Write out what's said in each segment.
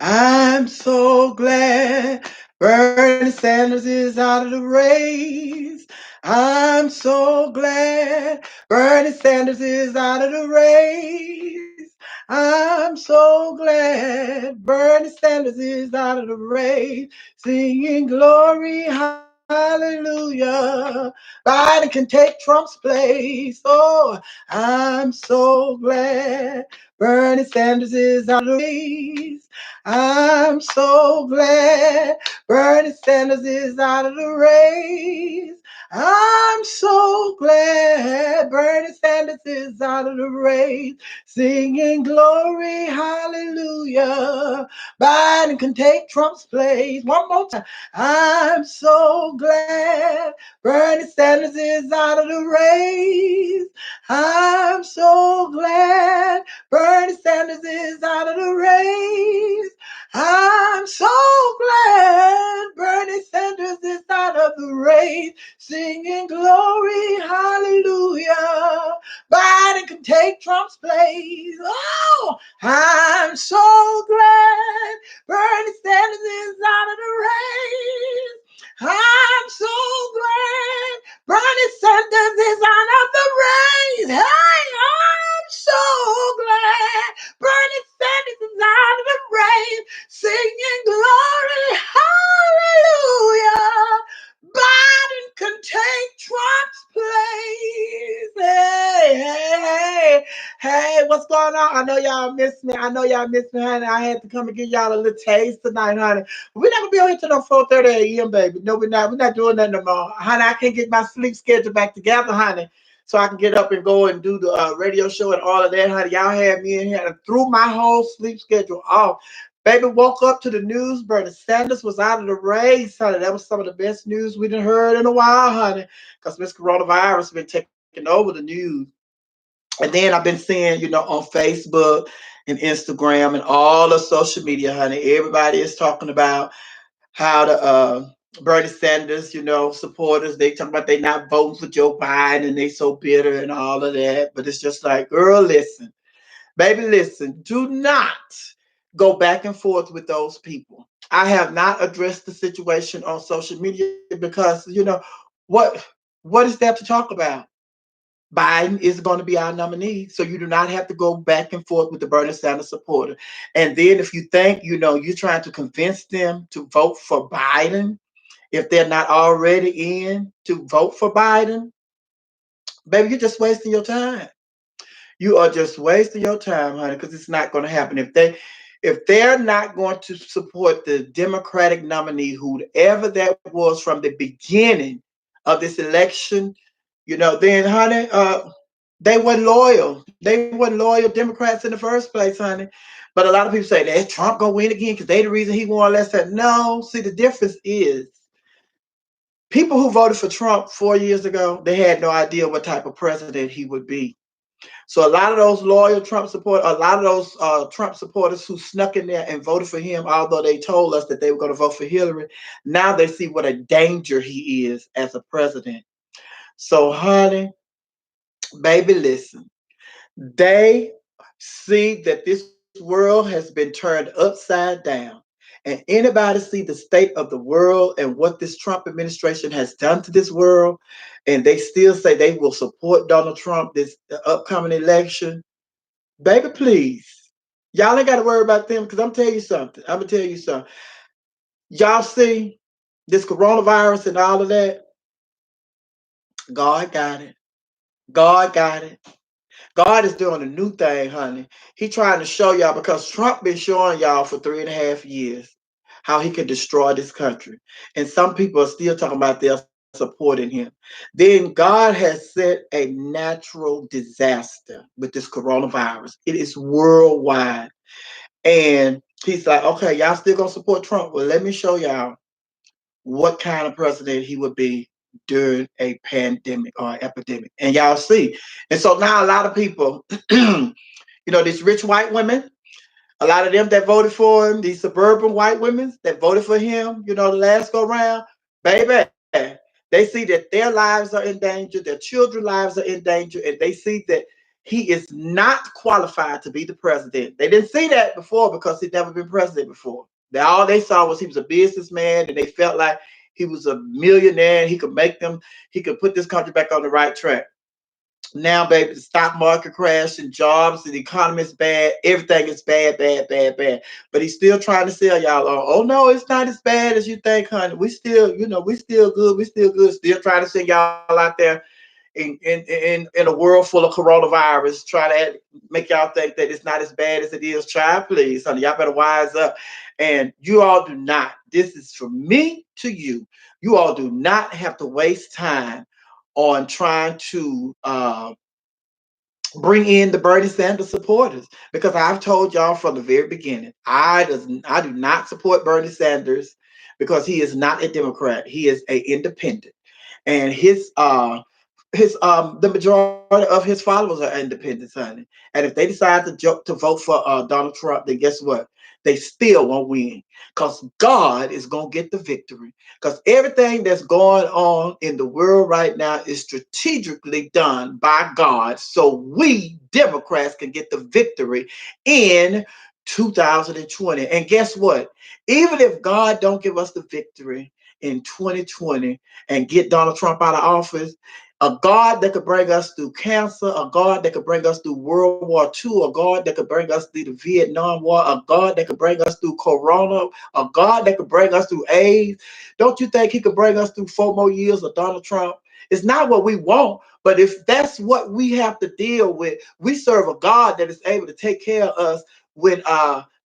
I'm so glad Bernie Sanders is out of the race. I'm so glad Bernie Sanders is out of the race. I'm so glad Bernie Sanders is out of the race. Singing glory, hallelujah. Biden can take Trump's place. Oh, I'm so glad Bernie Sanders is out of the race. I'm so glad Bernie Sanders is out of the race. I'm so glad Bernie Sanders is out of the race. Singing glory, hallelujah. Biden can take Trump's place. One more time. I'm so glad Bernie Sanders is out of the race. I'm so glad Bernie Sanders is out of the race. I'm so glad Bernie Sanders is out of the race. Singing glory, hallelujah. Biden can take Trump's place. Oh, I'm so glad Bernie Sanders is out of the race. I'm so glad Bernie Sanders is out of the race. Hey, I'm so glad Bernie Sanders is out of the race. Singing glory, hallelujah. Biden can take Trump's place. Hey, hey, hey, what's going on? I know y'all miss me. Honey. I had to come and give y'all a little taste tonight, honey. We're not gonna be on here till no 4:30 a.m., baby. No, we're not. We're not doing that no more, honey. I can't get my sleep schedule back together, honey, so I can get up and go and do the radio show and all of that, honey. Y'all had me in here and threw my whole sleep schedule off. Baby woke up to the news. Bernie Sanders was out of the race, honey. That was some of the best news we done heard in a while, honey, because Miss Coronavirus been taking over the news. And then I've been seeing, on Facebook and Instagram and all the social media, honey, everybody is talking about how the Bernie Sanders, supporters, they talking about they not voting for Joe Biden and they so bitter and all of that. But it's just like, girl, listen, baby, listen, do not go back and forth with those people. I have not addressed the situation on social media because, what is there to talk about? Biden is going to be our nominee. So you do not have to go back and forth with the Bernie Sanders supporter. And then if you think, you're trying to convince them to vote for Biden, if they're not already in to vote for Biden, baby, you're just wasting your time. You are just wasting your time, honey, because it's not going to happen. If they're not going to support the Democratic nominee, whoever that was from the beginning of this election, then honey, they weren't loyal. They weren't loyal Democrats in the first place, honey. But a lot of people say that Trump gonna win again because they the reason he won last time. No, see the difference is people who voted for Trump 4 years ago, they had no idea what type of president he would be. So a lot of those loyal Trump supporters, a lot of those Trump supporters who snuck in there and voted for him, although they told us that they were going to vote for Hillary, now they see what a danger he is as a president. So, honey, baby, listen. They see that this world has been turned upside down. And anybody see the state of the world and what this Trump administration has done to this world, and they still say they will support Donald Trump this upcoming election, baby, please. Y'all ain't got to worry about them because I'm telling you something. I'm going to tell you something. Y'all see this coronavirus and all of that? God got it. God got it. God is doing a new thing, honey. He trying to show y'all because Trump been showing y'all for 3.5 years how he can destroy this country. And some people are still talking about they're supporting him. Then God has set a natural disaster with this coronavirus. It is worldwide. And he's like, okay, y'all still gonna support Trump. Well, let me show y'all what kind of president he would be during a pandemic or epidemic. And y'all see. And so now a lot of people, these rich white women, a lot of them that voted for him, these suburban white women that voted for him, the last go round, baby, they see that their lives are in danger, their children's lives are in danger, and they see that He is not qualified to be the president. They didn't see that before because he'd never been president before. All they saw was he was a businessman, and they felt like he was a millionaire. He could put this country back on the right track. Now, baby, the stock market crashed and jobs and the economy is bad. Everything is bad, bad, bad, bad. But he's still trying to sell y'all on, oh no, it's not as bad as you think, honey. We still, we still good. We still good. Still trying to send y'all out there in a world full of coronavirus, try to make y'all think that it's not as bad as it is. Try, please, honey. Y'all better wise up. And you all do not. This is from me to you. You all do not have to waste time on trying to bring in the Bernie Sanders supporters, because I've told y'all from the very beginning, I do not support Bernie Sanders because he is not a Democrat. He is an independent, and the majority of his followers are independents, honey. And if they decide to vote for Donald Trump, then guess what? They still won't win, because God is going to get the victory. Because everything that's going on in the world right now is strategically done by God, so we Democrats can get the victory in 2020. And guess what? Even if God don't give us the victory in 2020 and get Donald Trump out of office, a God that could bring us through cancer, a God that could bring us through World War II, a God that could bring us through the Vietnam War, a God that could bring us through Corona, a God that could bring us through AIDS. Don't you think he could bring us through 4 more years of Donald Trump? It's not what we want, but if that's what we have to deal with, we serve a God that is able to take care of us when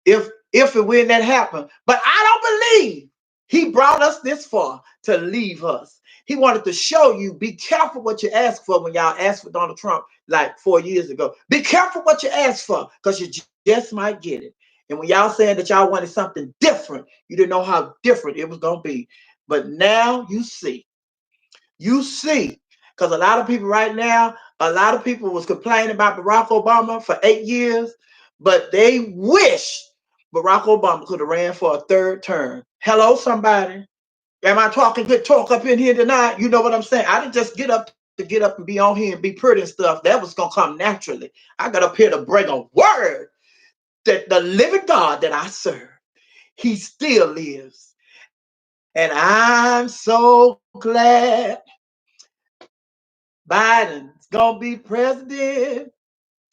if and when that happens. But I don't believe he brought us this far to leave us. He wanted to show you, be careful what you ask for. When y'all asked for Donald Trump like 4 years ago, be careful what you ask for, because you just might get it. And when y'all saying that y'all wanted something different, you didn't know how different it was going to be. But now you see, because a lot of people right now, a lot of people was complaining about Barack Obama for 8 years, but they wish Barack Obama could have ran for a third term. Hello, somebody. Am I talking good talk up in here tonight? You know what I'm saying? I didn't just get up and be on here and be pretty and stuff. That was gonna come naturally. I got up here to bring a word that the living God that I serve, he still lives. And I'm so glad Biden's gonna be president.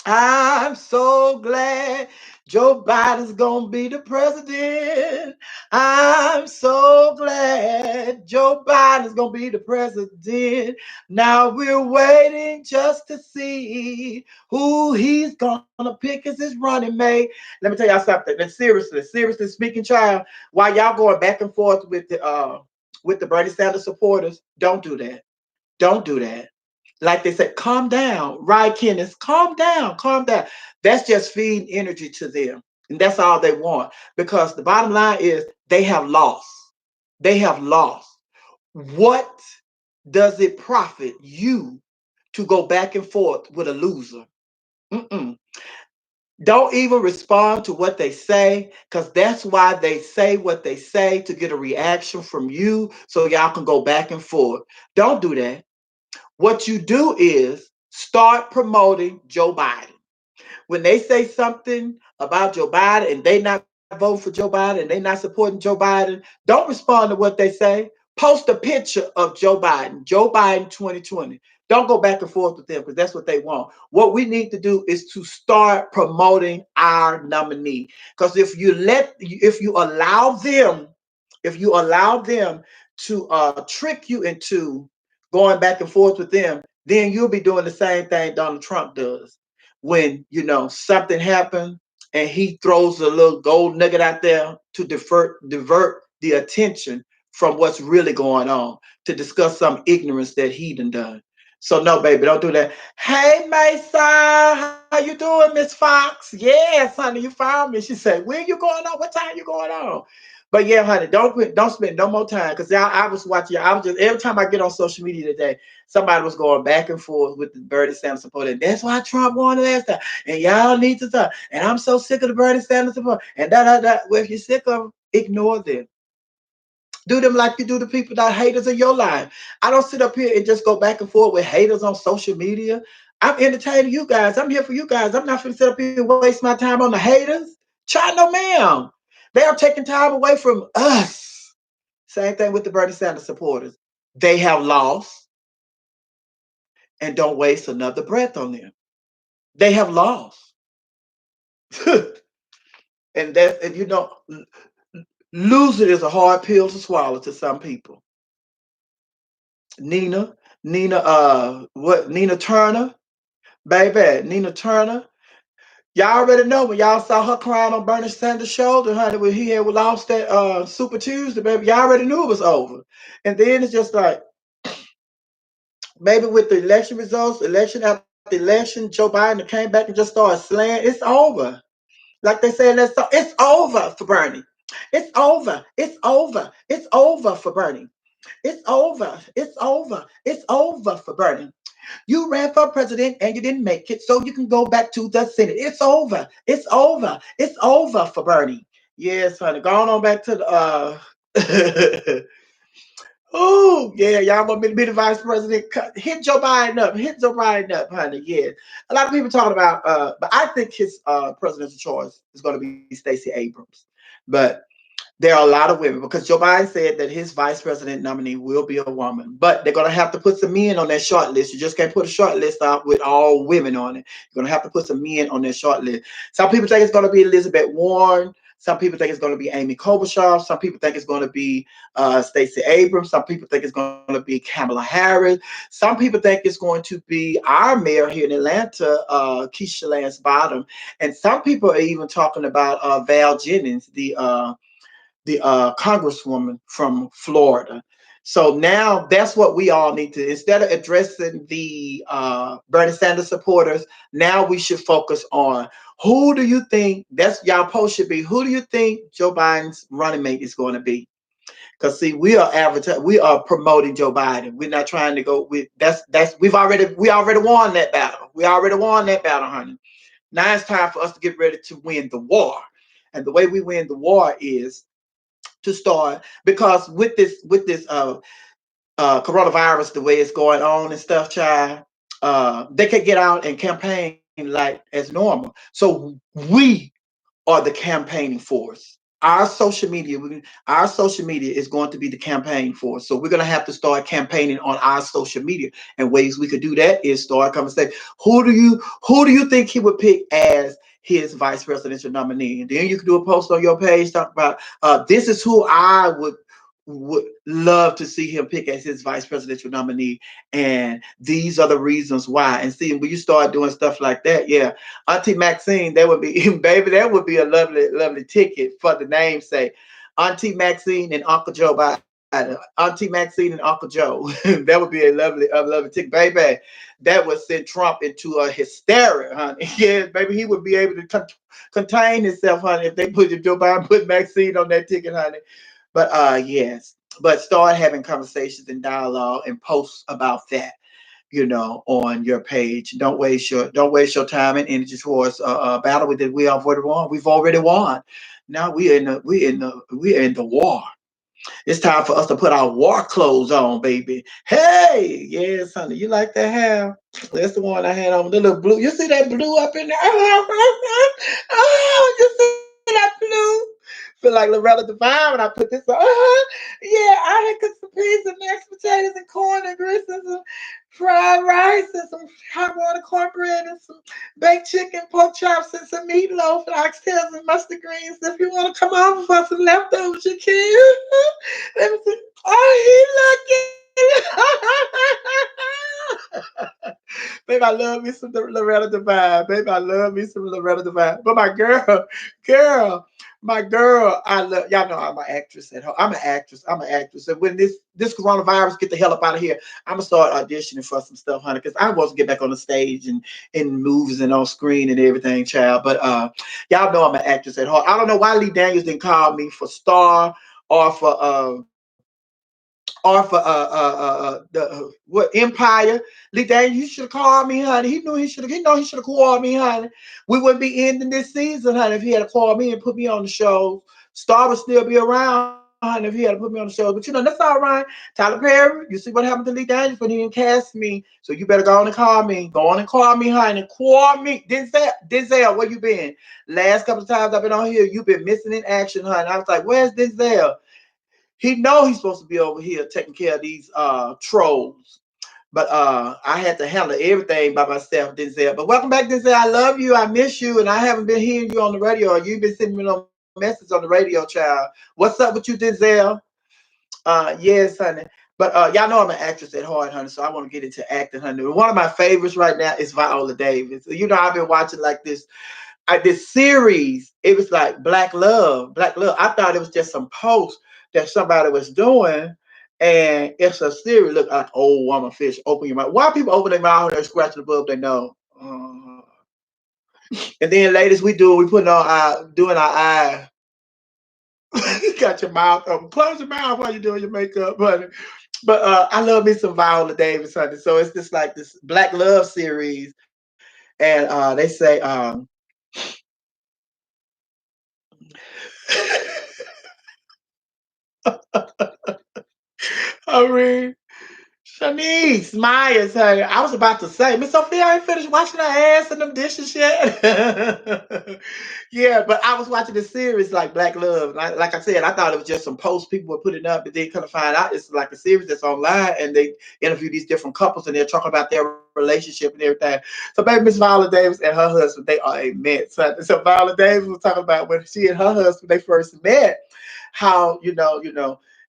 I'm so glad Joe Biden's gonna be the president. I'm so glad Joe Biden's gonna be the president. Now we're waiting just to see who he's gonna pick as his running mate. Let me tell y'all something. And seriously speaking, child, while y'all going back and forth with the Bernie Sanders supporters, don't do that. Don't do that. Like they said, calm down. Right, Kenneth? Calm down. Calm down. That's just feeding energy to them. And that's all they want. Because the bottom line is they have lost. They have lost. What does it profit you to go back and forth with a loser? Mm-mm. Don't even respond to what they say, because that's why they say what they say, to get a reaction from you so y'all can go back and forth. Don't do that. What you do is start promoting Joe Biden. When they say something about Joe Biden and they not voting for Joe Biden and they not supporting Joe Biden, don't respond to what they say. Post a picture of Joe Biden 2020. Don't go back and forth with them, because that's what they want. What we need to do is to start promoting our nominee. Because if you allow them, to trick you into going back and forth with them, then you'll be doing the same thing Donald Trump does. When something happens and he throws a little gold nugget out there to divert the attention from what's really going on, to discuss some ignorance that he done. So no, baby, don't do that. Hey, Mesa, how you doing, Miss Fox? Yes, honey, you found me. She said, "Where you going on? What time you going on?" But yeah, honey, don't spend no more time, because I was watching. I was just, every time I get on social media today, somebody was going back and forth with the Bernie Sanders supporter. That's why Trump won last time, and y'all need to talk. And I'm so sick of the Bernie Sanders support. And da. Well, if you're sick of them, ignore them. Do them like you do the people that are haters in your life. I don't sit up here and just go back and forth with haters on social media. I'm entertaining you guys. I'm here for you guys. I'm not going to sit up here and waste my time on the haters. Try no ma'am. They are taking time away from us. Same thing with the Bernie Sanders supporters. They have lost, and don't waste another breath on them. They have lost. And you know, losing is a hard pill to swallow to some people. Nina, Nina Turner, baby, Nina Turner. Y'all already know when y'all saw her crying on Bernie Sanders' shoulder, honey, when he had lost that Super Tuesday, baby. Y'all already knew it was over. And then it's just like, maybe with the election results, election after election, Joe Biden came back and just started slaying. It's over. Like they said, it's over for Bernie. It's over. It's over. It's over for Bernie. It's over. It's over. It's over for Bernie. You ran for president and you didn't make it, so you can go back to the Senate. It's over. It's over. It's over for Bernie. Yes, honey. Going on back to the Oh, yeah, y'all want me to be the vice president? Hit Joe Biden up. Hit Joe Biden up, honey. Yeah. A lot of people talking about, but I think his presidential choice is going to be Stacey Abrams. But there are a lot of women because Joe Biden said that his vice president nominee will be a woman, but they're going to have to put some men on that short list. You just can't put a short list out with all women on it. You're going to have to put some men on that short list. Some people think it's going to be Elizabeth Warren. Some people think it's going to be Amy Klobuchar. Some people think it's going to be Stacey Abrams. Some people think it's going to be Kamala Harris. Some people think it's going to be our mayor here in Atlanta, Keisha Lance Bottom. And some people are even talking about Val Jennings, the congresswoman from Florida. So now that's what we all need to, instead of addressing the Bernie Sanders supporters, now we should focus on who do you think, that's y'all post should be, who do you think Joe Biden's running mate is going to be? Because see, we are promoting Joe Biden. We're not trying to go with we already won that battle. We already won that battle, honey. Now it's time for us to get ready to win the war. And the way we win the war is to start, because with this coronavirus, the way it's going on and stuff, child, they could get out and campaign like as normal. So we are the campaigning force. Our social media is going to be the campaign force. So we're going to have to start campaigning on our social media. And ways we could do that is start coming and say, who do you think he would pick as his vice presidential nominee? And then you can do a post on your page talk about this is who I would love to see him pick as his vice presidential nominee, and these are the reasons why. And see, when you start doing stuff like that, yeah, Auntie Maxine, that would be baby, that would be a lovely, lovely ticket for the namesake. Auntie Maxine and Uncle Joe Biden. Auntie Maxine and Uncle Joe. That would be a lovely ticket, baby. That would send Trump into a hysteria, honey. Yeah, baby, he would be able to contain himself, honey, if they put Joe Biden put Maxine on that ticket, honey. But yes, but start having conversations and dialogue and posts about that, on your page. Don't waste your time and energy towards a battle that we have already won. We've already won. Now we're in the war. It's time for us to put our war clothes on, baby. Hey, yes, honey, you like that hair? That's the one I had on, the little blue. You see that blue up in there? Oh, you see that blue? Feel like Loretta Devine when I put this on. Yeah, I had cooked some peas and mashed potatoes and corn and grits and some fried rice and some hot water cornbread and some baked chicken, pork chops, and some meatloaf, and oxtails and mustard greens. If you want to come over for some leftovers, you can. Let me see. Oh, he looking. Baby, I love me some Loretta Devine. Baby, I love me some Loretta Devine. But my girl, I love y'all know I'm an actress at home. I'm an actress. And when this coronavirus get the hell up out of here, I'm gonna start auditioning for some stuff, honey, because I want to get back on the stage and in movies and on screen and everything, child. But y'all know I'm an actress at heart. I don't know why Lee Daniels didn't call me for Star or for the what Empire. Lee Daniels, you should have called me, honey. He should have called me, honey. We wouldn't be ending this season, honey, if he had called me and put me on the show. Star would still be around. honey, if he had to put me on the show. But that's all right. Tyler Perry, you see what happened to Lee Daniels when he didn't cast me. So you better go on and call me. Go on and call me, honey. Call me. Denzel, where you been? Last couple of times I've been on here, you've been missing in action, honey. I was like, where's Denzel? He know he's supposed to be over here taking care of these trolls. But I had to handle everything by myself, Denzel. But welcome back, Denzel. I love you. I miss you. And I haven't been hearing you on the radio. You've been sending me no message on the radio, child. What's up with you, Denzel? Yes, honey. But y'all know I'm an actress at heart, honey. So I want to get into acting, honey. One of my favorites right now is Viola Davis. I've been watching like this series. It was like Black Love. Black Love. I thought it was just some post that somebody was doing. And it's a series. Look, like old woman fish. Open your mouth. Why people open their mouth and they're scratching above their nose? And then, ladies, we putting on doing our eye. You got your mouth open. Close your mouth while you're doing your makeup, honey. But I love me some Viola Davis, honey. So it's just like this Black Love series, and they say, I mean, Shanice Myers, honey. I was about to say, Miss Sophia, I ain't finished washing her ass and them dishes yet. Yeah, but I was watching this series like Black Love. Like I said, I thought it was just some posts people were putting up, but then kind of find out it's like a series that's online, and they interview these different couples, and they're talking about their relationship and everything. So, baby, Miss Viola Davis and her husband, they are a mess. So Viola Davis was talking about when she and her husband they first met, how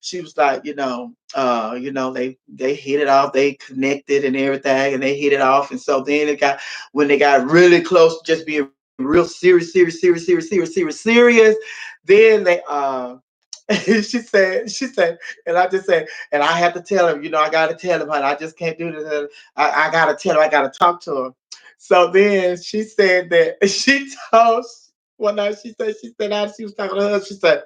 she was like, they hit it off, they connected and everything, and they hit it off. And so then it got when they got really close to just being real serious, then they she said, and I just said, and I have to tell him, I gotta tell him, honey, I just can't do this. I gotta tell him, I gotta talk to him. So then she said that she told one night she said after she was talking to her, she said,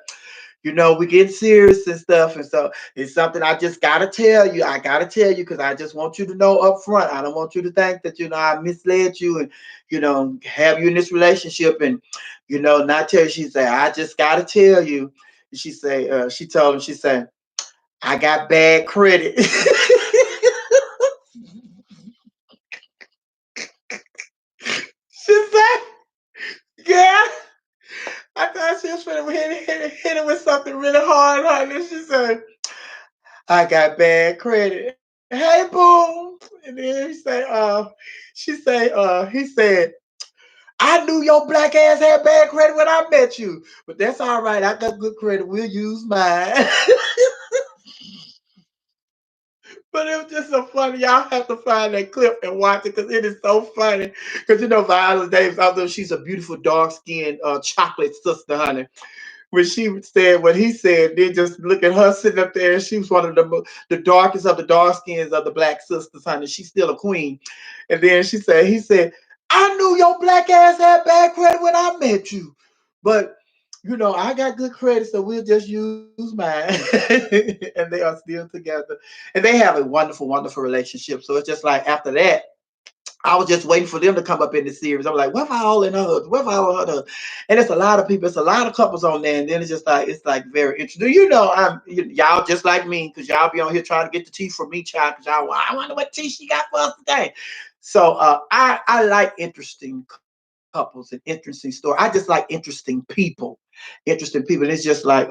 we get serious and stuff. And so it's something I just gotta tell you. I gotta tell you because I just want you to know up front. I don't want you to think that, I misled you and, have you in this relationship and, not tell you. She said, I just gotta tell you. She told him, she said, I got bad credit. She said, yeah. I thought she was going to hit it with something really hard, honey. She said, I got bad credit. Hey, boom. And then he said, I knew your black ass had bad credit when I met you. But that's all right. I got good credit. We'll use mine. But it was just so funny. Y'all have to find that clip and watch it because it is so funny. Because Viola Davis, although she's a beautiful dark skinned chocolate sister, honey, when she said what he said, then just look at her sitting up there. She was one of the darkest of the dark skins of the black sisters, honey. She's still a queen. And then he said, I knew your black ass had bad credit when I met you. But I got good credit, so we'll just use mine. And they are still together. And they have a wonderful, wonderful relationship. So it's just like after that, I was just waiting for them to come up in the series. I'm like, what all in her? What all in her? And it's a lot of people. It's a lot of couples on there. And then it's like very interesting. Y'all just like me because y'all be on here trying to get the tea from me, child. Because y'all, I wonder what tea she got for us today. So I like interesting couples and interesting stories. I just like interesting people. And it's just like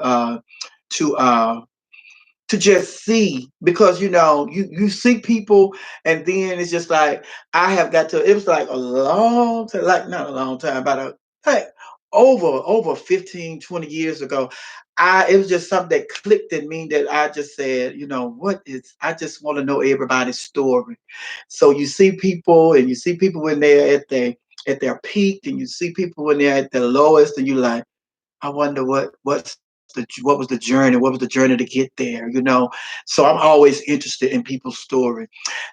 to just see because you see people and then it's just like I have got to it was like a long time, like not a long time, about like over 15, 20 years ago. It was just something that clicked in me that I just said, what is I just want to know everybody's story. So you see people and you see people when they're at their peak and you see people when they're at their lowest and you like, I wonder what was the journey? What was the journey to get there? So I'm always interested in people's story.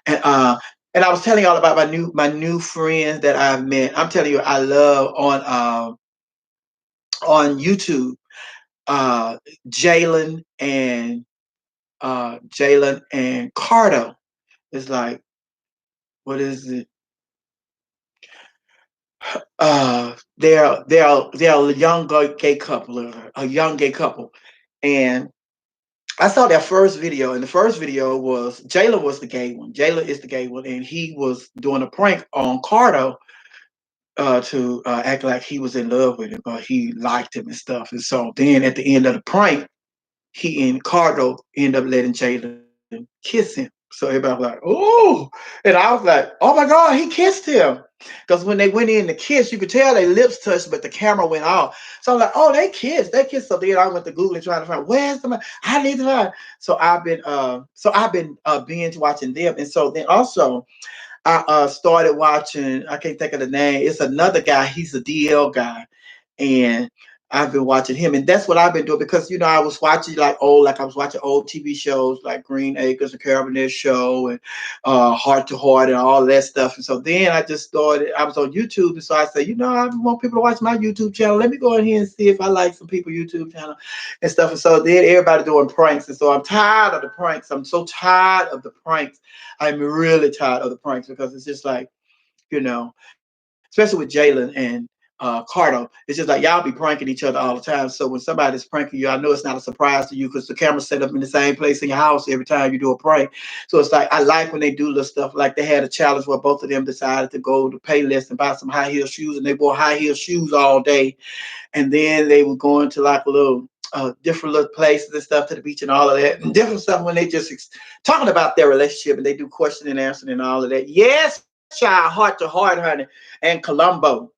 And and I was telling y'all about my new friends that I've met. I'm telling you, I love on YouTube, uh Jalen and Cardo. It's like, what is it? They're a young gay couple, and I saw their first video, and the first video was Jayla was the gay one. Jayla is the gay one, and he was doing a prank on Cardo to act like he was in love with him, or he liked him and stuff. And so then at the end of the prank, he and Cardo end up letting Jalen kiss him. So everybody was like, "Oh!" And I was like, "Oh my God, he kissed him!" Because when they went in to kiss, you could tell their lips touched, but the camera went off. So I'm like, "Oh, they kissed, they kissed." So then I went to Google and trying to find where's the man. I need to find. So I've been binge watching them, and so then also I started watching. I can't think of the name. It's another guy. He's a DL guy, and I've been watching him, and that's what I've been doing because I was watching like I was watching old TV shows like Green Acres and Cabernet Show and Heart to Heart and all that stuff. And so then I just started. I was on YouTube, and so I said, I want people to watch my YouTube channel. Let me go in here and see if I like some people YouTube channel and stuff. And so then everybody doing pranks, and so I'm tired of the pranks. I'm so tired of the pranks. I'm really tired of the pranks because it's just like especially with Jalen and Cardo, it's just like y'all be pranking each other all the time. So when somebody's pranking you, I know it's not a surprise to you because the camera's set up in the same place in your house every time you do a prank. So it's like I like when they do little stuff like they had a challenge where both of them decided to go to Payless and buy some high heel shoes, and they wore high heel shoes all day, and then they were going to like a little different little places and stuff to the beach and all of that, and different stuff when they just talking about their relationship and they do question and answer and all of that. Yes, child, heart to heart, honey, and Columbo.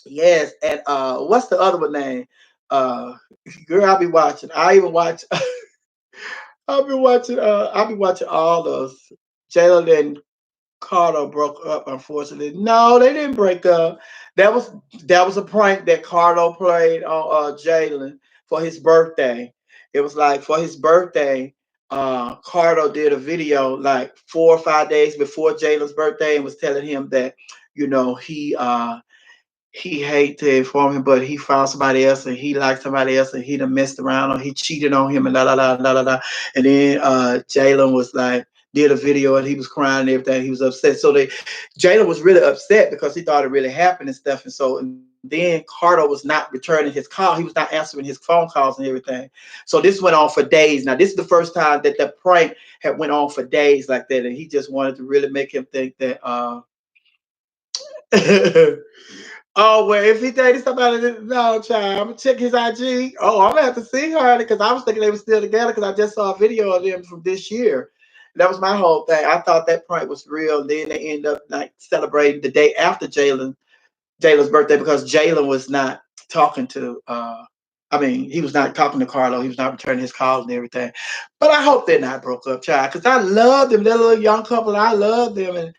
Yes, and what's the other one name? Uh, Girl, I'll be watching. I even watch. I'll be watching. I'll be watching all those. Jalen and Carter broke up, unfortunately. No, they didn't break up. That was that was a prank that Carter played on Jalen for his birthday. It was like for his birthday, Carter did a video like 4 or 5 days before Jalen's birthday and was telling him that, he hate to inform him, but he found somebody else and he liked somebody else and he done messed around or he cheated on him and la la la la la la. And then Jalen was like did a video and he was crying and everything. He was upset. So Jalen was really upset because he thought it really happened and stuff. And then Carter was not returning his call. He was not answering his phone calls and everything. So this went on for days. Now this is the first time that the prank had went on for days like that, and he just wanted to really make him think that Oh, well, if he dated somebody, no, child, I'm gonna check his IG. Oh, I'm gonna have to see her because I was thinking they were still together because I just saw a video of them from this year. That was my whole thing. I thought that prank was real. And then they end up like celebrating the day after Jalen's birthday because Jalen was not talking to. I mean, he was not talking to Carlo. He was not returning his calls and everything. But I hope they're not broke up, child, because I love them. That little young couple. I love them. And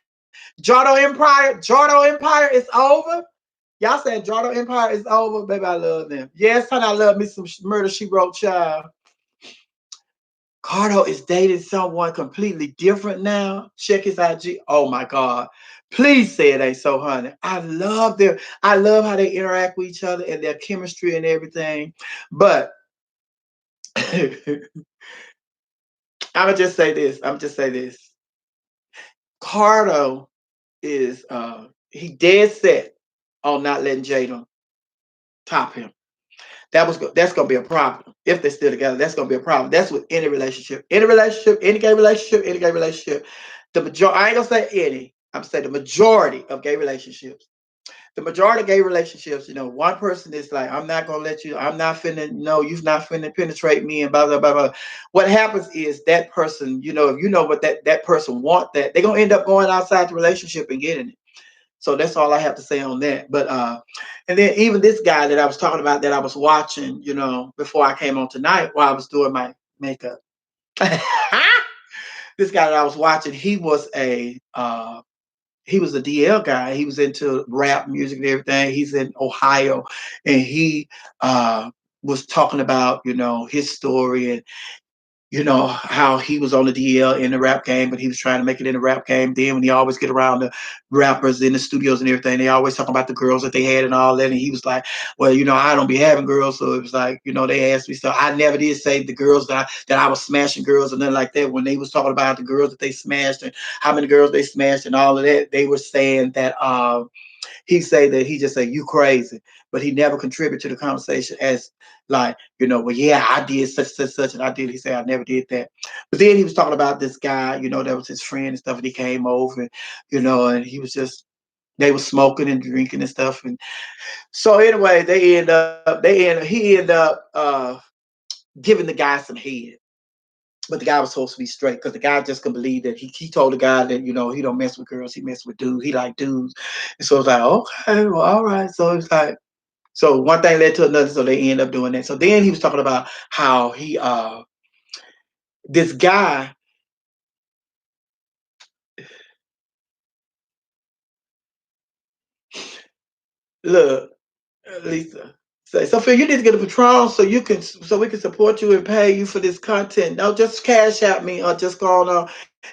Jardo Empire is over. Y'all said Jordan Empire is over. Baby, I love them. Yes, honey, I love me some Murder, She Wrote, child. Cardo is dating someone completely different now. Check his IG. Oh my God. Please say it ain't so, honey. I love them. I love how they interact with each other and their chemistry and everything. But I'm gonna just say this. I'm just say this. Cardo is he dead set on not letting Jada top him. That's gonna be a problem if they're still together. That's gonna be a problem. That's with any gay relationship, any gay relationship. The majority, I ain't gonna say any. I'm saying the majority of gay relationships. The majority of gay relationships, one person is like, I'm not gonna let you. I'm not finna. No, you're not finna penetrate me, and blah blah blah blah. What happens is that person, if you know what that person want, that they're gonna end up going outside the relationship and getting it. So that's all I have to say on that. But and then even this guy that I was talking about that I was watching, before I came on tonight while I was doing my makeup. This guy that I was watching, he was a DL guy. He was into rap music and everything. He's in Ohio, and he was talking about his story and how he was on the DL in the rap game, but he was trying to make it in the rap game. Then when he always get around the rappers in the studios and everything, they always talk about the girls that they had and all that. And he was like, well, I don't be having girls. So it was like, they asked me. So I never did say the girls that I was smashing girls and nothing like that. When they was talking about the girls that they smashed and how many girls they smashed and all of that, they were saying that he say that he just say you crazy, but he never contribute to the conversation as like, well, yeah, I did such, and I did. He said I never did that. But then he was talking about this guy, that was his friend and stuff, and he came over, and he was just they were smoking and drinking and stuff, and so anyway, he ended up giving the guy some head. But the guy was supposed to be straight because the guy just couldn't believe that he told the guy that he don't mess with girls, he mess with dudes, he like dudes, and so it's like, okay, well, all right. So it's like, so one thing led to another, so they end up doing that. So then he was talking about how he this guy, look, Lisa. Say, Sophia, you need to get a Patron so we can support you and pay you for this content. Don't just cash at me or just go on.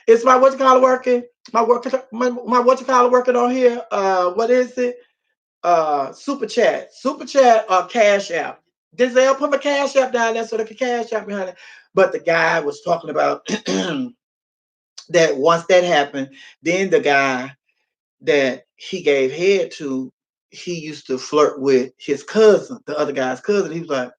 It's my what you call it working. My what you call it working on here. What is it? Super chat or cash app. Denzel, put my cash app down there so they can cash app behind it. But the guy was talking about that once that happened, then the guy that he gave head to, he used to flirt with his cousin, the other guy's cousin. He was like,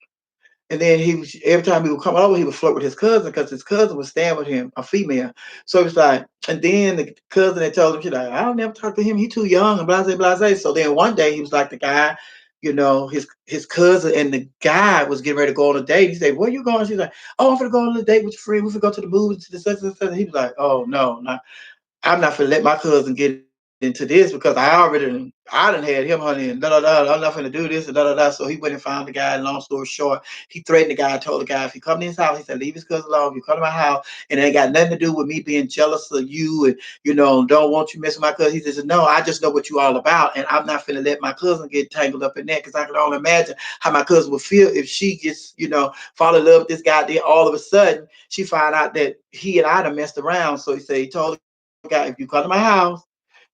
and then he was every time he would come over, he would flirt with his cousin because his cousin was staying with him, a female. So it's like, and then the cousin had told him, she's like, I'll never talk to him. He's too young and blah blah blah. So then one day he was like, the guy, his cousin and the guy was getting ready to go on a date. He said, where you going? She's like, oh, I'm gonna go on a date with your friend. We're gonna go to the movies, to the such and such. He was like, oh no, no, I'm not gonna let my cousin get into this because I done had him, honey, and da da da. I'm not gonna do this and da da da. So he went and found the guy. Long story short, he threatened the guy. Told the guy, if you come to his house, he said, leave his cousin alone. If you come to my house, and it ain't got nothing to do with me being jealous of you and don't want you messing with my cousin. He says, no, I just know what you all about, and I'm not gonna let my cousin get tangled up in that because I can only imagine how my cousin would feel if she gets fall in love with this guy. Then all of a sudden she find out that he and I done messed around. So he said he told the guy, if you come to my house,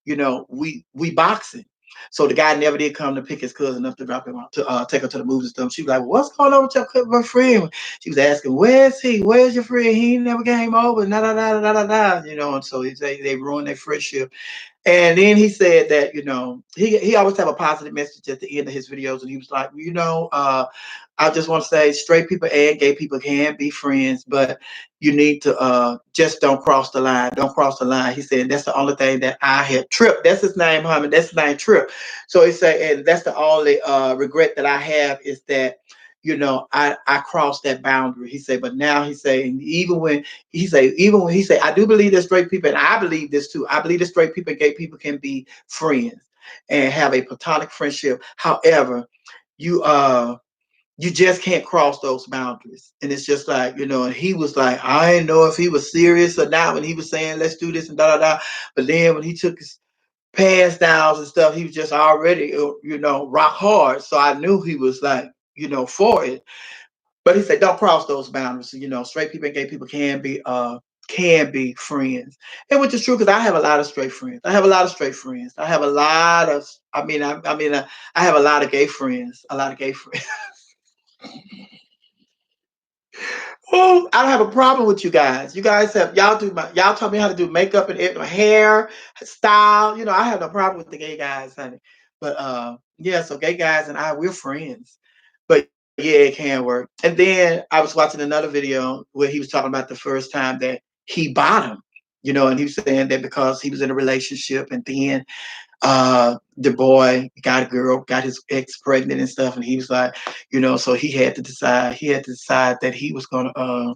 we boxing. So the guy never did come to pick his cousin up to drop him off to take her to the movies and stuff. She was like, well, what's going on with your friend? She was asking, where's he? Where's your friend? He never came over. Da da da da da da. And so they ruined their friendship. And then he said that, he always have a positive message at the end of his videos. And he was like, I just want to say straight people and gay people can be friends, but you need to just don't cross the line. Don't cross the line. He said that's the only thing that I had Trip. That's his name, Harmon. That's his name, Trip. So he said, and that's the only regret that I have is that I crossed that boundary. He said, but now he's saying, even when he say, I do believe that straight people, and I believe this too. I believe that straight people and gay people can be friends and have a platonic friendship. However, you you just can't cross those boundaries. And it's just like, and he was like, I didn't know if he was serious or not when he was saying, let's do this and da da da. But then when he took his pants downs and stuff, he was just already, rock hard. So I knew he was like, for it. But he said, don't cross those boundaries. Straight people and gay people can be friends. And which is true because I have a lot of straight friends. I have a lot of straight friends. I have a lot of, I have a lot of gay friends. A lot of gay friends. Oh, I don't have a problem with you guys. You guys y'all taught me how to do makeup and my hair, style. I have no problem with the gay guys, honey. But yeah, so gay guys and we're friends. But yeah, it can work. And then I was watching another video where he was talking about the first time that he bottomed, and he was saying that because he was in a relationship and then the boy got a girl, got his ex pregnant and stuff, and he was like, so he had to decide that he was gonna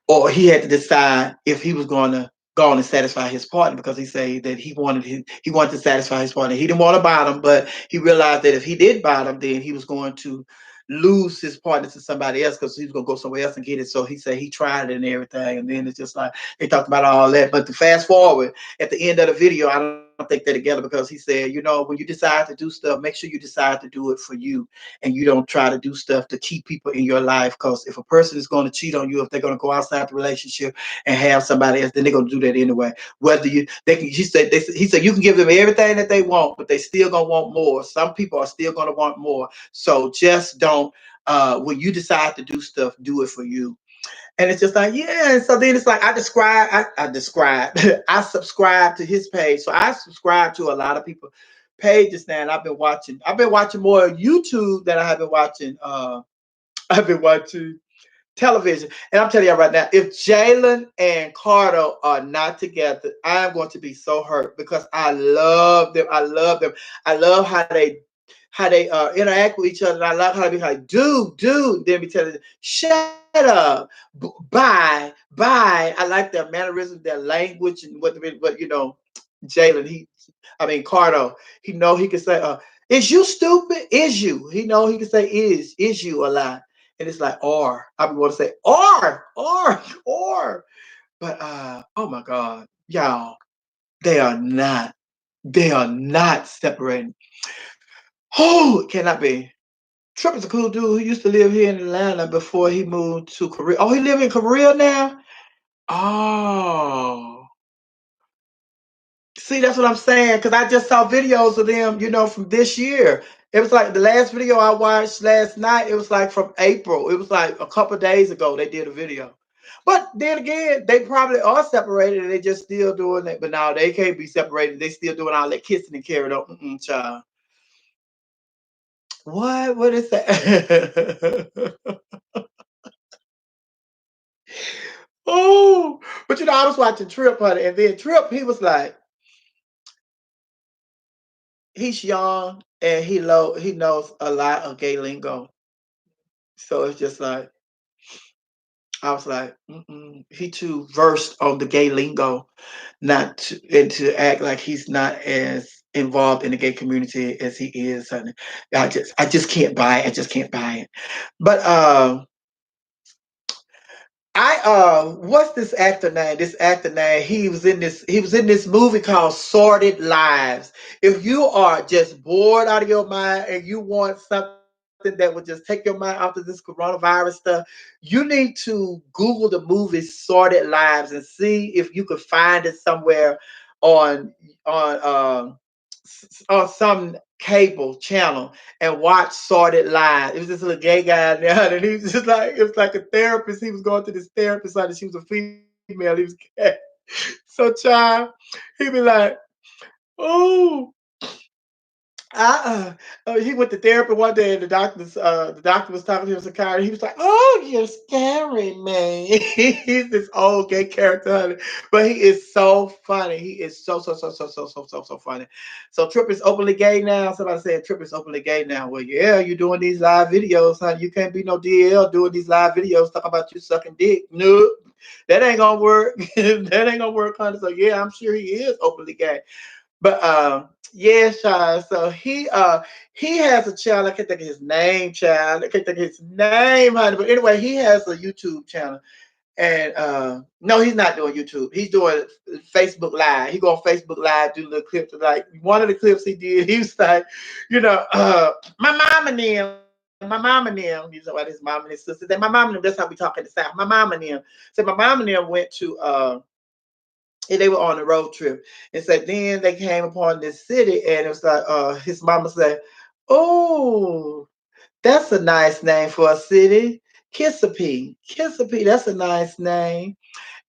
or he had to decide if he was going to go on and satisfy his partner because he said that he wanted to satisfy his partner. He didn't want to bottom, but he realized that if he did bottom, then he was going to lose his partner to somebody else because he was going to go somewhere else and get it. So he said he tried it and everything, and then it's just like they talked about all that. But to fast forward at the end of the video, I don't think they're together because he said, when you decide to do stuff, make sure you decide to do it for you and you don't try to do stuff to keep people in your life. Because if a person is going to cheat on you, if they're going to go outside the relationship and have somebody else, then they're going to do that anyway. Whether he said you can give them everything that they want, but they still gonna want more. Some people are still gonna want more. So just don't. When you decide to do stuff, do it for you. And it's just like, yeah. And so then it's like I describe, I subscribe to his page. So I subscribe to a lot of people pages now. And I've been watching more YouTube than I have been watching I've been watching television. And I'm telling you right now, if Jalen and Carter are not together, I'm going to be so hurt because I love them. I love them. I love how they interact with each other. And I love how they be like, dude, then be telling them, shut up, bye. I like their mannerisms, their language, and what you know, Jalen, Carter, he know he can say, is you stupid? Is you? He know he can say is you a lot. And it's like I want to say or. But oh my God, y'all, they are not. They are not separating. Oh, it cannot be. Trip is a cool dude who used to live here in Atlanta before he moved to Korea. Oh, he live in Korea now? Oh. See, that's what I'm saying. Because I just saw videos of them, from this year. It was like the last video I watched last night. It was like from April. It was like a couple of days ago they did a video. But then again, they probably are separated and they just still doing it. But now they can't be separated. They still doing all that kissing and carrying on. Child. What? What is that? Oh, but I was watching Trip, honey, and then Trip, he was like, he's young and he knows a lot of gay lingo. So it's just like I was like, he too versed on the gay lingo, not to, and to act like he's not as involved in the gay community as he is. Honey. I just can't buy it. I just can't buy it. But what's this actor name? This actor name, he was in this movie called Sordid Lives. If you are just bored out of your mind and you want something that would just take your mind off of this coronavirus stuff, you need to Google the movie Sordid Lives and see if you could find it somewhere on on some cable channel and watch Sordid Lives. It was this little gay guy there, and he was just like, it was like a therapist. He was going to this therapist, like she was a female. He was gay. So, child, he be like, oh, he went to therapy one day, and the doctor was talking to him, psychiatrist. He was like, "Oh, you're scaring me." He's this old gay character, honey, but he is so funny. He is so funny. So Trip is openly gay now. Somebody said Trip is openly gay now. Well, yeah, you're doing these live videos, honey. You can't be no DL doing these live videos talking about you sucking dick. Nope. That ain't gonna work. That ain't gonna work, honey. So yeah, I'm sure he is openly gay. But yeah, child. So he has a channel. I can't think of his name, child. I can't think of his name, honey. But anyway, he has a YouTube channel. And no, he's not doing YouTube. He's doing Facebook Live. He go on Facebook Live, do little clips. Like one of the clips he did, he was like, my mom and them. My mom and them, he's about his mom and his sister. Then my mom and them, that's how we talk in the South. My mom and them. So my mom and them went to and they were on a road trip. And so then they came upon this city, and it was like his mama said, "Oh, that's a nice name for a city. Kissapee, that's a nice name."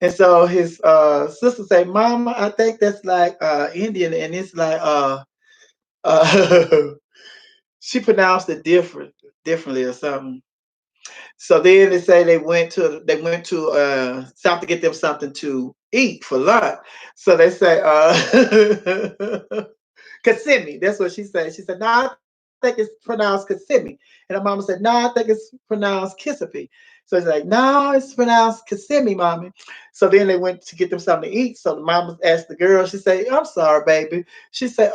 And so his sister said, "Mama, I think that's like Indian, and it's like uh she pronounced it differently or something." So then they say they went to South to get them something to eat for lunch. So they say Kissimmee. That's what she said. She said, "No, I think it's pronounced Kissimmee." And her mama said, "No, I think it's pronounced Kissapee." So it's like, "No, it's pronounced Kissimmee, mommy." So then they went to get them something to eat. So the mama asked the girl, she said, "I'm sorry, baby." She said,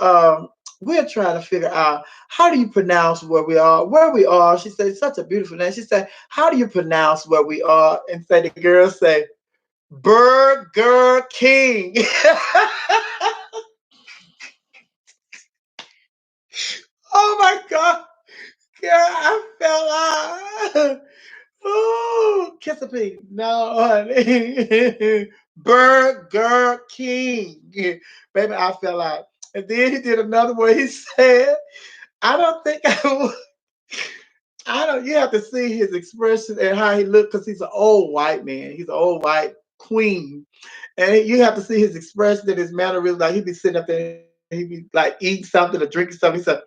we're trying to figure out how do you pronounce where we are? Where we are, she said, such a beautiful name. She said, "How do you pronounce where we are?" And say the girl say, "Burger King." Oh my God. Girl, I fell out. Oh, kiss a pig. No, honey. Burger King. Baby, I fell out. And then he did another one. He said, I don't think I would. I don't. You have to see his expression and how he looked because he's an old white man. He's an old white queen, and you have to see his expression and his mannerism. Like he'd be sitting up there, he'd be like eating something or drinking something. He said,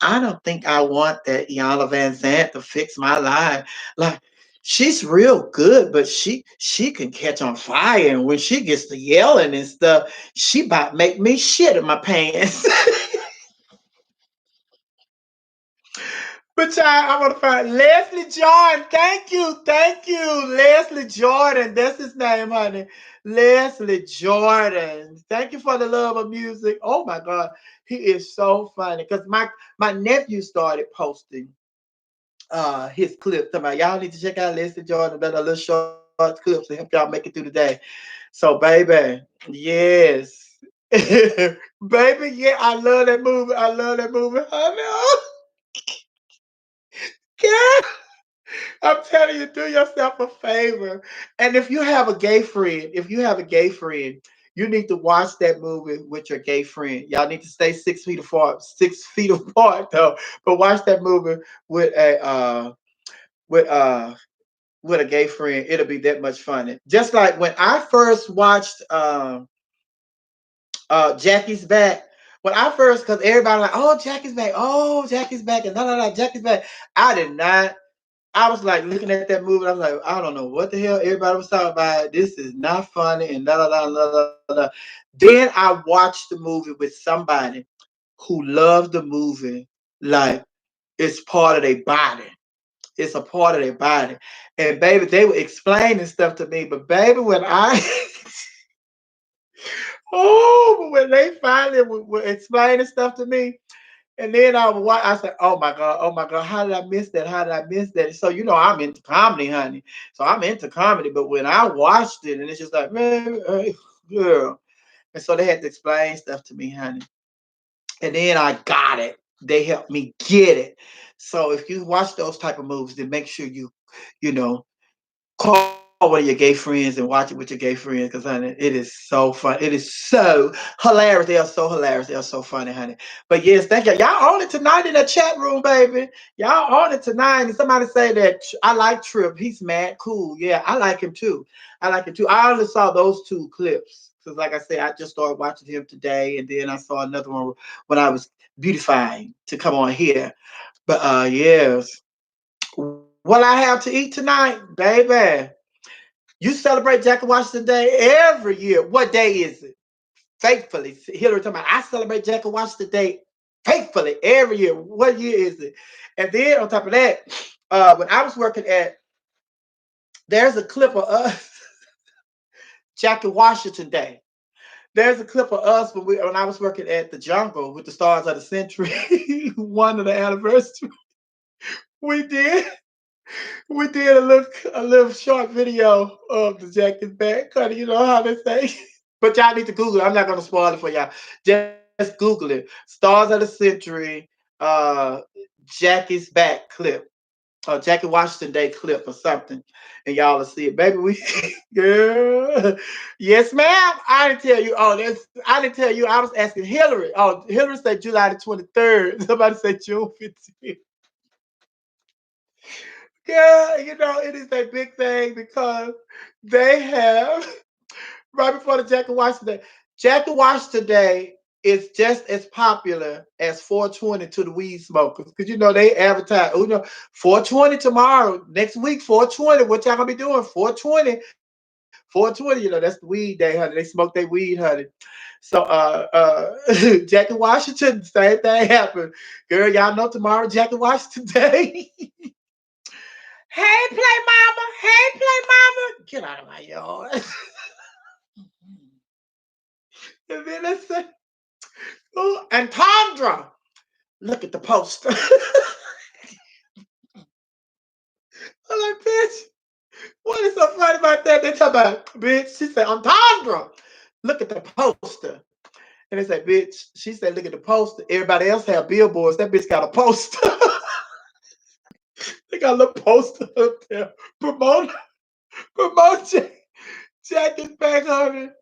"I don't think I want that Iyanla Van Zant to fix my life. Like she's real good, but she can catch on fire, and when she gets to yelling and stuff, she about make me shit in my pants." But I want to find Leslie Jordan. Thank you, Leslie Jordan. That's his name, honey. Leslie Jordan. Thank you for the love of music. Oh my God, he is so funny. Cause my nephew started posting his clips. Talking about y'all need to check out Leslie Jordan. Done a little short clips to help y'all make it through the day. So baby, yes. Baby, yeah, I love that movie. I love that movie, honey. Oh, I'm telling you, do yourself a favor. And if you have a gay friend, you need to watch that movie with your gay friend. Y'all need to stay 6 feet apart, 6 feet apart though. But watch that movie with a with with a gay friend. It'll be that much fun. Just like when I first watched Jackie's Back. When I first, because everybody like, oh Jackie's back, and no, Jackie's back. I did not. I was like looking at that movie. I was like, I don't know what the hell everybody was talking about. This is not funny and da. Then I watched the movie with somebody who loved the movie like it's part of their body. It's a part of their body. And baby, they were explaining stuff to me. But baby, when I but when they finally were explaining stuff to me, and then I said, oh my God, how did I miss that? How did I miss that? So, I'm into comedy, honey. So I'm into comedy. But when I watched it, and it's just like, man, girl. And so they had to explain stuff to me, honey. And then I got it. They helped me get it. So if you watch those type of movies, then make sure you know, call one of your gay friends and watch it with your gay friends because honey, it is so fun. It is so hilarious. They are so hilarious. They are so funny, honey. But yes, thank you. Y'all on it tonight in the chat room, baby. Y'all on it tonight. And somebody say that I like Trip. He's mad cool. Yeah, I like him too. I like him too. I only saw those two clips because, like I said, I just started watching him today, and then I saw another one when I was beautifying to come on here. But yes, what I have to eat tonight, baby. You celebrate Jackie Washington Day every year. What day is it? Faithfully. Hillary talking about, I celebrate Jackie Washington Day faithfully every year. What year is it? And then on top of that, when I was working there's a clip of us, Jackie Washington Day. There's a clip of us when I was working at the Jungle with the Stars of the Century, one of the anniversary. We did we did a little short video of the Jackie's back, honey. You know how they say. But y'all need to Google it. I'm not gonna spoil it for y'all. Just Google it. Stars of the Century, uh, Jackie's back clip, or Jackie Washington Day clip, or something, and y'all will see it, baby. We, girl, yes, ma'am. I didn't tell you. Oh, I didn't tell you. I was asking Hillary. Oh, Hillary said July the 23rd. Somebody said June 15th. Yeah, it is a big thing because they have right before the Jackie Washington Day. Jackie Washington Day is just as popular as 420 to the weed smokers because they advertise. 420 tomorrow, next week, 420. What y'all gonna be doing? 420, 420. That's the weed day, honey. They smoke their weed, honey. So, Jackie Washington, same thing happened. Girl, y'all know tomorrow, Jackie Washington Day. Hey, play mama. Hey, play mama. Get out of my yard. And then they say, oh, and Tondra, look at the poster. I'm like, bitch, what is so funny about that? They talk about, bitch, she said, I'm Tondra. Look at the poster. And they say, bitch, she said, look at the poster. Everybody else have billboards. That bitch got a poster. They got a little poster up there. Promote Jackie's back on it.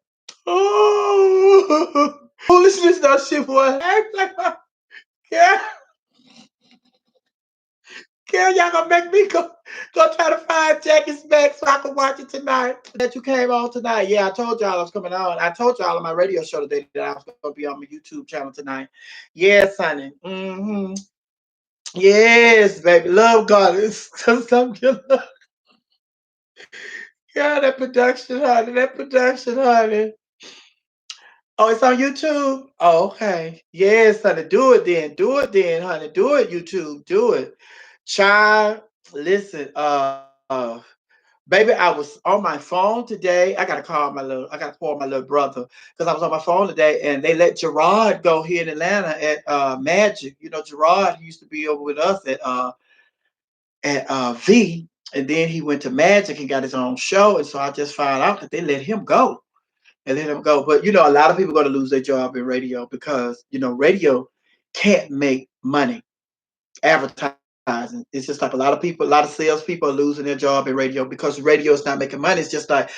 Oh, foolishness, that shit, boy. Yeah, again. Y'all gonna make me go try to find Jackie's back so I can watch it tonight. That you came on tonight. Yeah, I told y'all I was coming on. I told y'all on my radio show today that I was gonna be on my YouTube channel tonight. Yes, honey. Yes, baby. Love God. It's something. Yeah, that production, honey. That production, honey. Oh, it's on YouTube? Oh, okay. Yes, honey. Do it then. Do it then, honey. Do it, YouTube. Do it. Child, listen, baby, I was on my phone today. I gotta call my little brother because I was on my phone today and they let Gerard go here in Atlanta at Magic. You know, Gerard he used to be over with us at V, and then he went to Magic and got his own show. And so I just found out that they let him go and let him go. But you know, a lot of people are going to lose their job in radio because you know, radio can't make money advertising. It's just like a lot of people, a lot of salespeople are losing their job in radio because radio is not making money. It's just like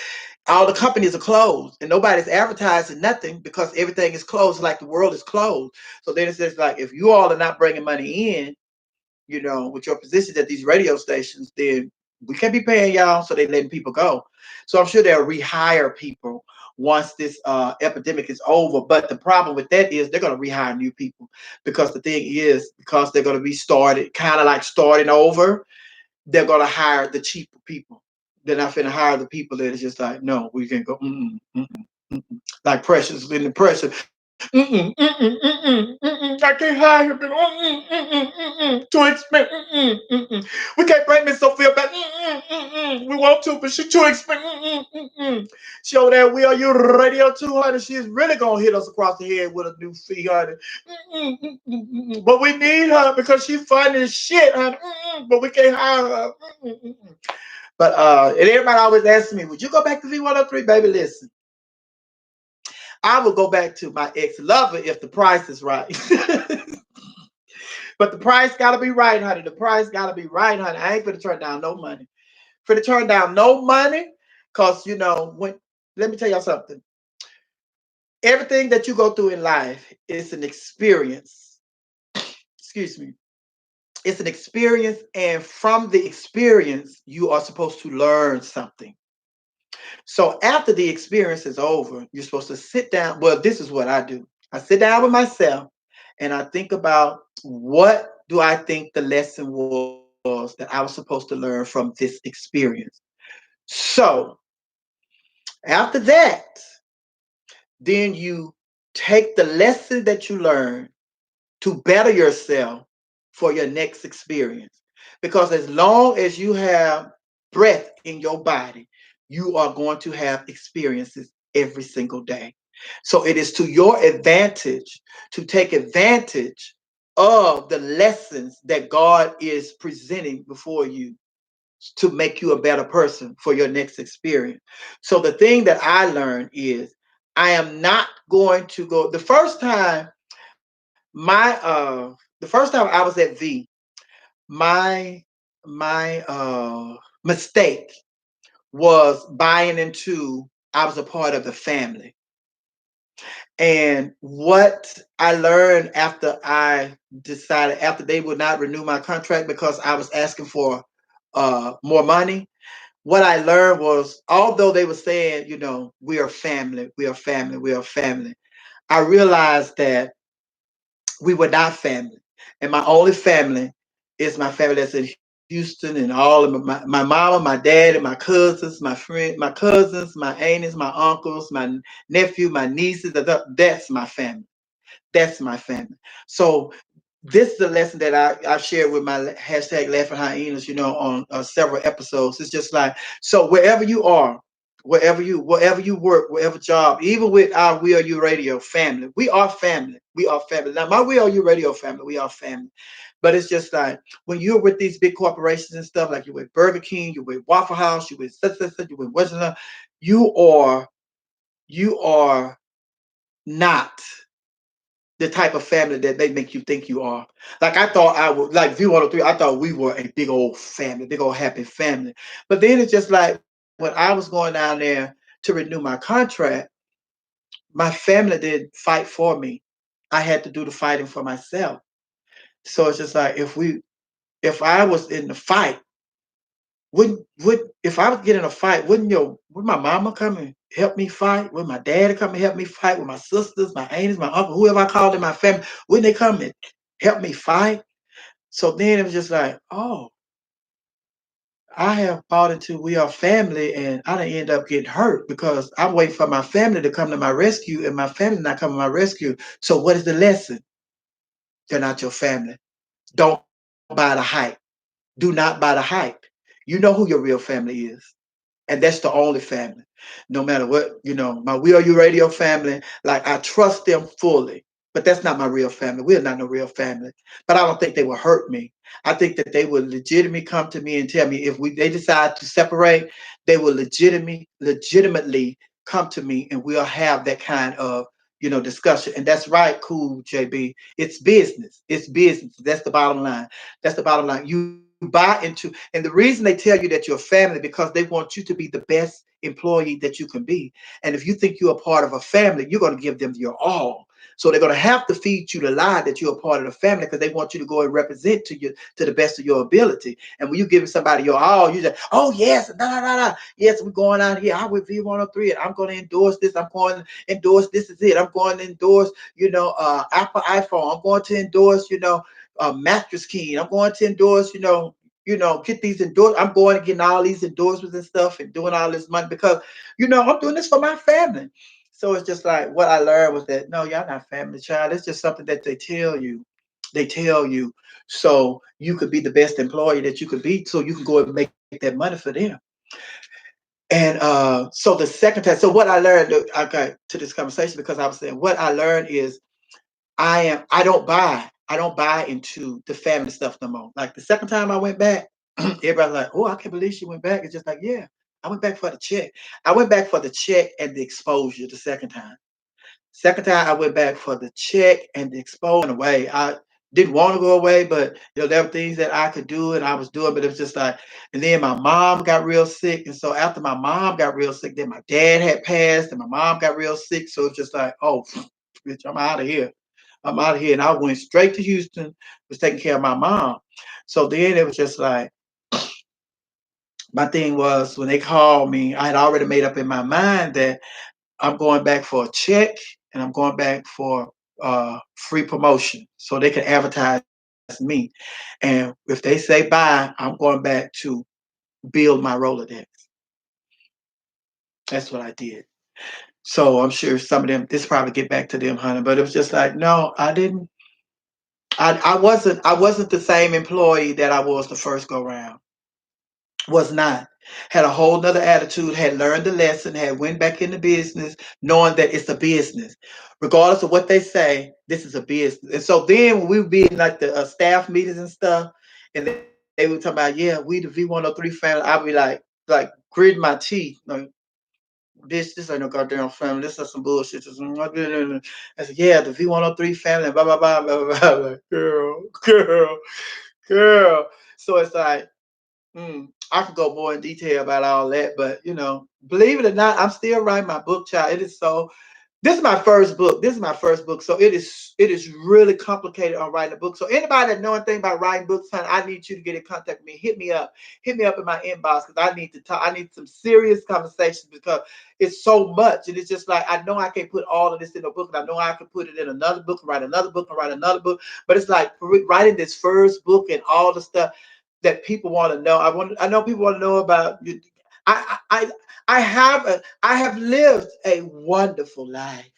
all the companies are closed and nobody's advertising nothing because everything is closed, like the world is closed. So then it says like if you all are not bringing money in, you know, with your positions at these radio stations, then we can't be paying y'all. So they letting people go. So I'm sure they'll rehire people once this epidemic is over. But the problem with that is they're going to rehire new people because the thing is, because they're going to be started kind of like starting over, they're going to hire the cheaper people. They're not going to hire the people that is just like, no, we can go, like Precious in the Pressure. I can't hire him. Too expensive. We can't bring Miss Sophia back. We want to, but she's too expensive. She over there, we are you radio 200. She's really gonna hit us across the head with a new fee, honey. But we need her because she's funny as shit, honey. But we can't hire her. But and everybody always asks me, would you go back to V103? Baby, listen. I will go back to my ex-lover if the price is right. But the price gotta be right, honey. The price gotta be right, honey. I ain't gonna turn down no money. For to turn down no money, cause you know when. Let me tell y'all something. Everything that you go through in life is an experience. Excuse me. It's an experience, and from the experience, you are supposed to learn something. So after the experience is over, you're supposed to sit down. Well, this is what I do. I sit down with myself and I think about what do I think the lesson was that I was supposed to learn from this experience. So after that, then you take the lesson that you learned to better yourself for your next experience. Because as long as you have breath in your body, you are going to have experiences every single day. So it is to your advantage to take advantage of the lessons that God is presenting before you to make you a better person for your next experience. So the thing that I learned is I am not going to go the first time I was at V, my my mistake was buying into I was a part of the family. And what I learned after I decided after they would not renew my contract because I was asking for more money, what I learned was although they were saying, you know, we are family, we are family, we are family, I realized that we were not family. And my only family is my family that's in Houston and all of my mama, my dad, and my cousins, my friend, my cousins, my aunties, my uncles, my nephew, my nieces. That's my family. That's my family. So this is a lesson that I've shared with my hashtag Laughing Hyenas, you know, on several episodes. It's just like, so wherever you are, wherever you work, wherever job, even with our We Are You Radio family, we are family. We are family. Now, my We Are You Radio family, we are family. But it's just like when you're with these big corporations and stuff, like you're with Burger King, you're with Waffle House, you're with such, you're with Western, you are you are not the type of family that they make you think you are. Like I thought I would, like V103, I thought we were a big old family, big old happy family. But then it's just like when I was going down there to renew my contract, my family did fight for me. I had to do the fighting for myself. So it's just like if we if I was in the fight, would if I was getting a fight, would my mama come and help me fight? Would my dad come and help me fight? With my sisters, my aunties, my uncle, whoever I called in my family, wouldn't they come and help me fight? So then it was just like, oh, I have bought into we are family, and I didn't end up getting hurt because I'm waiting for my family to come to my rescue, and my family not coming to my rescue. So what is the lesson? They're not your family. Don't buy the hype. Do not buy the hype. You know who your real family is. And that's the only family. No matter what, my We Are You Radio family, like I trust them fully. But that's not my real family. We're not no real family. But I don't think they will hurt me. I think that they will legitimately come to me and tell me if they decide to separate, they will legitimately come to me and we'll have that kind of discussion. And that's right, cool, JB. It's business. It's business. That's the bottom line. That's the bottom line. You buy into, and the reason they tell you that you're family because they want you to be the best employee that you can be. And if you think you're a part of a family, you're going to give them your all. So they're going to have to feed you the lie that you're a part of the family because they want you to go and represent to the best of your ability. And when you give somebody your all, you say, "Oh yes, yes, we're going out here. I'm with V103, and I'm going to endorse this. I'm going to endorse this. Is it? I'm going to endorse, Apple iPhone. I'm going to endorse, Mattress King. I'm going to endorse, get these I'm going and getting all these endorsements and stuff and doing all this money because, I'm doing this for my family." So it's just like what I learned was that no, y'all not family, child. It's just something that they tell you. They tell you so you could be the best employee that you could be, so you can go and make that money for them. And so the second time, so what I learned, I got to this conversation because I was saying what I learned is I don't buy into the family stuff no more. Like the second time I went back, everybody's like, "Oh, I can't believe she went back." It's just like, yeah, I went back for the check. I went back for the check and the exposure the second time. Second time I went back for the check and the exposure away. I didn't want to go away, but there were things that I could do and I was doing, but it was just like, and then my mom got real sick. And so after my mom got real sick, then my dad had passed and my mom got real sick. So it's just like, oh, bitch, I'm out of here. I'm out of here. And I went straight to Houston, was taking care of my mom. So then it was just like, my thing was when they called me, I had already made up in my mind that I'm going back for a check and I'm going back for free promotion so they can advertise me. And if they say bye, I'm going back to build my Rolodex. That's what I did. So I'm sure some of them, this probably get back to them, honey, but it was just like, no, I didn't. I wasn't the same employee that I was the first go round. Was not. Had a whole nother attitude, had learned the lesson, had went back into business, knowing that it's a business. Regardless of what they say, this is a business. And so then when we would be in like the staff meetings and stuff, and they would talk about, yeah, we the V103 family, I'd be like gritting my teeth, like, bitch, this ain't no goddamn family. This is some bullshit. I said, yeah, the V103 family, blah, blah, blah, blah, blah, blah. Like, girl. So it's like, I could go more in detail about all that, but believe it or not, I'm still writing my book, child. It is so. This is my first book. This is my first book, so it is really complicated on writing a book. So anybody that know anything about writing books, honey, I need you to get in contact with me. Hit me up in my inbox because I need to talk. I need some serious conversations because it's so much, and it's just like I know I can't put all of this in a book, and I know I can put it in another book, and write another book, and write another book. But it's like writing this first book and all the stuff that people want to know. I know people want to know about. I I I have lived a wonderful life.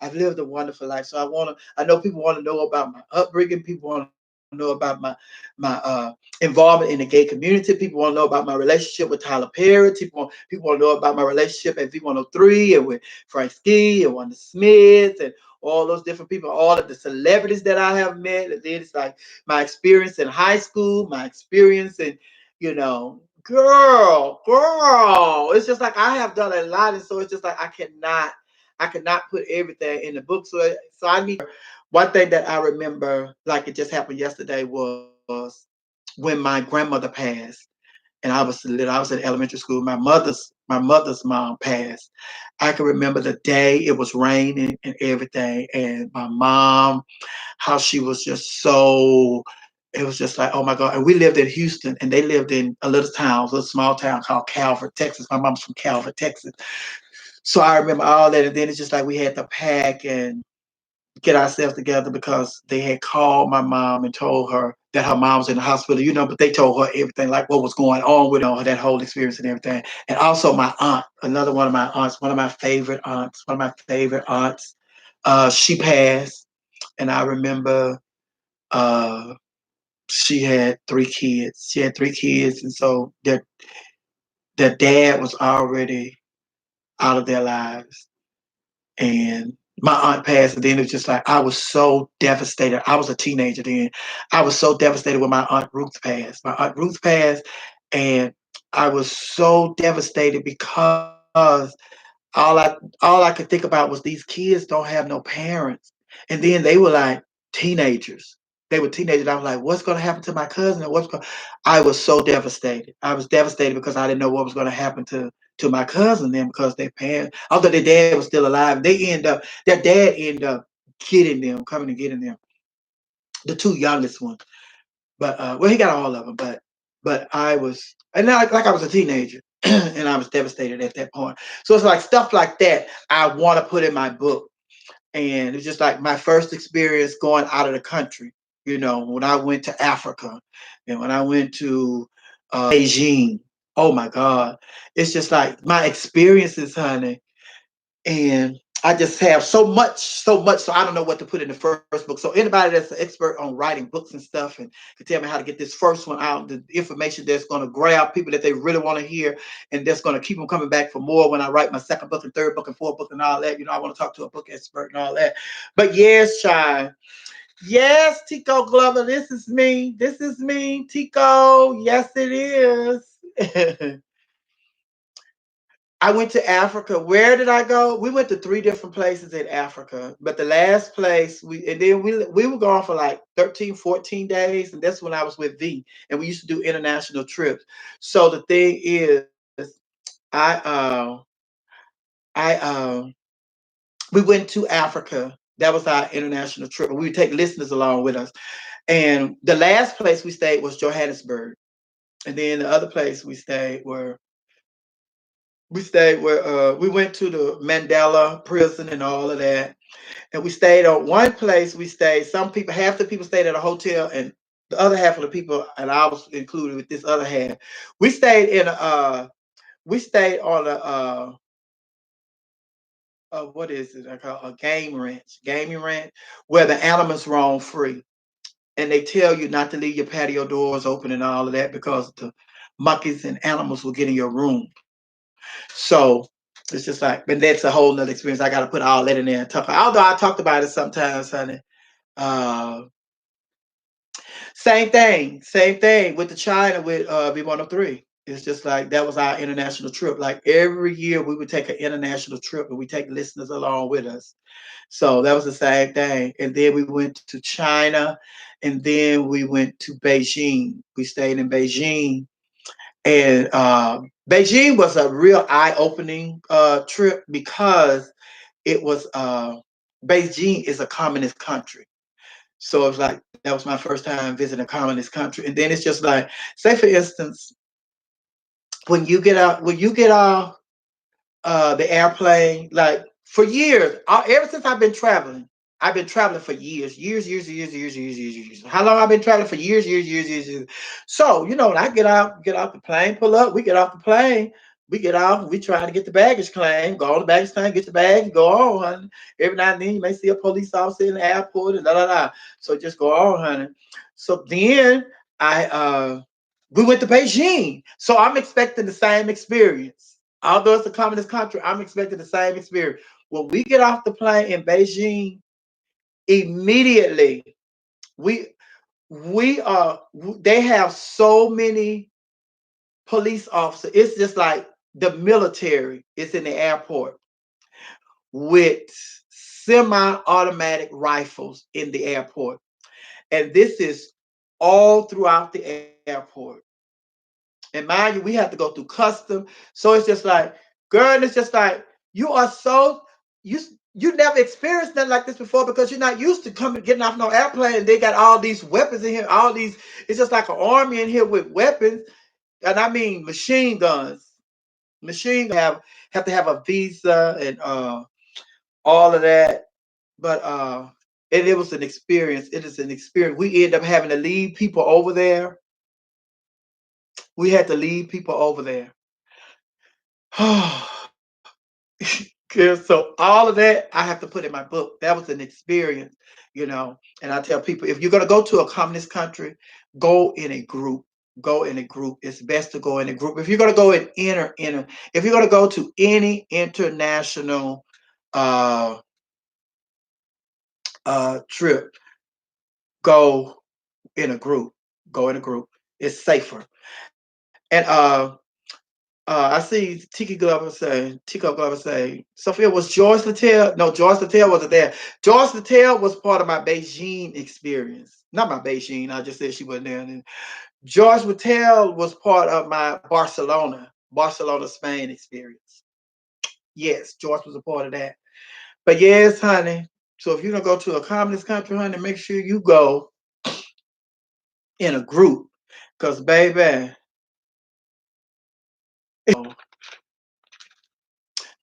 I've lived a wonderful life. So I know people want to know about my upbringing. People want to know about my involvement in the gay community. People want to know about my relationship with Tyler Perry. People want to know about my relationship at V103 and with Frank Ski and Wanda Smith and all those different people, all of the celebrities that I have met. And then it's like my experience in high school, my experience in, girl. It's just like I have done a lot. And so it's just like I cannot put everything in the book. So I need one thing that I remember, like it just happened yesterday, was when my grandmother passed, and I was little. I was in elementary school. My mother's mom passed. I can remember the day it was raining and everything, and my mom, how she was just so it was just like, oh my God. And we lived in Houston, and they lived in a little town, a little small town called Calvert, Texas. My mom's from Calvert, Texas. So I remember all that. And then it's just like we had to pack and get ourselves together because they had called my mom and told her that her mom was in the hospital, but they told her everything, like what was going on with her, that whole experience and everything. And also my aunt, another one of my aunts, one of my favorite aunts, she passed. And I remember uh, she had 3 kids. She had 3 kids. And so their dad was already out of their lives. And my aunt passed, and then it was just like I was so devastated. I was a teenager then. I was so devastated when my aunt Ruth passed. My aunt Ruth passed, and I was so devastated because all I could think about was these kids don't have no parents. And then they were like teenagers. They were teenagers. I was like, what's gonna happen to my cousin? And I was so devastated. I was devastated because I didn't know what was gonna happen to my cousin then, because their parents, although their dad was still alive, their dad ended up coming and getting them, the 2 youngest ones. But well, he got all of them. But I was, and like I was a teenager, and I was devastated at that point. So it's like stuff like that I want to put in my book. And it's just like my first experience going out of the country. When I went to Africa, and when I went to Beijing. Oh my God, it's just like my experiences, honey. And I just have so much, so much. So I don't know what to put in the first book. So anybody that's an expert on writing books and stuff and can tell me how to get this first one out, the information that's going to grab people that they really want to hear, and that's going to keep them coming back for more when I write my second book and third book and fourth book and all that. I want to talk to a book expert and all that. But yes, child. Yes, Tico Glover. This is me. This is me, Tico. Yes, it is. I went to Africa. Where did I go? We went to 3 different places in Africa. But the last place we were gone for like 13, 14 days. And that's when I was with V. And we used to do international trips. So the thing is, I I we went to Africa. That was our international trip. We would take listeners along with us. And the last place we stayed was Johannesburg. And then the other place we went to the Mandela prison and all of that. And we stayed on one place. Half the people stayed at a hotel, and the other half of the people, and I was included with this other half. We stayed on what is it? I call a gaming ranch, where the animals roam free. And they tell you not to leave your patio doors open and all of that because the monkeys and animals will get in your room. So it's just like, but that's a whole nother experience. I got to put all that in there and talk. Although I talked about it sometimes, honey. Uh, same thing with the China with B103. It's just like that was our international trip. Like every year we would take an international trip and we take listeners along with us. So that was the same thing. And then we went to China, and then we went to Beijing. We stayed in Beijing. And Beijing was a real eye-opening trip because it was Beijing is a communist country. So it's like that was my first time visiting a communist country. And then it's just like, say for instance, when you get off the airplane, like for years, ever since I've been traveling for years. How long I've been traveling for years. So, when I get off the plane, pull up, we get off the plane, we get off, we try to get the baggage claim, go on the baggage claim, get the bag, go on, honey. Every now and then you may see a police officer in the airport and da da da. So just go on, honey. So then I we went to Beijing. So I'm expecting the same experience. Although it's a communist country, I'm expecting the same experience. When we get off the plane in Beijing, immediately we we are they have so many police officers. It's just like the military is in the airport with semi-automatic rifles in the airport. And this is all throughout the airport. And mind you, we have to go through custom. So it's just like, girl, it's just like you are so you you never experienced nothing like this before because you're not used to coming getting off no airplane. And they got all these weapons in here, all these. It's just like an army in here with weapons, and I mean machine guns. Machine have to have a visa and all of that. But and it was an experience. It is an experience. We ended up having to lead people over there. We had to lead people over there. So all of that I have to put in my book. That was an experience, And I tell people, if you're gonna go to a communist country, go in a group. Go in a group. It's best to go in a group. If you're gonna go in if you're gonna go to any international uh trip, go in a group. Go in a group. It's safer. And I see Tico Glover say, Sophia, was George Littell? No, George Littell wasn't there. George Littell was part of my Beijing experience. Not my Beijing, I just said she wasn't there. And George Littell was part of my Barcelona, Spain experience. Yes, George was a part of that. But yes, honey. So if you're gonna go to a communist country, honey, make sure you go in a group. Because baby,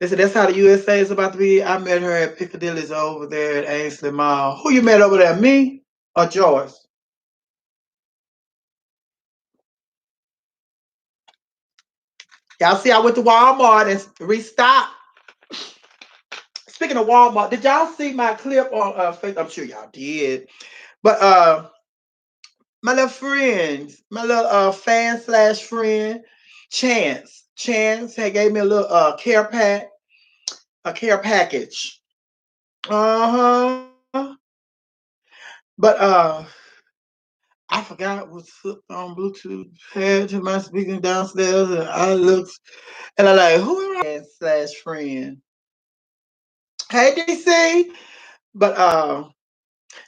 they said that's how the USA is about to be. I met her at Piccadilly's over there at Ainsley Mall. Who you met over there? Me or Joyce? Y'all see, I went to Walmart and restocked. Speaking of Walmart, did y'all see my clip on Facebook? I'm sure y'all did. But my little friends, my little fan slash friend, Chance had gave me a little a care package. Uh-huh. But I forgot what's hooked on Bluetooth head to my speaking downstairs, and I looked and I like, who am I slash friend? Hey DC, but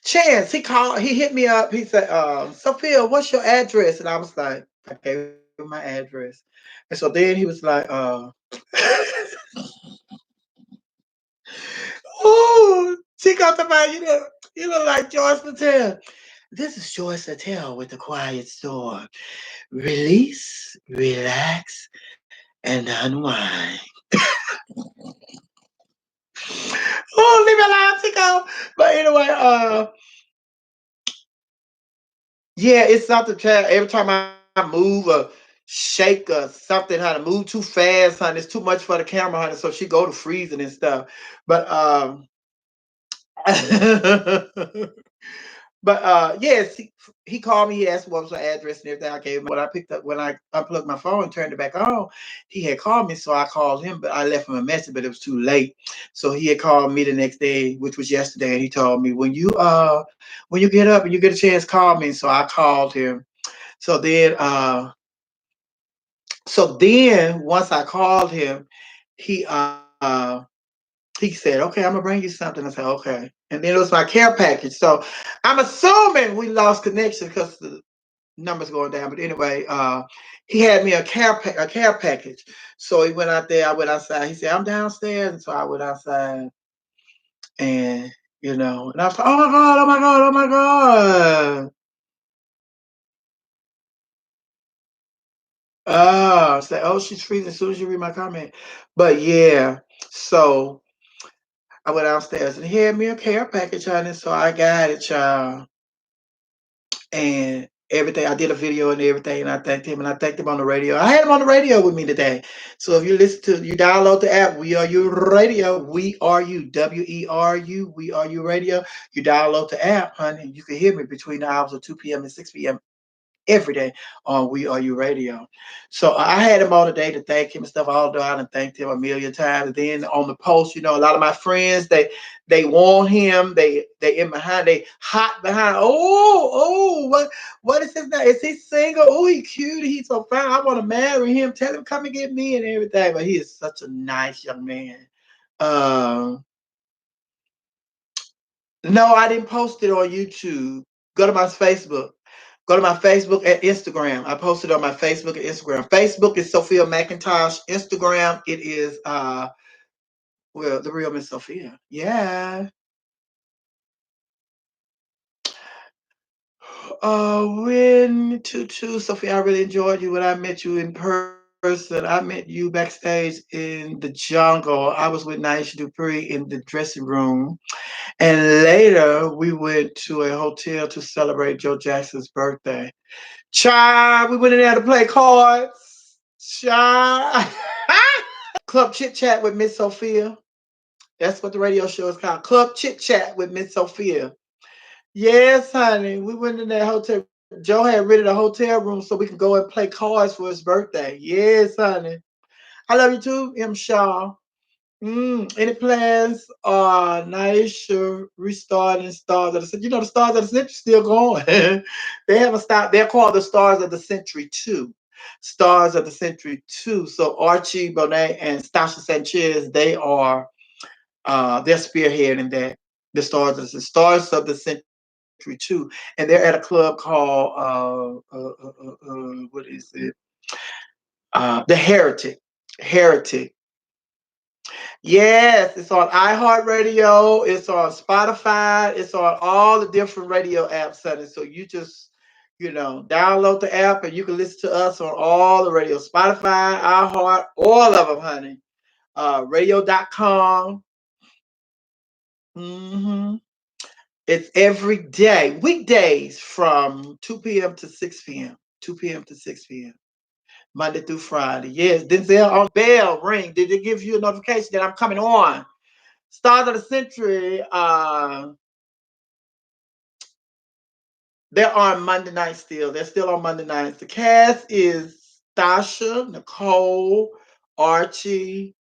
Chance, he hit me up. He said, Sophia, what's your address? And I was like, I gave him my address, and so then he was like, oh, she got to my, you look like George Patel. This is George Patel with the Quiet Storm. Release, relax, and unwind. Oh, leave me alone, Chico. But anyway, yeah, it's something. Every time I move or shake or something, honey, move too fast, honey. It's too much for the camera, honey. So she go to freezing and stuff. But But yes, he called me. He asked what was my address and everything. I gave him. When I picked up, when I unplugged my phone and turned it back on, he had called me. So I called him, but I left him a message, but it was too late. So he had called me the next day, which was yesterday, and he told me when you get up and you get a chance, call me. So I called him. So then once I called him, he he said, okay, I'm gonna bring you something. I said, okay. And then it was my care package. So I'm assuming we lost connection because the numbers going down. But anyway, he had me a care package. So he went out there. I went outside. He said, I'm downstairs. And so I went outside, and and I was like, oh my God, oh my God, oh my God. Oh, say, oh, she's freezing as soon as you read my comment. But yeah, so I went downstairs and he had me a care package, honey. So I got it, y'all. And everything. I did a video and everything, and I thanked him, and I thanked him on the radio. I had him on the radio with me today. So if you download the app, We Are You Radio, We Are You, WERU, We Are You Radio. You download the app, honey. You can hear me between the hours of 2 p.m. and 6 p.m. every day on We Are You Radio. So I had him on today to thank him and stuff. Although I done thanked him a million times. And then on the post, a lot of my friends they want him. They in behind. They hot behind. Oh, what is his name? Is he single? Oh, he cute. He's so fine. I want to marry him. Tell him come and get me and everything. But he is such a nice young man. No, I didn't post it on YouTube. Go to my Facebook. Go to my Facebook and Instagram. I posted on my Facebook and Instagram. Facebook is Sophia McIntosh. Instagram, it is Well, the real Miss Sophia. Yeah. When to Sophia, I really enjoyed you when I met you in person. I met you backstage in the jungle. I was with Naisha Dupree in the dressing room. And later we went to a hotel to celebrate Joe Jackson's birthday. Child, we went in there to play cards. Child. Club Chit Chat with Miss Sophia. That's what the radio show is called. Club Chit Chat with Miss Sophia. Yes, honey. We went in that hotel. Joe had rented a hotel room so we could go and play cards for his birthday. Yes, honey. I love you too, M. Shaw. Any plans? Naisha restarting Stars of the Century. You know the Stars of the Century still going. They haven't stopped. They're called the Stars of the Century 2. Stars of the Century 2. So Archie Bonet and Stasha Sanchez, they're spearheading that. The Stars of the Century 2. And they're at a club called what is it? The Heretic. Heretic. Yes, it's on iHeartRadio, it's on Spotify, it's on all the different radio apps, honey. So you just, download the app and you can listen to us on all the radio, Spotify, iHeart, all of them, honey. Radio.com. hmm It's every day, weekdays from 2 p.m. to 6 p.m. 2 p.m. to 6 p.m. Monday through Friday. Yes, Denzel on bell ring. Did it give you a notification that I'm coming on? Stars of the Century, they're on Monday night still. They're still on Monday nights. The cast is Stasha, Nicole, Archie,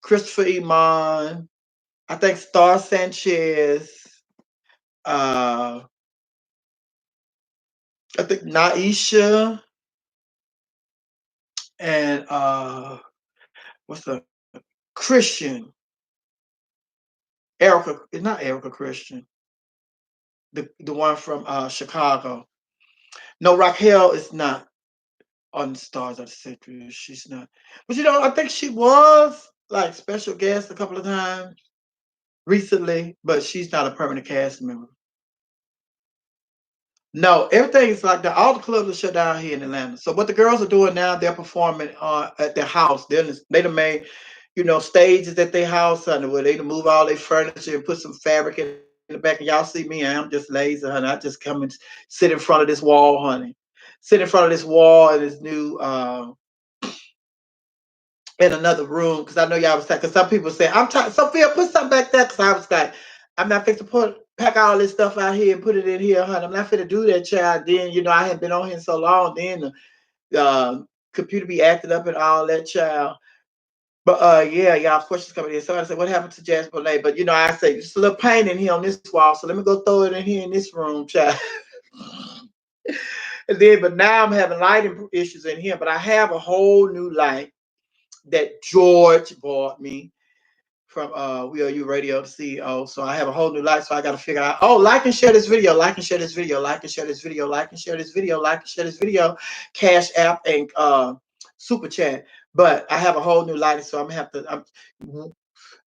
Christopher Iman, I think Star Sanchez, uh, I think Naisha, and what's the Christian? Erica, it's not Erica Christian. The one from Chicago. No, Raquel is not on Stars of the Century. She's not. But I think she was like special guest a couple of times recently, but she's not a permanent cast member. No, everything is like that. All the clubs are shut down here in Atlanta. So what the girls are doing now, they're performing at their house. They done made, stages at their house, honey, where they done move all their furniture and put some fabric in the back. And y'all see me, I'm just lazy, honey. I just come and sit in front of this wall, honey. Sit in front of this wall in this new in another room because I know y'all was saying because some people say I'm tired. Sophia, put something back there because I was like, I'm not fixing to pack all this stuff out here and put it in here, honey. I'm not fit to do that, child. Then I hadn't been on here so long. Then the computer be acting up and all that, child. But yeah, y'all questions coming in. Somebody said, "What happened to Jasper Lay?" But I say just a little paint in here on this wall, so let me go throw it in here in this room, child. And then, but now I'm having lighting issues in here. But I have a whole new light that George bought me from We Are You Radio, the CEO. So I have a whole new light. So I got to figure out, like and share this video, like and share this video, like and share this video, like and share this video, like and share this video, Cash App and Super Chat. But I have a whole new lighting, so I'm gonna have to.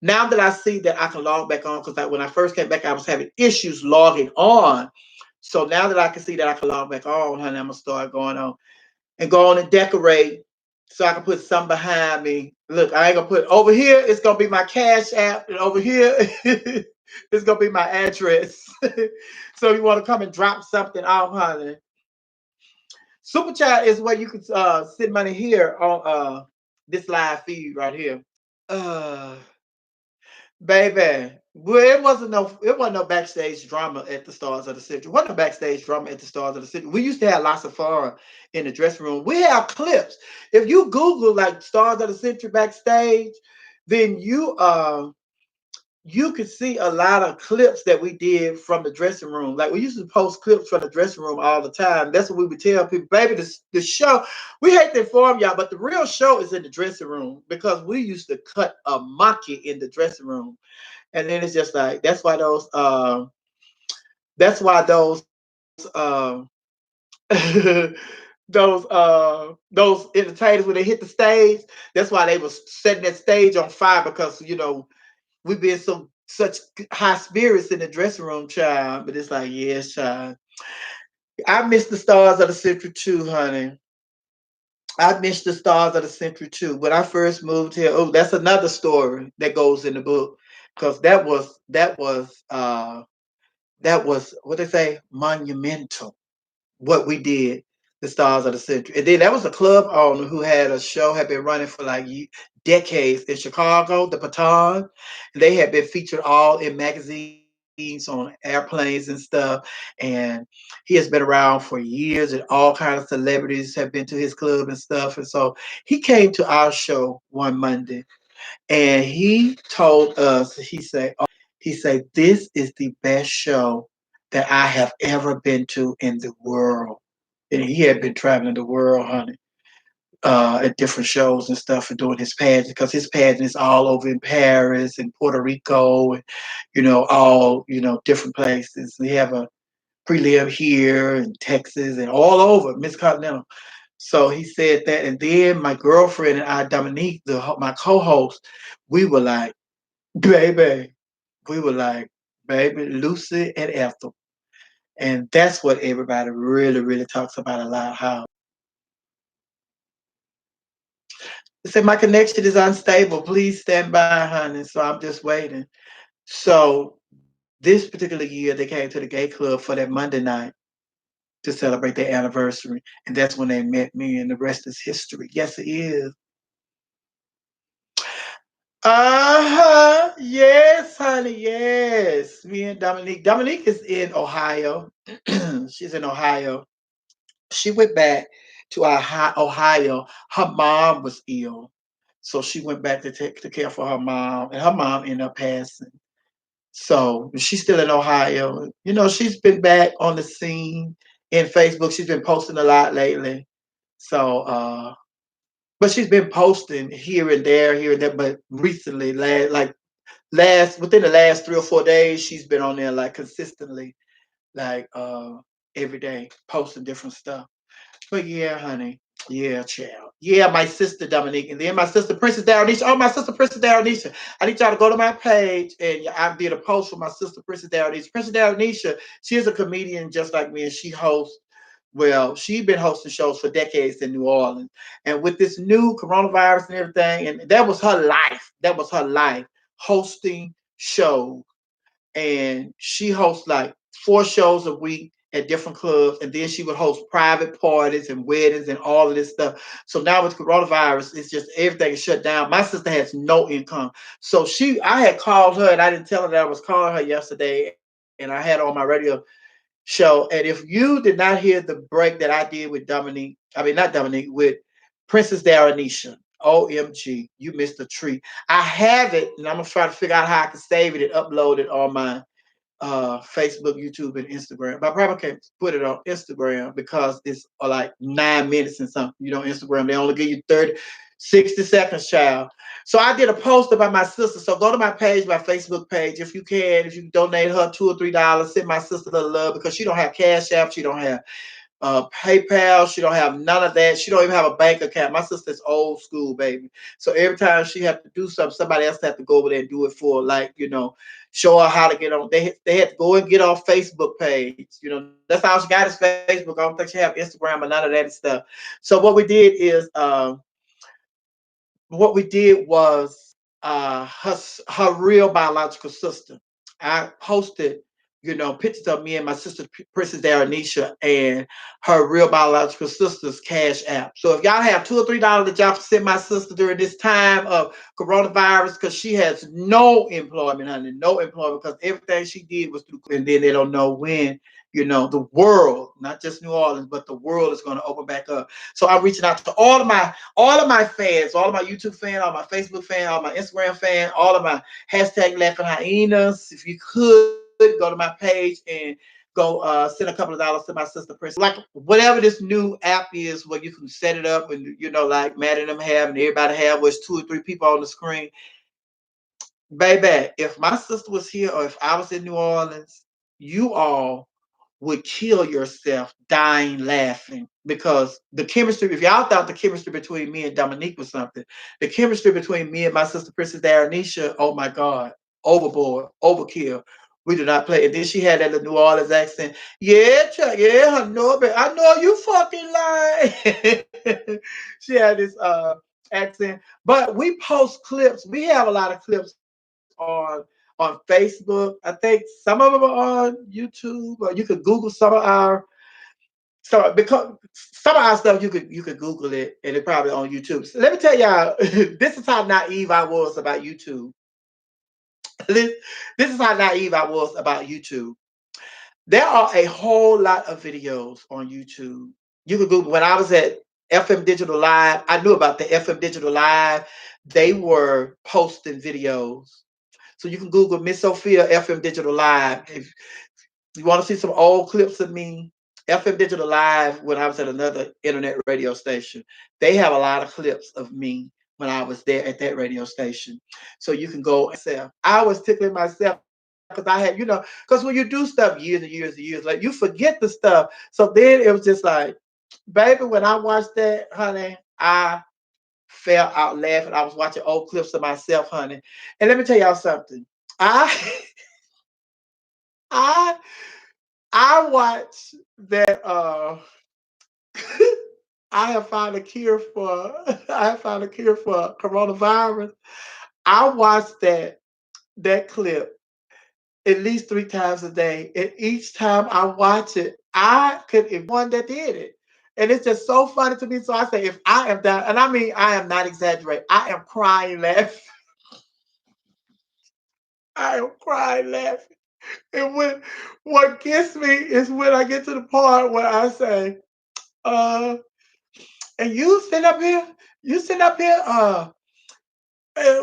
Now that I see that I can log back on, because when I first came back, I was having issues logging on. So now that I can see that I can log back on, honey, I'm gonna start going on and go on and decorate so I can put some behind me. Look, I ain't gonna put over here, it's gonna be my Cash App, and over here it's gonna be my address. So if you want to come and drop something off, honey. Super chat is where you can send money here on this live feed right here. Uh Baby, well, it wasn't no backstage drama at the Stars of the Century. Wasn't no backstage drama at the Stars of the Century. We used to have lots of fun in the dressing room. We have clips. If you Google like Stars of the Century backstage, then you could see a lot of clips that we did from the dressing room. Like we used to post clips from the dressing room all the time. That's what we would tell people, baby. The show, we hate to inform y'all, but the real show is in the dressing room because we used to cut a monkey in the dressing room. And then it's just like that's why those those entertainers when they hit the stage. That's why they was setting that stage on fire because we been so such high spirits in the dressing room, child. But it's like, yes, child. I miss the stars of the century too, honey. I miss the stars of the century too. When I first moved here, oh, that's another story that goes in the book because that was what they say monumental what we did, the Stars of the Century. And then that was a club owner who had a show, had been running for like decades in Chicago, the Baton. They had been featured all in magazines, on airplanes and stuff. And he has been around for years, and all kinds of celebrities have been to his club and stuff. And so he came to our show one Monday and he told us, he said, this is the best show that I have ever been to in the world. And he had been traveling the world, honey, at different shows and stuff and doing his pageant because his pageant is all over in Paris and Puerto Rico and, all, different places. We have a prelim here in Texas and all over Miss Continental. So he said that. And then my girlfriend and I, Dominique, my co host, we were like, baby, we were like, baby, Lucy and Ethel. And that's what everybody really, really talks about a lot. How they said my connection is unstable. Please stand by, honey. So I'm just waiting. So this particular year, they came to the gay club for that Monday night to celebrate their anniversary, and that's when they met me, and the rest is history. Yes, it is. Uh-huh. Yes, honey. Yes. Me and Dominique. Dominique is in Ohio. She's in Ohio. She went back to Ohio. Her mom was ill. So she went back to take to care for her mom, and her mom ended up passing. So she's still in Ohio. She's been back on the scene in Facebook. She's been posting a lot lately. So but she's been posting here and there, but recently, last within the last 3 or 4 days, she's been on there like consistently, like every day, posting different stuff. But yeah, honey. Yeah, child. Yeah, my sister Dominique, and then my sister Princess Darrenisha. Oh, my sister Princess Darrenisha. I need y'all to go to my page, and I did a post for my sister Princess Darrenisha. Princess Darrenisha, she is a comedian just like me, and she hosts. Well, she's been hosting shows for decades in New Orleans, and with this new coronavirus and everything, and that was her life. That was her life, hosting shows, and she hosts like 4 shows a week at different clubs, and then she would host private parties and weddings and all of this stuff. So now with coronavirus, it's just everything is shut down. My sister has no income, so I had called her, and I didn't tell her that I was calling her yesterday, and I had on my radio show. And if you did not hear the break that I did with Dominique, I mean not Dominique, with Princess Darrenisha, OMG, you missed a treat. I have it, and I'm gonna try to figure out how I can save it and upload it on my Facebook, YouTube, and Instagram. But I probably can't put it on Instagram because it's like 9 minutes and something. Instagram, they only give you 30, 60 seconds, child. So I did a post about my sister. So go to my page, my Facebook page, if you can. If you donate her $2 or $3, send my sister the love because she don't have Cash App, she don't have PayPal. She don't have none of that. She don't even have a bank account. My sister's old school, baby. So every time she have to do something, somebody else have to go over there and do it for her, like, show her how to get on. They had to go and get off Facebook page. That's all she got is Facebook. I don't think she have Instagram or none of that stuff. So what we did was her real biological sister. I posted, pictures of me and my sister Princess Darrenisha and her real biological sister's Cash App. So if y'all have $2 or $3 that y'all can send my sister during this time of coronavirus, because she has no employment, honey, no employment, because everything she did was through, and then they don't know when. The world, not just New Orleans, but the world is going to open back up. So I'm reaching out to all of my fans, all of my YouTube fans, all my Facebook fans, all my Instagram fans, all of my hashtag laughing hyenas. If you could go to my page and go send a couple of dollars to my sister Prince. Like whatever this new app is where you can set it up and like Matt and them have and everybody have was 2 or 3 people on the screen. Baby, if my sister was here or if I was in New Orleans, you all would kill yourself dying laughing because the chemistry, if y'all thought the chemistry between me and Dominique was something, the chemistry between me and my sister Princess Darrenisha, oh my God, overboard, overkill. We do not play. And then she had that little New Orleans accent. Yeah, Chuck, yeah, I know, but I know you fucking lying. She had this accent. But we post clips. We have a lot of clips on Facebook. I think some of them are on YouTube, or you could Google some of our, so because some of our stuff you could Google it and it probably on YouTube. So let me tell y'all, this is how naive I was about YouTube. This is how naive I was about YouTube. There are a whole lot of videos on YouTube. You could Google. When I was at FM Digital Live, I knew about the FM Digital Live. They were posting videos. So you can Google Miss Sophia FM Digital Live. If you want to see some old clips of me, FM Digital Live, when I was at another internet radio station, they have a lot of clips of me when I was there at that radio station. So you can go and say, I was tickling myself because I had, because when you do stuff years and years and years, like you forget the stuff. So then it was just like, baby, when I watched that, honey, I fell out laughing. I was watching old clips of myself, honey. And let me tell y'all something. I I I watched that I have found a cure for I have found a cure for coronavirus. I watched that clip at least 3 times a day. And each time I watch it, I could if one that did it. And it's just so funny to me. So I say, if I am down, and I mean I am not exaggerating, I am crying laughing. I am crying laughing. And what gets me is when I get to the part where I say, uh, and you sit up here, and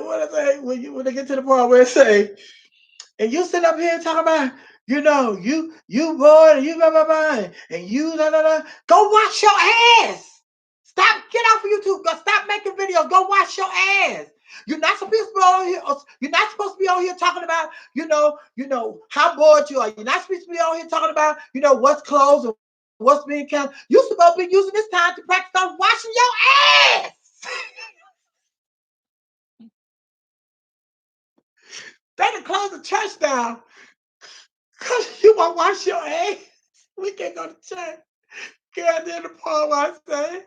what I say when I get to the part where I say, and you sit up here talking about, you bored and you blah blah blah, and you da da da. Go wash your ass. Stop, get off of YouTube. Go stop making videos. Go wash your ass. You're not supposed to be on here. You're not supposed to be on here talking about, how bored you are. You're not supposed to be on here talking about, what's closed and what's being canceled. You're supposed to be using this time to practice on washing your ass. They can close the church down because you want to wash your ass. We can't go to church. Girl, then the part where I say,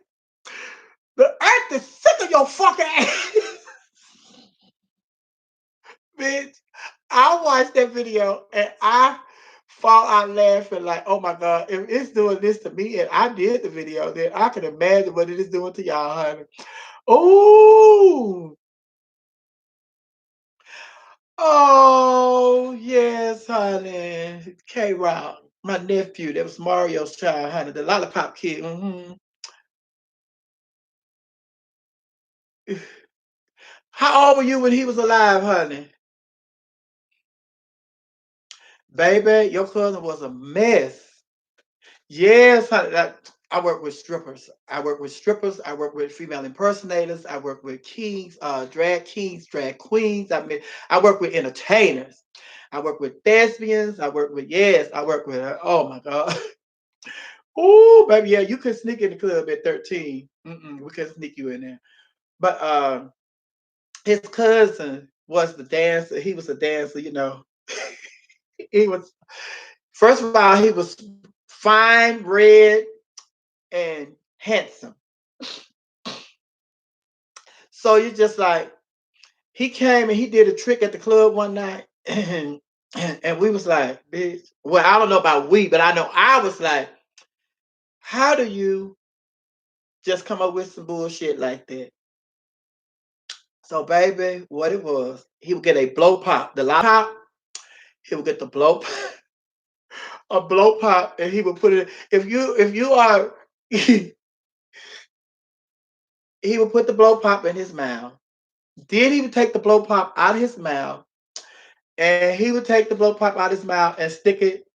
the earth is sick of your fucking ass. Bitch, I watched that video and I fall out laughing like, oh my God, if it's doing this to me and I did the video, then I can imagine what it is doing to y'all, honey. Oh, oh, yes, honey. K Rock, my nephew, that was Mario's child, honey, the lollipop kid. How old were you when he was alive, honey? Baby, your cousin was a mess. Yes, honey. I work with strippers. I work with strippers. I work with female impersonators. I work with kings, drag queens. I work with entertainers. I work with thespians. I work with, oh my God. Oh, baby, yeah, you could sneak in the club at 13. We couldn't sneak you in there. But his cousin was the dancer. He was a dancer. He was, first of all, he was fine, red, and handsome. So you just like, he came and he did a trick at the club one night, and we was like, bitch. Well, I don't know about we, but I know I was like, how do you just come up with some bullshit like that? So, baby, what it was, he would get a blow pop, the lollipop. He would get the blow a blow pop, and he would put it. If you are, he would put the blow pop in his mouth. Then he would take the blow pop out of his mouth, and he would take the blow pop out of his mouth and stick it,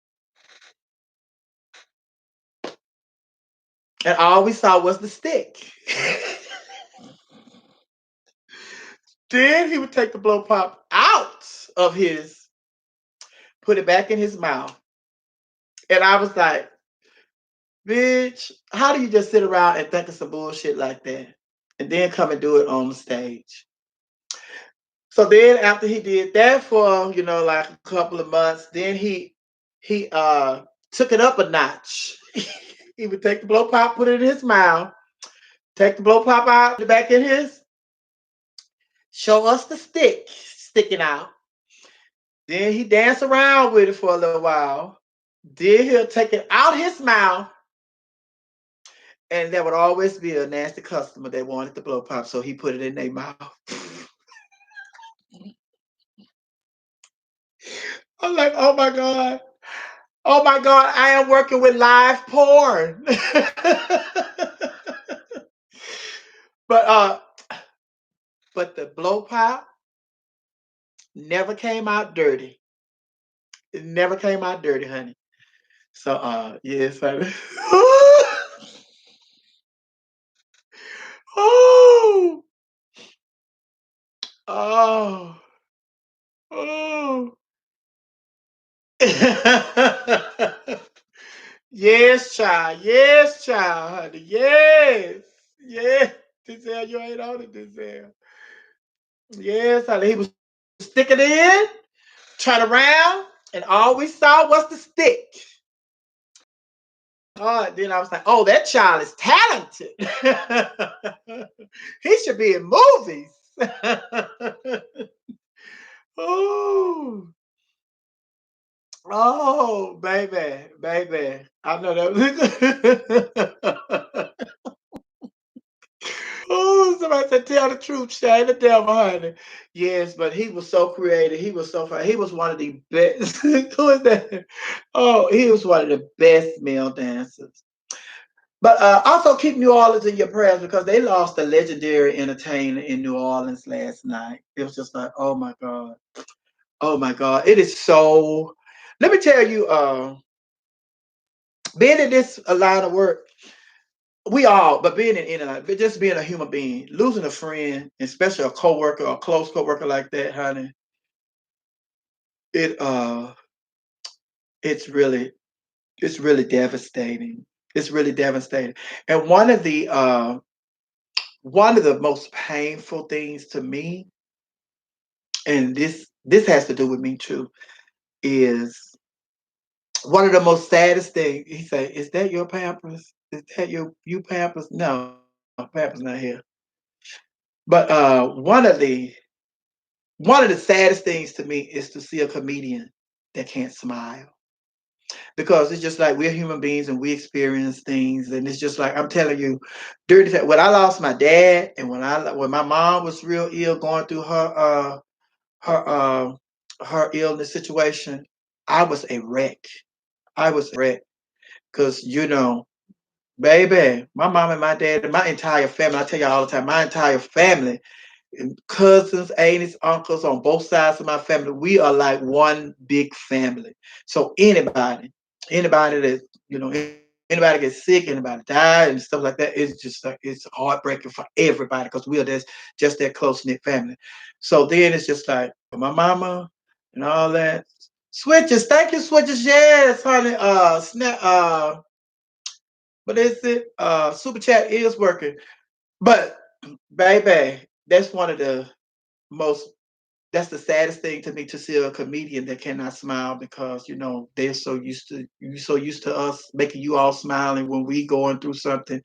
and all we saw was the stick. Then he would take the blow pop out of his, put it back in his mouth, and I was like, Bitch, how do you just sit around and think of some bullshit like that and then come and do it on the stage? So then after he did that for, like a couple of months, then he took it up a notch. He would take the blow pop, put it in his mouth, take the blow pop out, the back in his, show us the stick sticking out. Then he dance around with it for a little while. Then he'll take it out his mouth, and there would always be a nasty customer that wanted the blow pop, so he put it in their mouth. I'm like, oh my God. Oh my God, I am working with live porn. but uh but the blow pop never came out dirty. It never came out dirty, honey. So yes, honey. Oh, oh, oh. Yes, child. Yes, child, honey. Yes. Yes. Denzel, you ain't on it, Denzel. Yes, honey. He was sticking in, turn around, and all we saw was the stick. Oh, then I was like, oh, that child is talented. He should be in movies. Oh, oh, baby, baby. I know that. Oh, somebody said, tell the truth, shame the devil, honey. Yes, but he was so creative. He was so fun. He was one of the best. Who is that? Oh, he was one of the best male dancers. But also keep New Orleans in your prayers because they lost a legendary entertainer in New Orleans last night. It was just like, oh my God. Oh my God. It is so. Let me tell you, being in this line of work, we all, but being in it, but just being a human being, losing a friend, especially a coworker, a close coworker like that, honey, it it's really it's really devastating. It's really devastating. And one of the most painful things to me, and this has to do with me too, is one of the most saddest things. He said, "Is that your Pampers? Is that you Pampers? No, Pampers not here." But one of the saddest things to me is to see a comedian that can't smile because it's just like we're human beings and we experience things, and it's just like I'm telling you, during the time when I lost my dad and when my mom was real ill, going through her her illness situation, I was a wreck. I was a wreck because baby, my mom and my dad and my entire family. I tell you all the time, my entire family, and cousins, aunts, uncles on both sides of my family, we are like one big family. So anybody that anybody gets sick, anybody die, and stuff like that, it's heartbreaking for everybody because we are just that close knit family. So then it's just like my mama and all that. Switches, thank you, switches. Yes, honey. Snap. What is it? Super chat is working, but baby, that's one of the most that's the saddest thing to me to see a comedian that cannot smile because they're so used to us making you all smiling when we going through something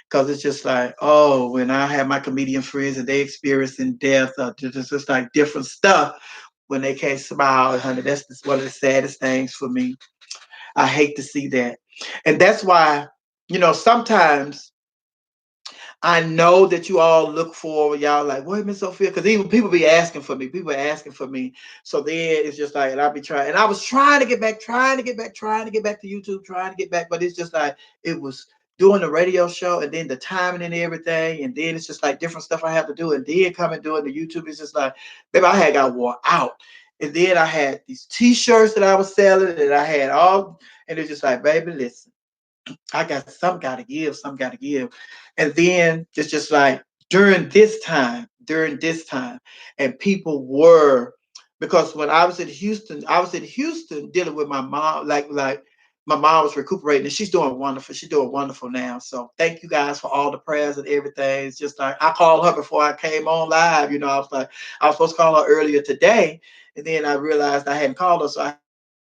because it's just like, oh, when I have my comedian friends and they experiencing death, just like different stuff when they can't smile, honey. That's just one of the saddest things for me. I hate to see that, and that's why sometimes I know that you all look forward. Y'all like, wait, Miss Sophia, because even people be asking for me. People are asking for me. So then it's just like, and I'll be trying. And I was trying to get back, trying to get back to YouTube, trying to get back. But it's just like it was doing the radio show and then the timing and everything. And then it's just like different stuff I have to do. And then coming doing the YouTube, it's just like, baby, I had got wore out. And then I had these t-shirts that I was selling, and I had and it's just like, baby, listen. I got some got to give, some got to give. And then it's just like during this time, and people were because when I was in Houston dealing with my mom, like my mom was recuperating, and she's doing wonderful. She's doing wonderful now. So thank you guys for all the prayers and everything. It's just like I called her before I came on live. I was like, I was supposed to call her earlier today, and then I realized I hadn't called her, so I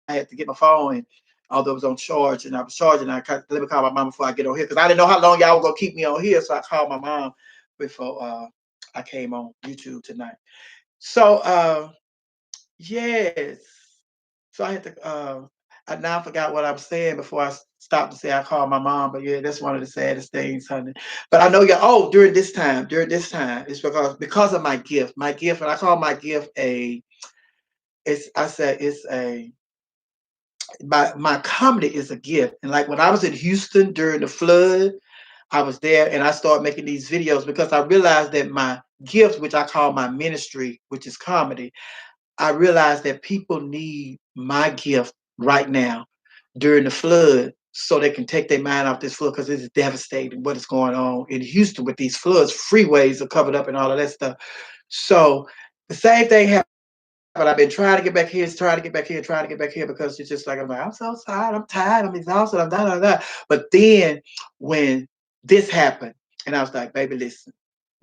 had to get my phone, and although it was on charge, and I was charging, let me call my mom before I get on here because I didn't know how long y'all were gonna keep me on here. So I called my mom before I came on YouTube tonight. So yes. So I had to I now forgot what I was saying before I stopped to say I called my mom. But yeah, that's one of the saddest things, honey. But I know you during this time, it's because of my gift. My gift, and I call my gift it's I said it's a my comedy is a gift. And like when I was in Houston during the flood, I was there and I started making these videos because I realized that my gift, which I call my ministry, which is comedy, I realized that people need my gift right now during the flood so they can take their mind off this flood because it's devastating what is going on in Houston with these floods. Freeways are covered up and all of that stuff. So the same thing happened. I've been trying to get back here, trying to get back here, trying to get back here because it's just like I'm like, I'm so tired, I'm tired, I'm exhausted, I'm da. But then when this happened, and I was like, baby, listen.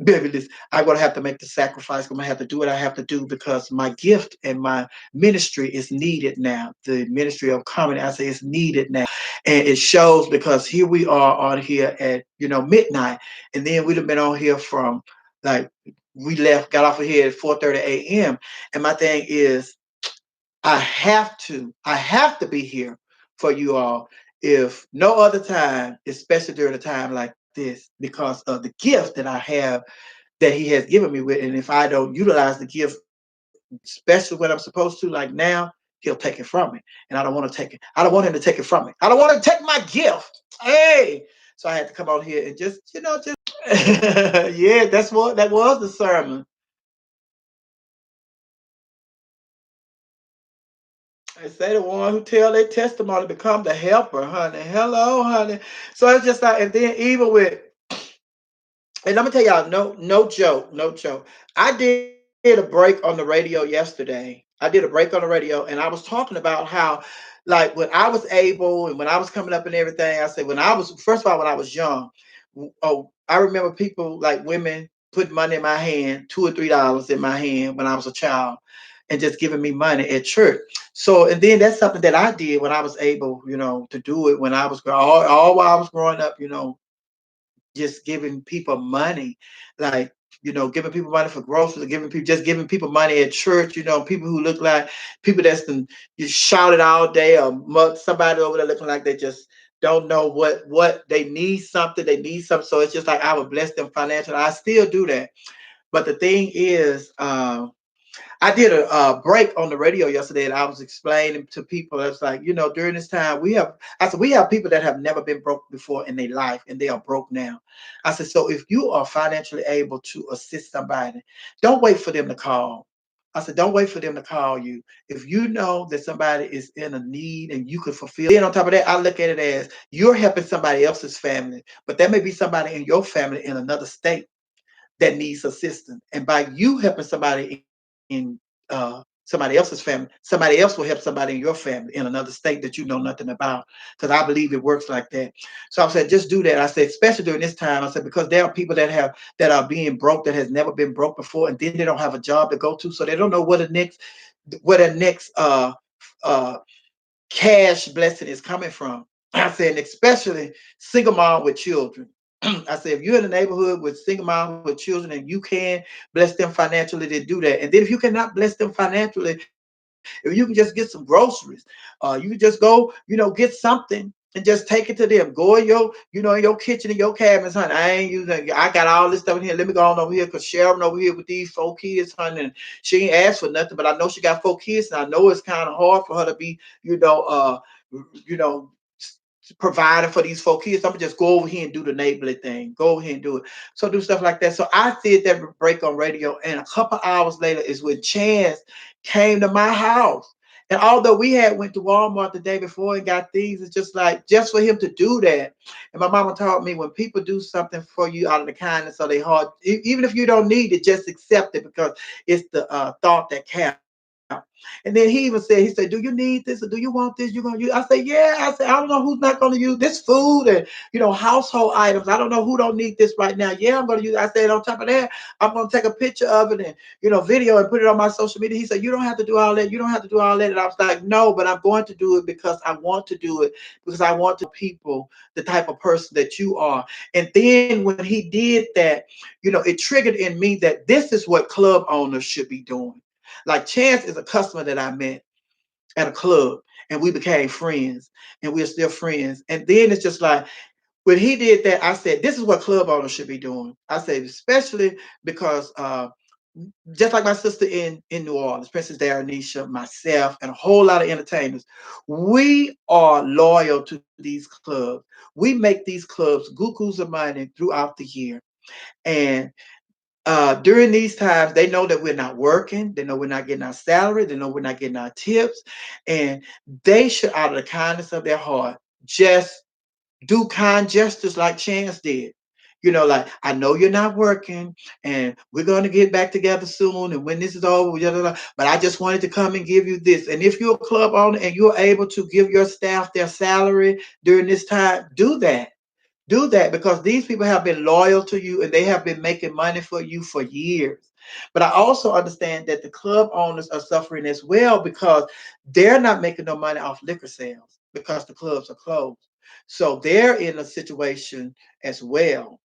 Baby, listen, I'm gonna have to make the sacrifice. I'm gonna have to do what I have to do because my gift and my ministry is needed now. The ministry of comedy, I say, is needed now, and it shows because here we are on here at midnight, and then we'd have been on here from like we got off of here at 4:30 a.m. And my thing is, I have to be here for you all. If no other time, especially during a time like this, because of the gift that I have that he has given me with. And if I don't utilize the gift, especially when I'm supposed to, like now, he'll take it from me. And I don't want to take it. I don't want him to take it from me. I don't want him to take my gift. Hey. So I had to come out here and just yeah, that was the sermon. They say the one who tell their testimony become the helper, honey. Hello, honey. So it's just like, and then even with, and let me tell y'all, no joke, no joke. I did a break on the radio yesterday. I did a break on the radio, and I was talking about how, like, when I was able and when I was coming up and everything, I said when I was first of all when I was young, I remember people like women putting money in my hand, $2 or $3 in my hand when I was a child, and just giving me money at church. So, and then that's something that I did when I was able, to do it when I was all while I was growing up, just giving people money, like giving people money for groceries, giving people money at church. People who look like people that's been you shouted all day, or somebody over there looking like they just don't know what they need something. They need something, so it's just like I would bless them financially. I still do that, but the thing is, I did a break on the radio yesterday, and I was explaining to people. It's like, during this time, I said, we have people that have never been broke before in their life, and they are broke now. I said, so if you are financially able to assist somebody, don't wait for them to call. I said, don't wait for them to call you. If you know that somebody is in a need and you can fulfill, then on top of that, I look at it as you're helping somebody else's family, but there may be somebody in your family in another state that needs assistance. And by you helping somebody in somebody else's family, somebody else will help somebody in your family in another state that you know nothing about. Because I believe it works like that. So I said, just do that. I said, especially during this time, I said, because there are people that are being broke that has never been broke before, and then they don't have a job to go to, so they don't know where the next uh cash blessing is coming from. I said, especially single mom with children. I said, if you're in a neighborhood with single mom with children and you can bless them financially, to do that. And then if you cannot bless them financially, if you can just get some groceries, you can just go, get something and just take it to them. Go in your kitchen and your cabinets, honey. I ain't using. I got all this stuff in here. Let me go on over here because Sharon over here with these 4 kids, honey, and she ain't asked for nothing, but I know she got 4 kids, and I know it's kind of hard for her to be, you know, providing for these 4 kids. I'm gonna just go over here and do the neighborly thing. Go over here and do it. So do stuff like that. So I did that break on radio, and a couple hours later is when Chance came to my house. And although we had went to Walmart the day before and got things, it's just like just for him to do that. And my mama taught me when people do something for you out of the kindness of their heart, even if you don't need it, just accept it because it's the thought that counts. And then he said, do you need this or do you want this? You're gonna use? I said, yeah. I said, I don't know who's not gonna use this food and household items. I don't know who don't need this right now. Yeah, I'm gonna use. I said, on top of that, I'm gonna take a picture of it and video and put it on my social media. He said, you don't have to do all that. You don't have to do all that. And I was like, no, but I'm going to do it because I want to do it because I want to people the type of person that you are. And then when he did that, it triggered in me that this is what club owners should be doing. Like Chance is a customer that I met at a club and we became friends and we're still friends. And then it's just like when he did that, I said, this is what club owners should be doing. I said, especially because just like my sister in New Orleans, Princess Darrenisha, myself, and a whole lot of entertainers, we are loyal to these clubs. We make these clubs gugus of money throughout the year. And during these times, they know that we're not working. They know we're not getting our salary. They know we're not getting our tips. And they should, out of the kindness of their heart, just do kind gestures like Chance did. Like, I know you're not working and we're going to get back together soon. And when this is over, but I just wanted to come and give you this. And if you're a club owner and you're able to give your staff their salary during this time, do that because these people have been loyal to you and they have been making money for you for years. But I also understand that the club owners are suffering as well because they're not making no money off liquor sales because the clubs are closed. So they're in a situation as well.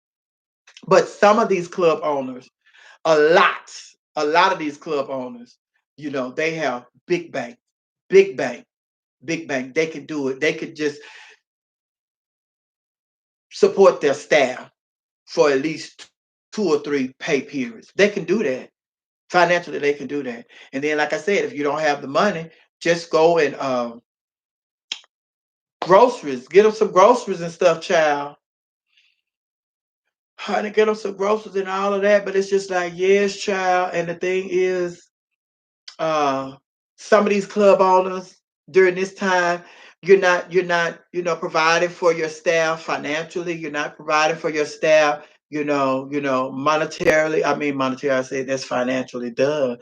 But some of these club owners, a lot, a lot of these club owners, they have big bank, big bank, big bank. They could do it. They could just support their staff for at least 2 or 3 pay periods. They can do that. Financially, they can do that. And then, like I said, if you don't have the money, just go and groceries. Get them some groceries and stuff, child. Honey, get them some groceries and all of that. But it's just like, yes, child. And the thing is, uh, some of these club owners during this time, you're not providing for your staff financially. You're not providing for your staff, monetarily. I mean, monetary. I say that's financially done.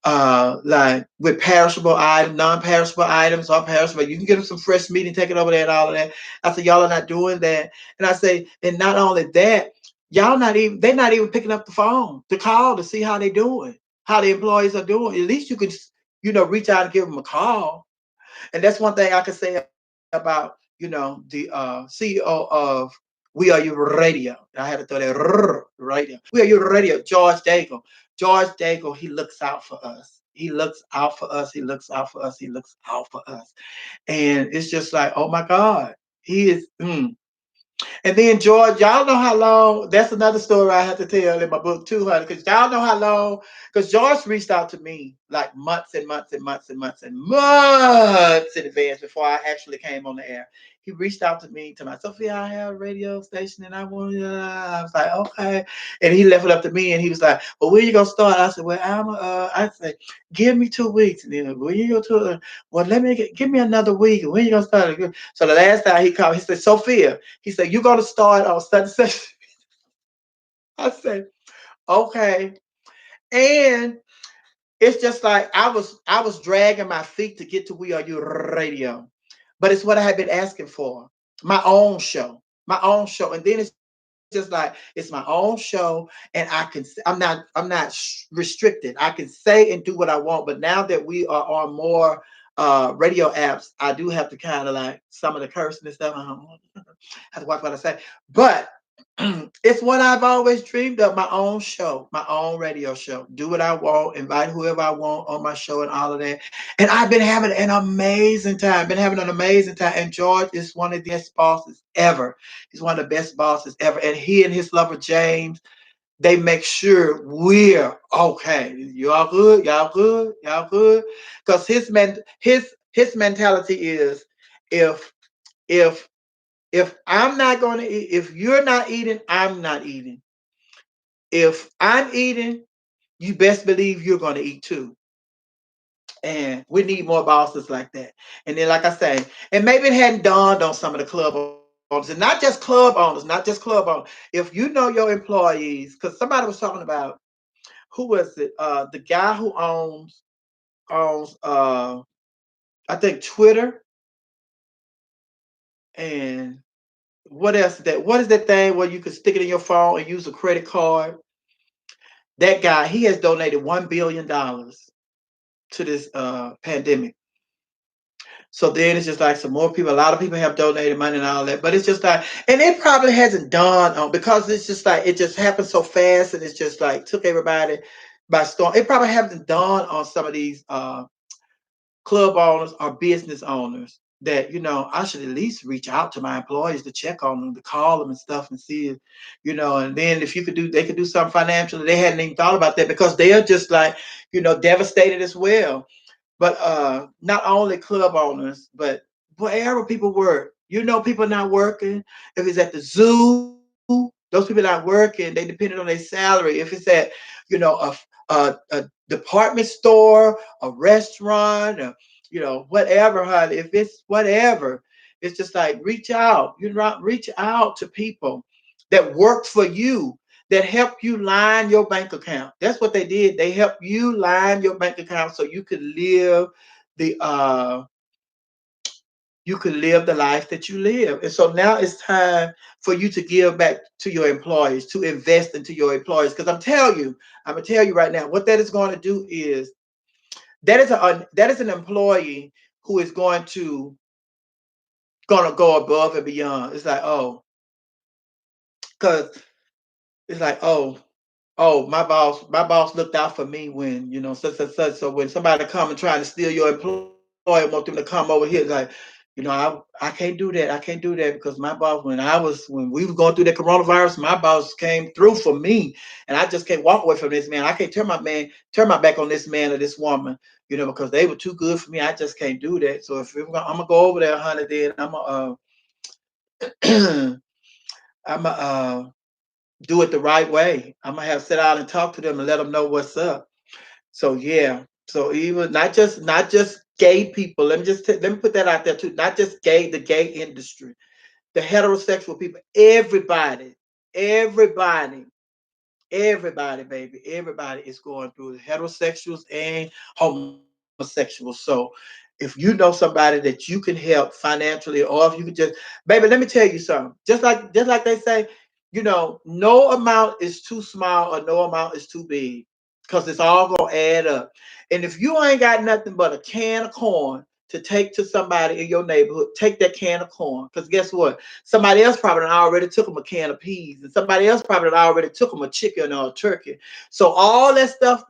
Like with perishable items, non-perishable items, or perishable, you can get them some fresh meat and take it over there and all of that. I said, y'all are not doing that. And I say, and not only that, they're not even picking up the phone to call to see how they doing, how the employees are doing. At least you could, reach out and give them a call. And that's one thing I can say about, the CEO of We Are Your Radio. I had to throw that radio. We Are Your Radio, George Daigle. George Daigle, he looks out for us. He looks out for us. He looks out for us. He looks out for us. And it's just like, oh my God, he is. And then George, y'all know how long, that's another story I have to tell in my book too, honey, because y'all know how long, because George reached out to me like months and months and months and months and months in advance before I actually came on the air. He reached out to me to my Sophia, I have a radio station and I want I was like, okay. And he left it up to me and he was like, well, when you gonna start? I said, well, I said, give me 2 weeks. And then when you go to well, give me another week. When you gonna start? So the last time he called, he said, Sophia, he said, you're going to start on such and such. I said, okay. And it's just like I was dragging my feet to get to We Are Your Radio. But it's what I had been asking for. My own show. My own show. And then it's just like it's my own show and I'm not restricted. I can say and do what I want. But now that we are on more radio apps, I do have to kind of like some of the cursing and stuff. I have to watch what I say. But it's what I've always dreamed of, my own show, my own radio show. Do what I want, invite whoever I want on my show and all of that. And I've been having an amazing time, been having an amazing time. And George is one of the best bosses ever. He's one of the best bosses ever. And he and his lover, James, they make sure we're okay. Y'all good? Y'all good? Y'all good? Because his mentality is if if if I'm not going to eat, if you're not eating, I'm not eating. If I'm eating, you best believe you're going to eat too. And we need more bosses like that. And then, like I say, and maybe it hadn't dawned on some of the club owners, and not just club owners, not just club owners. If you know your employees, because somebody was talking about who was it? The guy who owns. on I think Twitter, and what is that thing where you can stick it in your phone and use a credit card? That guy, he has donated $1 billion to this pandemic. So then it's just like some more people, a lot of people have donated money and all that, but it's just like, and it probably hasn't dawned on, because it's just like it just happened so fast, and it's just like took everybody by storm. It probably hasn't dawned on some of these club owners or business owners that, I should at least reach out to my employees to check on them, to call them and stuff and see if, and then if you could do, they could do something financially. They hadn't even thought about that because they are just like, devastated as well. But not only club owners, but wherever people work, people not working. If it's at the zoo, those people not working, they depending on their salary. If it's at, a department store, a restaurant, or, whatever, honey. If it's whatever, it's just like reach out. Reach out to people that work for you, that help you line your bank account. That's what they did. They helped you line your bank account so the you could live the life that you live. And so now it's time for you to give back to your employees, to invest into your employees. Because I'm gonna tell you right now, what that is going to do is that is an employee who is gonna go above and beyond. It's like, because it's like, my boss looked out for me when, such and such. So when somebody come and trying to steal your employee, want them to come over here, like, I can't do that. I can't do that because my boss, when we was going through the coronavirus, my boss came through for me, and I just can't walk away from this man. I can't turn my back on this man or this woman, because they were too good for me. I just can't do that. So if I'm gonna go over there, honey, then I'm gonna do it the right way. I'm gonna have to sit down and talk to them and let them know what's up. So yeah. So even not just gay people. Let me put that out there too. Not just the gay industry, the heterosexual people, everybody, everybody, baby, everybody is going through it. Heterosexuals and homosexuals. So if you know somebody that you can help financially, or if you could just, baby, let me tell you something. Just like they say, no amount is too small or no amount is too big, because it's all gonna add up. And if you ain't got nothing but a can of corn to take to somebody in your neighborhood, take that can of corn. Because guess what? Somebody else probably already took them a can of peas, and somebody else probably already took them a chicken or a turkey. So all that stuff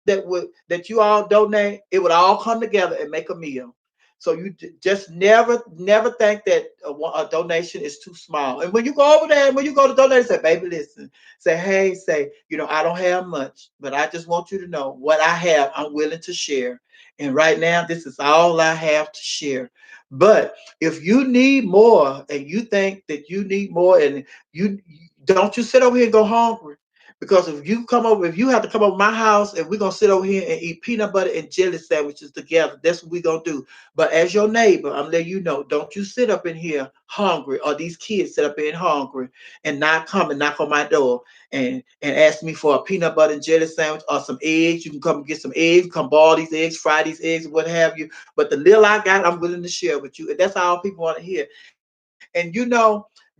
that you all donate, it would all come together and make a meal. So just never think that a donation is too small. And when you go over there, when you go to donate, say, baby, listen, say, hey, say, I don't have much, but I just want you to know what I have, I'm willing to share. And right now, this is all I have to share. But if you need more and you think that you need more, and you don't, you sit over here and go hungry. Because if you have to come over my house and we're gonna sit over here and eat peanut butter and jelly sandwiches together, that's what we're gonna do. But as your neighbor, I'm letting you know, don't you sit up in here hungry, or these kids sit up in hungry and not come and knock on my door and ask me for a peanut butter and jelly sandwich or some eggs. You can come get some eggs, come boil these eggs, fry these eggs, what have you. But the little I got, I'm willing to share with you. And that's all people want to hear. And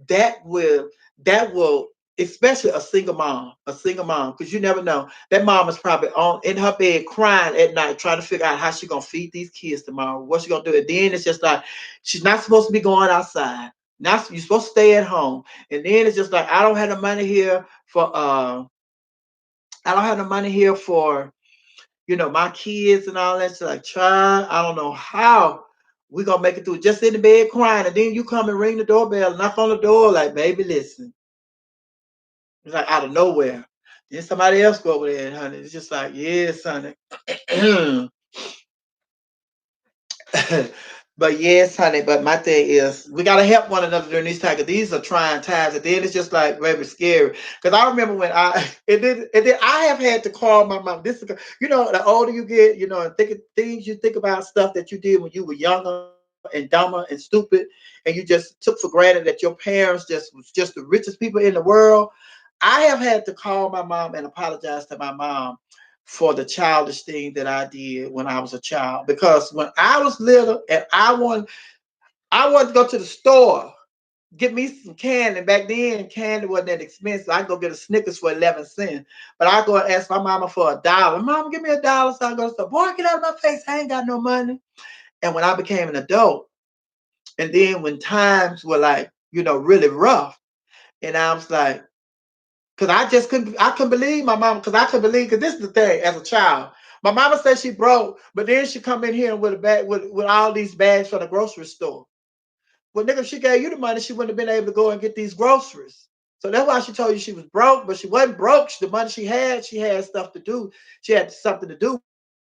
that will, especially a single mom, because you never know. That mom is probably on in her bed crying at night, trying to figure out how she's gonna feed these kids tomorrow. What she gonna do? And then it's just like she's not supposed to be going outside. Not You're supposed to stay at home. And then it's just like I don't have the money here for my kids and all that. She's like, try, I don't know how we gonna make it through. Just in the bed crying, and then you come and ring the doorbell, knock on the door, like, baby, listen. It's like out of nowhere. Then somebody else go over there, honey. It's just like, yes, honey. But yes, honey. But my thing is, we gotta help one another during these times. 'Cause these are trying times, and then it's just like very scary. Because I remember when and then I have had to call my mom. This is, the older you get, and think of things you think about, stuff that you did when you were younger and dumber and stupid, and you just took for granted that your parents was just the richest people in the world. I have had to call my mom and apologize to my mom for the childish thing that I did when I was a child. Because when I was little and I wanted to go to the store, get me some candy. Back then, candy wasn't that expensive. I go get a Snickers for 11 cents. But I go and ask my mama for $1. Mama, give me $1. So I go to the store. Boy, get out of my face. I ain't got no money. And when I became an adult, and then when times were like, really rough, and I was like, because I couldn't believe my mama, because I couldn't believe, because this is the thing, as a child. My mama said she broke, but then she come in here with a bag with all these bags from the grocery store. Well, nigga, if she gave you the money, she wouldn't have been able to go and get these groceries. So that's why she told you she was broke, but she wasn't broke. The money she had stuff to do. She had something to do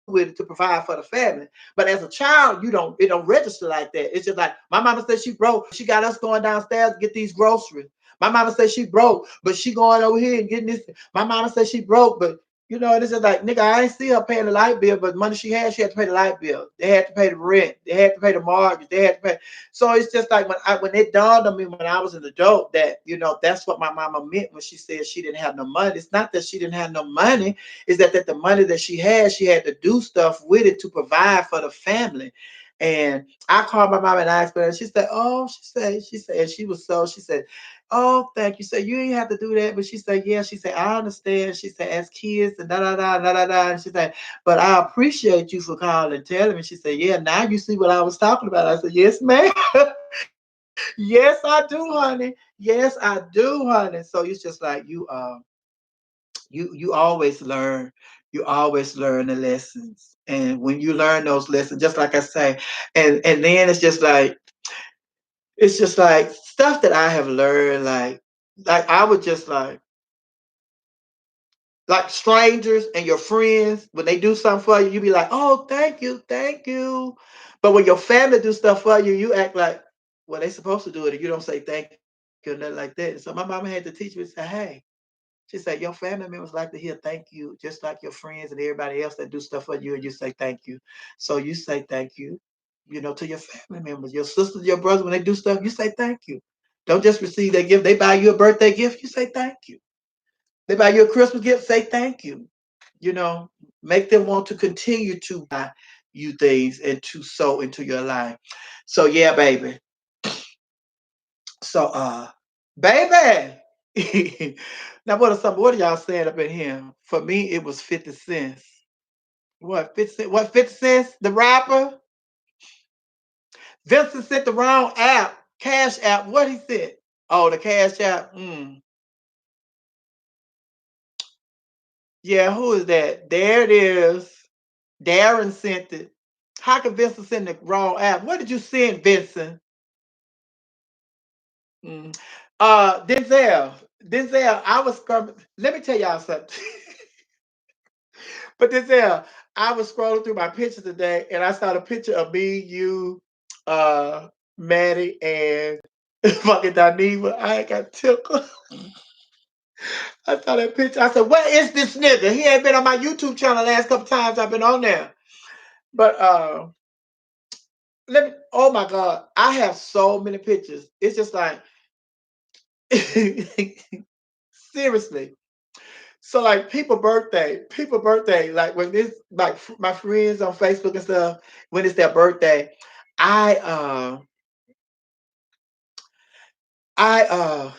with it to provide for the family. But as a child, it don't register like that. It's just like my mama said she broke. She got us going downstairs to get these groceries. My mama said she broke, but she going over here and getting this. My mama said she broke, but it's just like, nigga, I ain't see her paying the light bill, but the money she had to pay the light bill. They had to pay the rent. They had to pay the mortgage. They had to pay. So it's just like when it dawned on me when I was an adult that, that's what my mama meant when she said she didn't have no money. It's not that she didn't have no money. It's that the money that she had to do stuff with it to provide for the family. And I called my mom and I asked her, and she said, oh, and she said, oh, thank you. So you ain't have to do that. But she said, yeah. She said, I understand. She said, as kids and da da da da da da. And she said, but I appreciate you for calling and telling me. She said, yeah, now you see what I was talking about. I said, yes, ma'am. Yes, I do, honey. Yes, I do, honey. So it's just like you always learn. You always learn the lessons. And when you learn those lessons, just like I say, and then it's just like stuff that I have learned, like I would just like strangers and your friends, when they do something for you, you be like, oh, thank you, thank you. But when your family do stuff for you, you act like, well, they supposed to do it, and you don't say thank you or nothing like that. So my mama had to teach me to say, hey, she said, your family members like to hear thank you, just like your friends and everybody else that do stuff for you, and you say thank you. So you say thank you, to your family members, your sisters, your brothers, when they do stuff, you say thank you. Don't just receive their gift. They buy you a birthday gift, you say thank you. They buy you a Christmas gift, say thank you. You know, make them want to continue to buy you things and to sow into your life. So yeah, baby. So baby. What are y'all saying up in here? For me, it was 50 cents. What 50 cents? What 50 cents? The rapper? Vincent sent the wrong app, Cash App. What he said? Oh, the Cash App. Yeah, who is that? There it is. Darren sent it. How could Vincent send the wrong app? What did you send, Vincent? Mm. Denzel, I was scrubbing. Let me tell y'all something. But Denzel, I was scrolling through my pictures today, and I saw a picture of me, you, uh, Maddie, and fucking Daniva. I got tickled. I saw that picture. I said, "Where is this nigga? He ain't been on my YouTube channel the last couple times I've been on there." But let me. Oh my God, I have so many pictures. It's just like seriously. So like people birthday, like when this like my friends on Facebook and stuff, when it's their birthday, I uh I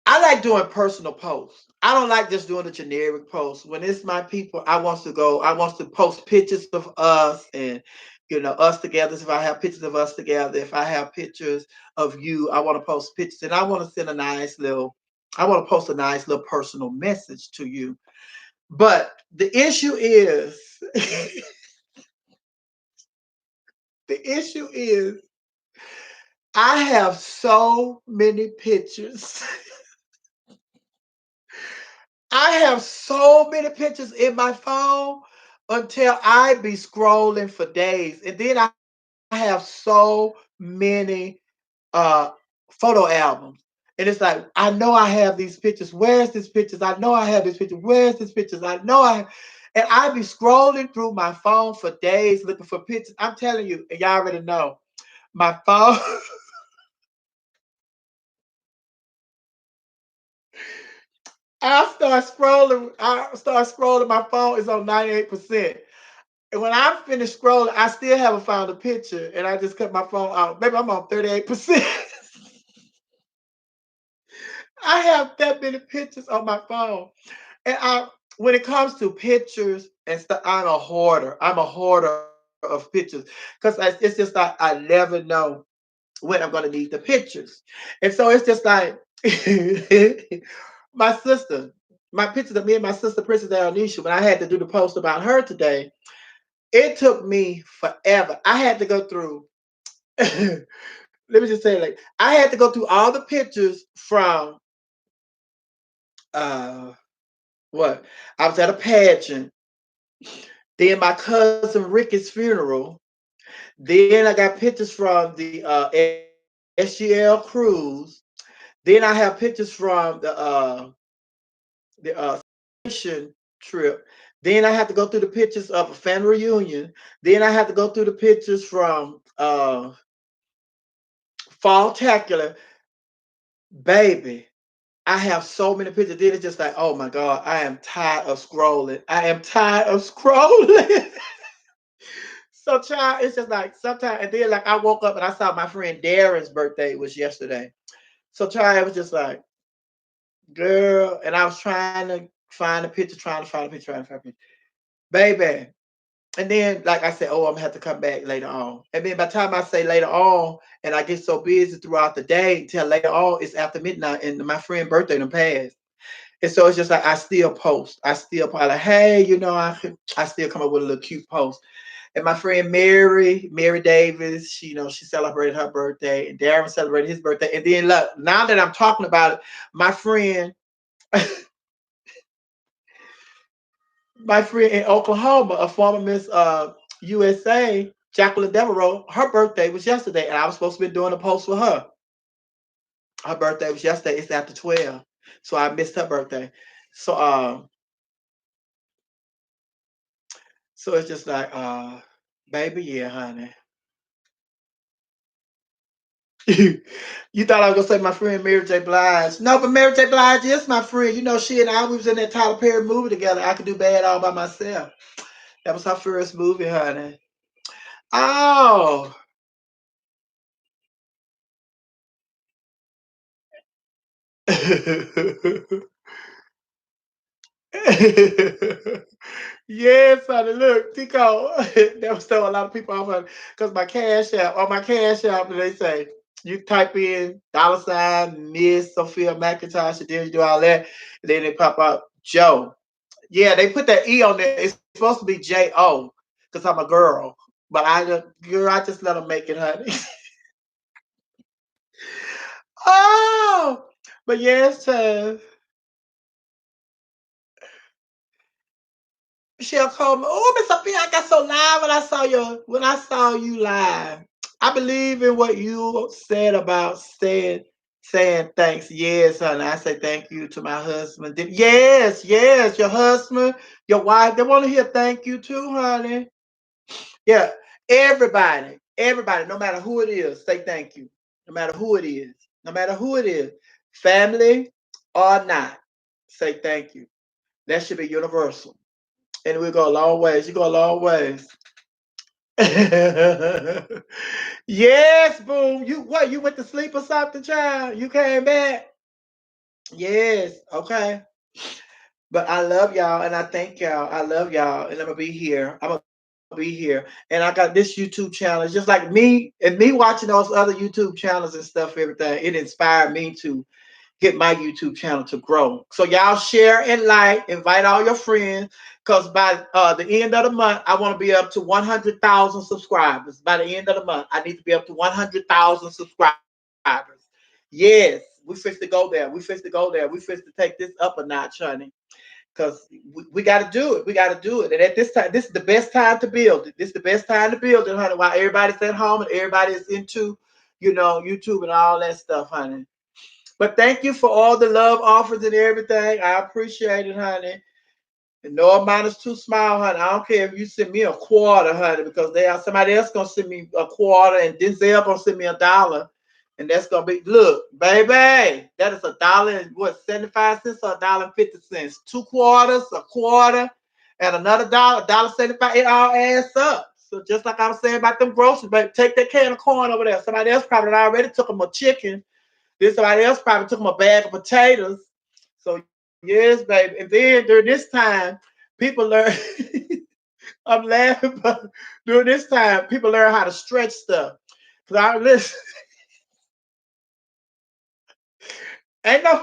I like doing personal posts. I don't like just doing a generic post. When it's my people, I want to post pictures of us and us together. If I have pictures of us together, if I have pictures of you, I want to post pictures and I want to send I want to post a nice little personal message to you. But the issue is the issue is I have so many pictures. I have so many pictures in my phone until I be scrolling for days. And then I have so many uh photo albums. And it's like, I know I have these pictures. Where's this pictures? I know I have this picture. Where's this pictures? I know and I be scrolling through my phone for days looking for pictures. I'm telling you, and y'all already know, my phone I start scrolling. My phone is on 98%. And when I finish scrolling, I still haven't found a picture. And I just cut my phone out. Maybe I'm on 38%. I have that many pictures on my phone. And when it comes to pictures and stuff, I'm a hoarder. I'm a hoarder of pictures. Because it's just like I never know when I'm gonna need the pictures. And so it's just like my sister, my pictures of me and my sister, Princess Alnisha, when I had to do the post about her today, it took me forever. I had to go through, let me just say, like, I had to go through all the pictures from uh what? I was at a pageant, then my cousin Ricky's funeral, then I got pictures from the SGL cruise, then I have pictures from the celebration trip. Then I had to go through the pictures of a family reunion. Then I had to go through the pictures from Fall Tacular. Baby, I have so many pictures. Then it's just like, oh my God, I am tired of scrolling. I am tired of scrolling. So, child, it's just like sometimes, and then like I woke up and I saw my friend Darren's birthday was yesterday. So, child, it was just like, girl, and I was trying to find a picture, trying to find a picture, trying to find a picture. Baby, and then, like I said, oh, I'm gonna have to come back later on. And then by the time I say later on, and I get so busy throughout the day until later on, it's after midnight, and my friend's birthday done passed. And so it's just like I still post. I still post like, hey, I still come up with a little cute post. And my friend Mary Davis, she celebrated her birthday, and Darren celebrated his birthday. And then look, now that I'm talking about it, my friend, my friend in Oklahoma, a former Miss USA, Jacqueline Devereaux, her birthday was yesterday, and I was supposed to be doing a post for her. Her birthday was yesterday. It's after 12, so I missed her birthday. So so it's just like baby, yeah, honey. You thought I was gonna say my friend Mary J. Blige. No, but Mary J. Blige is my friend. She and I we was in that Tyler Perry movie together. I Could Do Bad All by Myself. That was her first movie, honey. Oh. Yes, honey. Look, Tico, that was throwing a lot of people off honey, because my cash app, they say you type in $ Miss Sophia McIntosh, and then you do all that, and then they pop up Joe. Yeah, they put that E on there. It's supposed to be J-O because I'm a girl. But I just let them make it, honey. Oh, but yes, Michelle called me. Oh, Miss Sophia, I got so live when I saw you live. I believe in what you said about saying thanks. Yes, honey. I say thank you to my husband. Yes, yes, your husband, your wife. They want to hear thank you too, honey. Yeah, everybody, no matter who it is, say thank you. No matter who it is, no matter who it is, family or not, say thank you. That should be universal. And we go a long ways. You go a long ways. Yes, boom. You went to sleep or something, child? You came back? Yes, okay. But I love y'all and I thank y'all. I love y'all and I'm gonna be here. I'm gonna be here. And I got this YouTube channel. Just like me watching those other YouTube channels and stuff, everything, it inspired me to get my YouTube channel to grow. So y'all share and like, invite all your friends, because by the end of the month, I want to be up to 100,000 subscribers. By the end of the month, I need to be up to 100,000 subscribers. Yes, we fixed to go there. We fixed to go there. We fixed to take this up a notch, honey. Because we got to do it. We got to do it. And at this time, this is the best time to build it. This is the best time to build it, honey. While everybody's at home and everybody's into, YouTube and all that stuff, honey. But thank you for all the love offers and everything. I appreciate it, honey. And no amount is too small, honey. I don't care if you send me a quarter, honey, because somebody else gonna send me a quarter, and Denzel gonna send me $1. And that's gonna be look, baby. That is a dollar and what 75 cents or $1.50. 2 quarters, a quarter, and another dollar, $1.75. It all adds up. So just like I was saying about them groceries, but take that can of corn over there. Somebody else probably already took them a chicken. Then somebody else probably took them a bag of potatoes. So yes, baby. And then during this time, people learn. I'm laughing, but during this time, people learn how to stretch stuff. Cause I listen, ain't no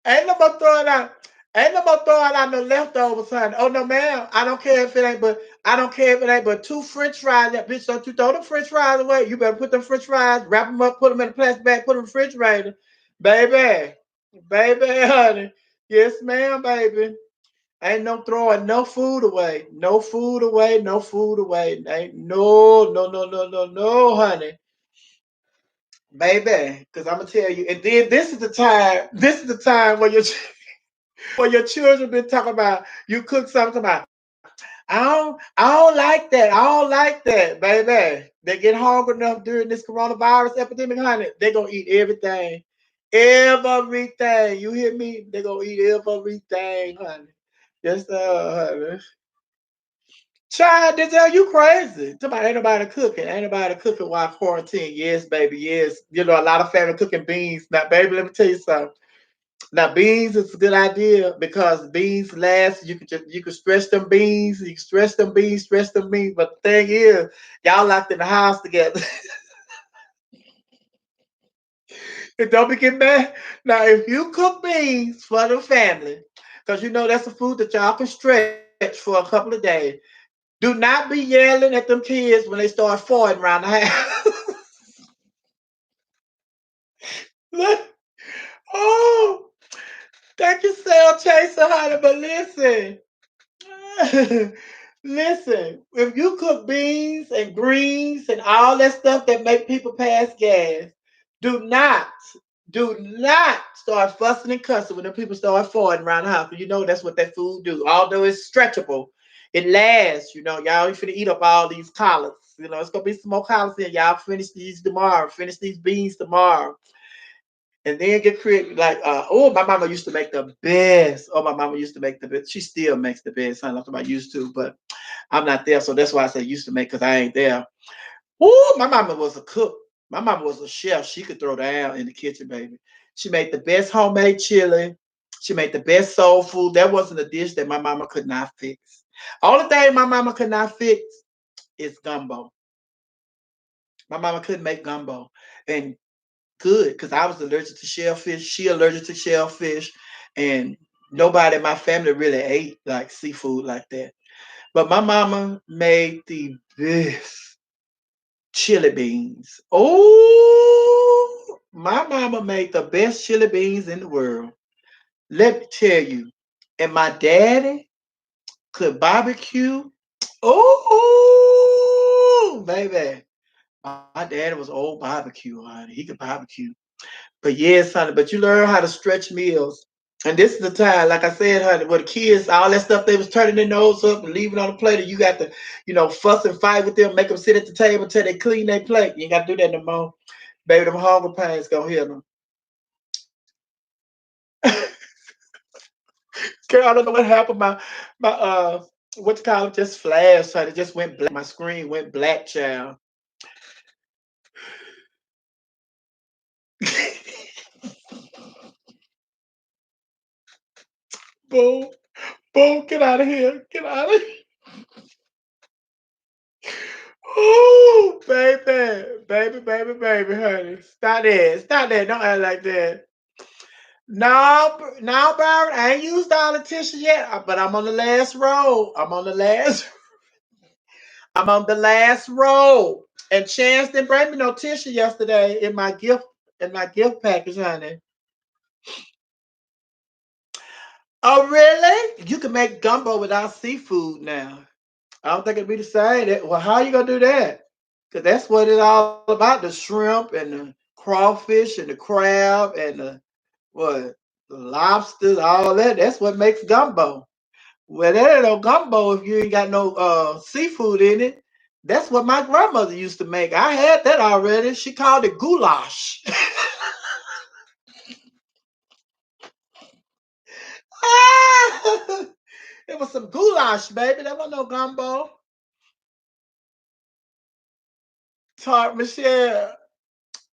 Ain't no more throwing out. Ain't no more throwing out no leftovers, honey. Oh no, ma'am. I don't care if it ain't but I don't care if it ain't but two French fries. That bitch, don't you throw the French fries away. You better put them French fries, wrap them up, put them in a plastic bag, put them in the refrigerator. Baby. Baby, honey. Yes, ma'am, baby. Ain't no throwing no food away. No food away, no food away. Ain't no, honey. Baby. Cause I'm gonna tell you, and then this is the time where your children been talking about you cook something about I don't like that. I don't like that, baby. They get hungry enough during this coronavirus epidemic, honey. They gonna eat everything. Everything. You hear me? They gonna eat everything, honey. Yes, honey. Child, they tell you crazy. Somebody ain't nobody cooking. Ain't nobody cooking while quarantine. Yes, baby. Yes. You know, a lot of family cooking beans. Now, baby, let me tell you something. Now beans is a good idea because beans last. You can stretch them beans, you can stretch them beans. But the thing is, y'all locked in the house together. And don't be getting mad. Now, if you cook beans for the family, because you know that's a food that y'all can stretch for a couple of days, do not be yelling at them kids when they start farting around the house. Oh, thank you, Sale Chaser, honey. But listen. Listen, if you cook beans and greens and all that stuff that make people pass gas, do not, do not start fussing and cussing when the people start farting around the house. You know that's what that food do. Although it's stretchable, it lasts. You know, y'all you finna eat up all these collards. You know, it's gonna be some more collards in. Y'all finish these tomorrow. Finish these beans tomorrow. And then get creative. Like, oh, my mama used to make the best. Oh, my mama used to make the best. She still makes the best. I'm not talking about used to, but I'm not there. So that's why I say used to make because I ain't there. Oh, my mama was a cook. My mama was a chef. She could throw down in the kitchen, baby. She made the best homemade chili. She made the best soul food. There wasn't a dish that my mama could not fix. Only thing my mama could not fix is gumbo. My mama couldn't make gumbo. And good because I was allergic to shellfish. She allergic to shellfish, and nobody in my family really ate like seafood like that. But my mama made the best chili beans. Oh, my mama made the best chili beans in the world. Let me tell you. And my daddy could barbecue. Oh, baby. My daddy was old barbecue, honey. He could barbecue. But yes, honey, but you learn how to stretch meals. And this is the time, like I said, honey, where the kids, all that stuff they was turning their nose up and leaving on the plate, and you got to, fuss and fight with them, make them sit at the table until they clean their plate. You ain't got to do that no more. Baby, them hunger pains gonna hit them. Girl, I don't know what happened. My what you call it, just flashed, honey. It just went black. My screen went black, child. Boom, boom, get out of here. Get out of here. Oh, baby, honey. Stop that. Stop that. Don't act like that. No, no, Byron. I ain't used all the tissue yet, but I'm on the last roll. I'm on the last roll. And Chance didn't bring me no tissue yesterday in my gift package, honey. Oh, really? You can make gumbo without seafood now. I don't think it'd be the same. Well, how you gonna do that? Because that's what it's all about: the shrimp and the crawfish and the crab and the what, the lobsters, all that. That's what makes gumbo. Well, there ain't no gumbo if you ain't got no seafood in it. That's what my grandmother used to make. I had that already. She called it goulash. It was some goulash, baby. That wasn't no gumbo. Michelle,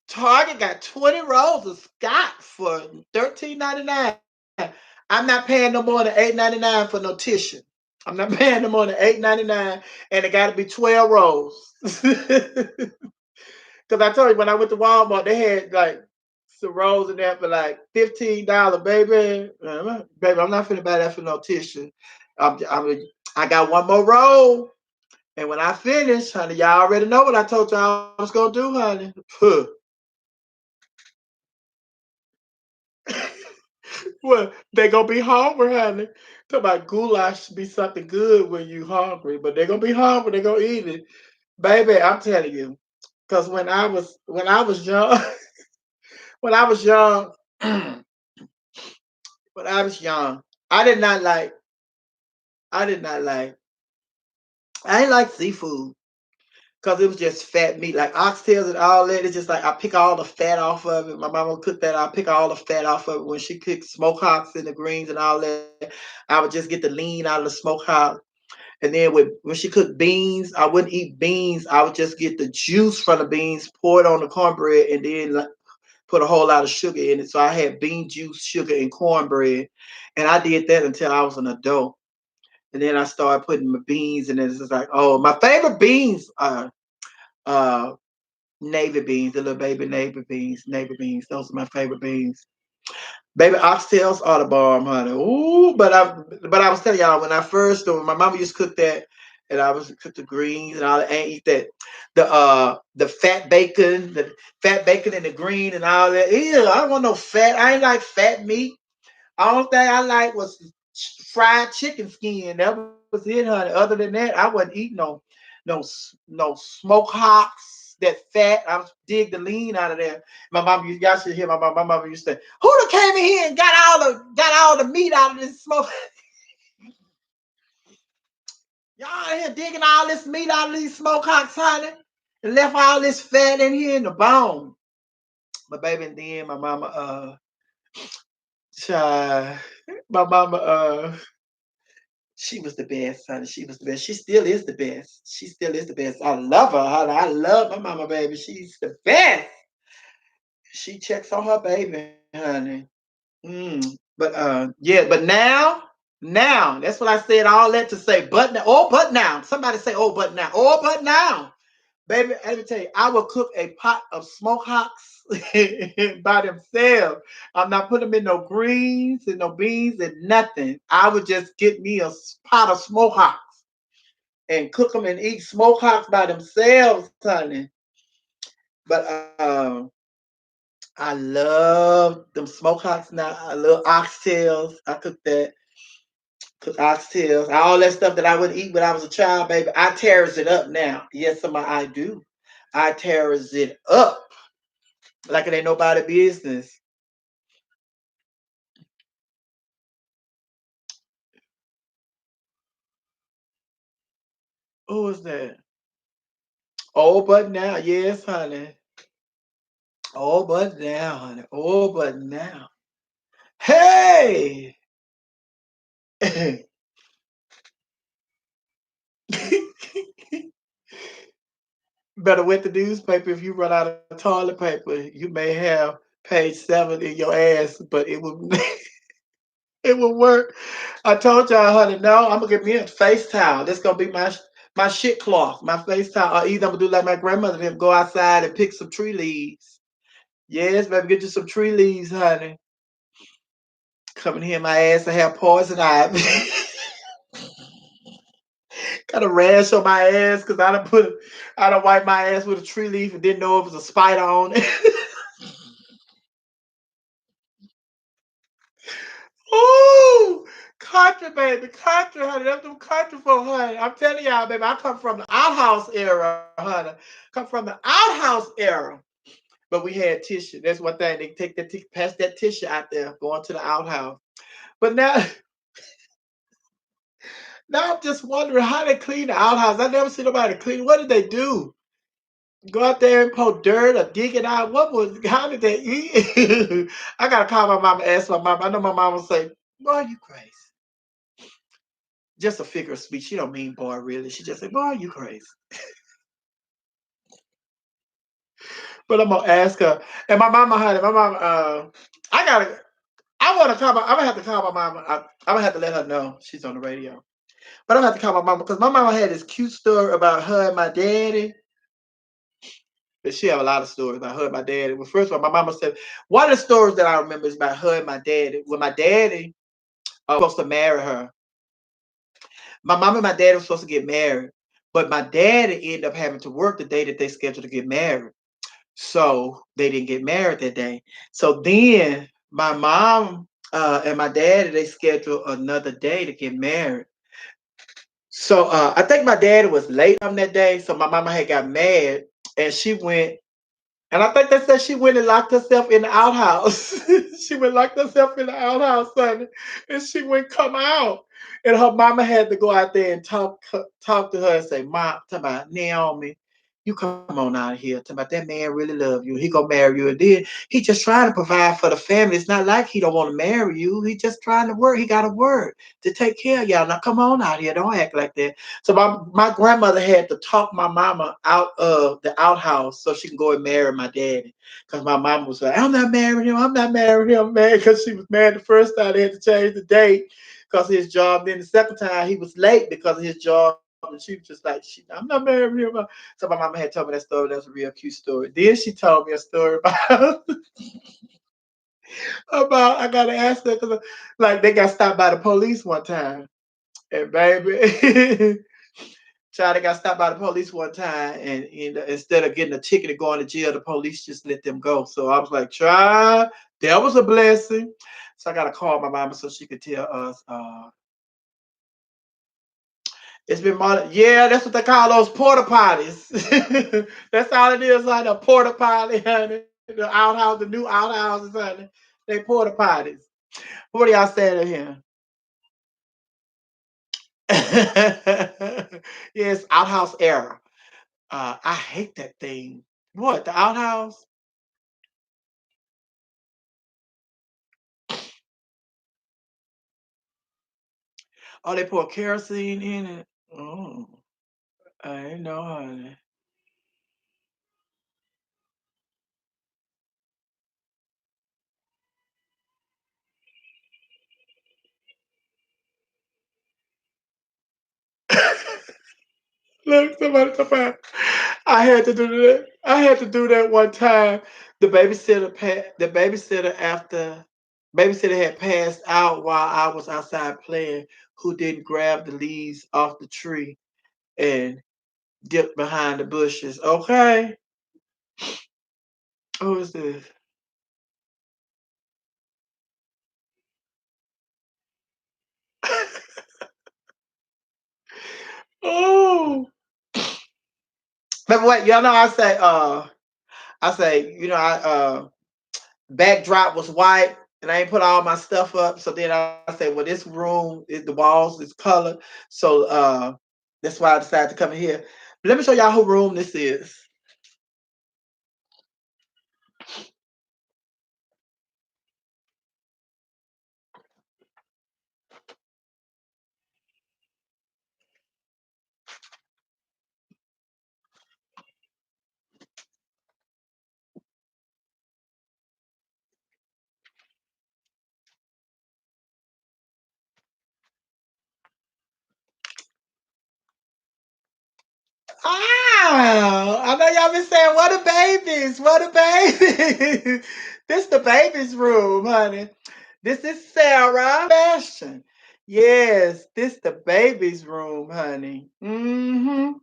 Target got 20 rolls of Scott for $13.99. I'm not paying no more than $8.99 for no tissue. I'm not paying no more than $8.99, and it got to be 12 rolls. Because I told you when I went to Walmart, they had like some rolls in there for like $15, baby. Baby, I'm not finna buy that for no tissue. I got one more roll, and when I finish, honey, y'all already know what I told y'all I was gonna do, honey. Well, they gonna be hungry, honey. Talk about goulash should be something good when you hungry, but they gonna be hungry. They gonna eat it, baby. I'm telling you, because when I was young, when I was young, when I was young, I did not like, I did not like, I didn't like seafood because it was just fat meat, like oxtails and all that. It's just like I pick all the fat off of it. My mama would cook that. I pick all the fat off of it when she cooked smoke hocks and the greens and all that. I would just get the lean out of the smoke hog. And then when she cooked beans, I wouldn't eat beans. I would just get the juice from the beans, pour it on the cornbread, and then put a whole lot of sugar in it. So I had bean juice, sugar, and cornbread. And I did that until I was an adult. And then I started putting my beans, and it's just like, oh, my favorite beans are uh, navy beans, the little baby navy beans, navy beans. Those are my favorite beans. Baby oxtails are the bomb, honey. Ooh, but I was telling y'all when I first when my mama used to cook that, and I was cook the greens and all that, and eat that the fat bacon and the green and all that. Ew, I don't want no fat. I ain't like fat meat. Only thing I like was fried chicken skin. That was it, honey. Other than that, I wasn't eating no smoke hocks. That fat, I was dig the lean out of there. Y'all should hear my mama used to say, "Who done came in here and got all the meat out of this smoke? Y'all in here digging all this meat out of these smoke hocks, honey, and left all this fat in here in the bone." But baby, and then my mama, child, my mama, she was the best, honey. She was the best. She still is the best. She still is the best. I love her, honey. I love my mama, baby. She's the best. She checks on her baby, honey. But yeah, but now, that's what I said. All that to say, but now, oh, but now. Somebody say, oh, but now, oh, but now, baby. Let me tell you, I will cook a pot of smoke hocks by themselves. I'm not putting them in no greens and no beans and nothing. I would just get me a pot of smoke hocks and cook them and eat smoke hocks by themselves, honey. But I love them smoke hocks now. I love oxtails. I cook oxtails, all that stuff that I would eat when I was a child, baby. I tears it up now. Yes, I do. I tears it up like it ain't nobody business. Who is that? Oh, but now, yes, honey. Oh, but now, honey. Oh, but now. Hey! Better wet the newspaper if you run out of toilet paper. You may have page 7 in your ass, but it will it will work. I told y'all, honey, no, I'm gonna get me a face towel. That's gonna be my shit cloth, my face towel. Or either I'm gonna do like my grandmother did, go outside and pick some tree leaves. Yes, baby, get you some tree leaves, honey. Come in here, my ass, and have poison ivy. Got a rash on my ass because I don't wipe my ass with a tree leaf and didn't know it was a spider on it. Ooh, country, baby, country, honey. That's them country for honey. I'm telling y'all, baby, I come from the outhouse era, honey. Come from the outhouse era. But we had tissue. That's one thing. They take that pass that tissue out there, going to the outhouse. But now, Now I'm just wondering how they clean the outhouse. I never see nobody clean. What did they do? Go out there and pour dirt or dig it out? What was? How did they eat? I gotta call my mom and ask my mom. I know my mom will say, "Boy, you crazy." Just a figure of speech. She don't mean boy really. She just say, "Boy, you crazy." But I'm gonna ask her. And my mama had it. My mom. I gotta. I want to call my. I'm gonna have to call my mama. I'm gonna have to let her know she's on the radio. But I'm gonna have to call my mama because my mama had this cute story about her and my daddy. But she have a lot of stories about her and my daddy. Well, first of all, my mama said one of the stories that I remember is about her and my daddy. When my daddy was supposed to marry her, my mom and my daddy were supposed to get married, but my daddy ended up having to work the day that they scheduled to get married. So they didn't get married that day. So then my mom and my daddy they scheduled another day to get married. So I think my daddy was late on that day, so my mama had got mad and she went. And I think they said she went and locked herself in the outhouse. She went locked herself in the outhouse, son, and she wouldn't come out. And her mama had to go out there and talk to her and say, "Mom, talk about Naomi, you come on out of here. Talk about that man really love you. He gonna marry you, and then he just trying to provide for the family. It's not like he don't want to marry you. He just trying to work. He got to work to take care of y'all. Now come on out here. Don't act like that." So my grandmother had to talk my mama out of the outhouse so she can go and marry my daddy. Because my mama was like, "I'm not marrying him. I'm not marrying him, man." Because she was married the first time. They had to change the date because of his job. Then the second time he was late because of his job. And she was just like, "I'm not marrying him." So my mama had told me that story. That's a real cute story. Then she told me a story about about I gotta ask her because like they got stopped by the police one time. And baby, Child, got stopped by the police one time, and instead of getting a ticket and going to jail, the police just let them go. So I was like, child, that was a blessing. So I got to call my mama so she could tell us. It's been yeah, that's what they call those porta potties. That's all it is, like a porta potty, honey. The outhouse, the new outhouses, honey. They porta potties. What are y'all saying here? Yes, outhouse era. I hate that thing. What, the outhouse? Oh, they pour kerosene in it. Oh, I ain't know, honey. Look, somebody come out. I had to do that. I had to do that one time. The babysitter after babysitter had passed out while I was outside playing. Who didn't grab the leaves off the tree and dip behind the bushes? Okay, who is this? Oh, but what y'all know? I say, backdrop was white and I ain't put all my stuff up. So then I said, well, this room is the walls is color. So that's why I decided to come in here. But let me show y'all who room this is. Ah, I know y'all been saying, what the babies? What the babies? This the babies' room, honey. This is Sarah Bastion. Yes, this the babies' room, honey. Mm-hmm.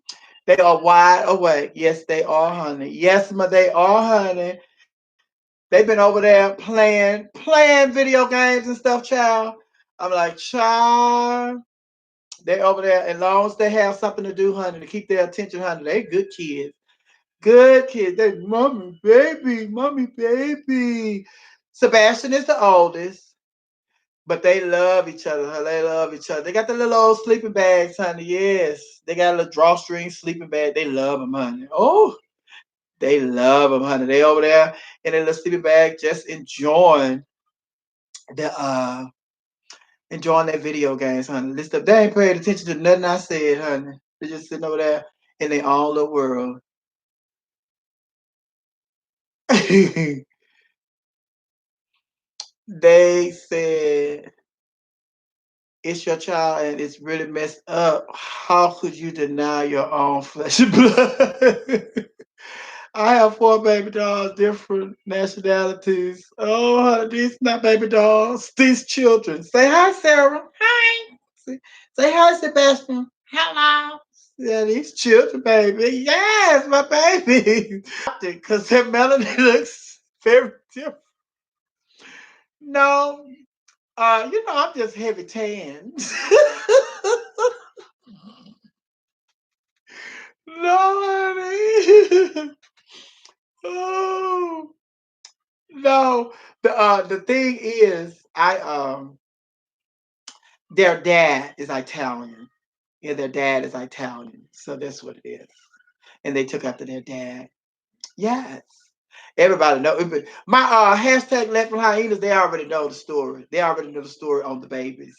They are wide awake. Yes, they are, honey. Yes, they are, honey. They've been over there playing video games and stuff, child. I'm like, child, they over there, as long as they have something to do, honey, to keep their attention, honey, they good kids. Good kids. They mommy, baby, mommy, baby. Sebastian is the oldest. But they love each other. Huh? They love each other. They got the little old sleeping bags, honey. Yes. They got a little drawstring sleeping bag. They love them, honey. Oh, they love them, honey. They over there in their little sleeping bag just the enjoying their video games, honey. They ain't paying attention to nothing I said, honey. They're just sitting over there in their own little world. They said it's your child and it's really messed up. How could you deny your own flesh and blood? I have 4 baby dolls, different nationalities. Oh, honey, these not baby dolls, these children. Say hi, Sarah. Hi. Say hi, Sebastian. Hello. Yeah, these children, baby. Yes, my baby. Because their melody looks very different. No, I'm just heavy tan. No, honey. Oh no. The thing is, their dad is Italian. Yeah, their dad is Italian. So that's what it is. And they took after their dad. Yes. Everybody know. My hashtag left from hyenas, they already know the story. They already know the story on the babies.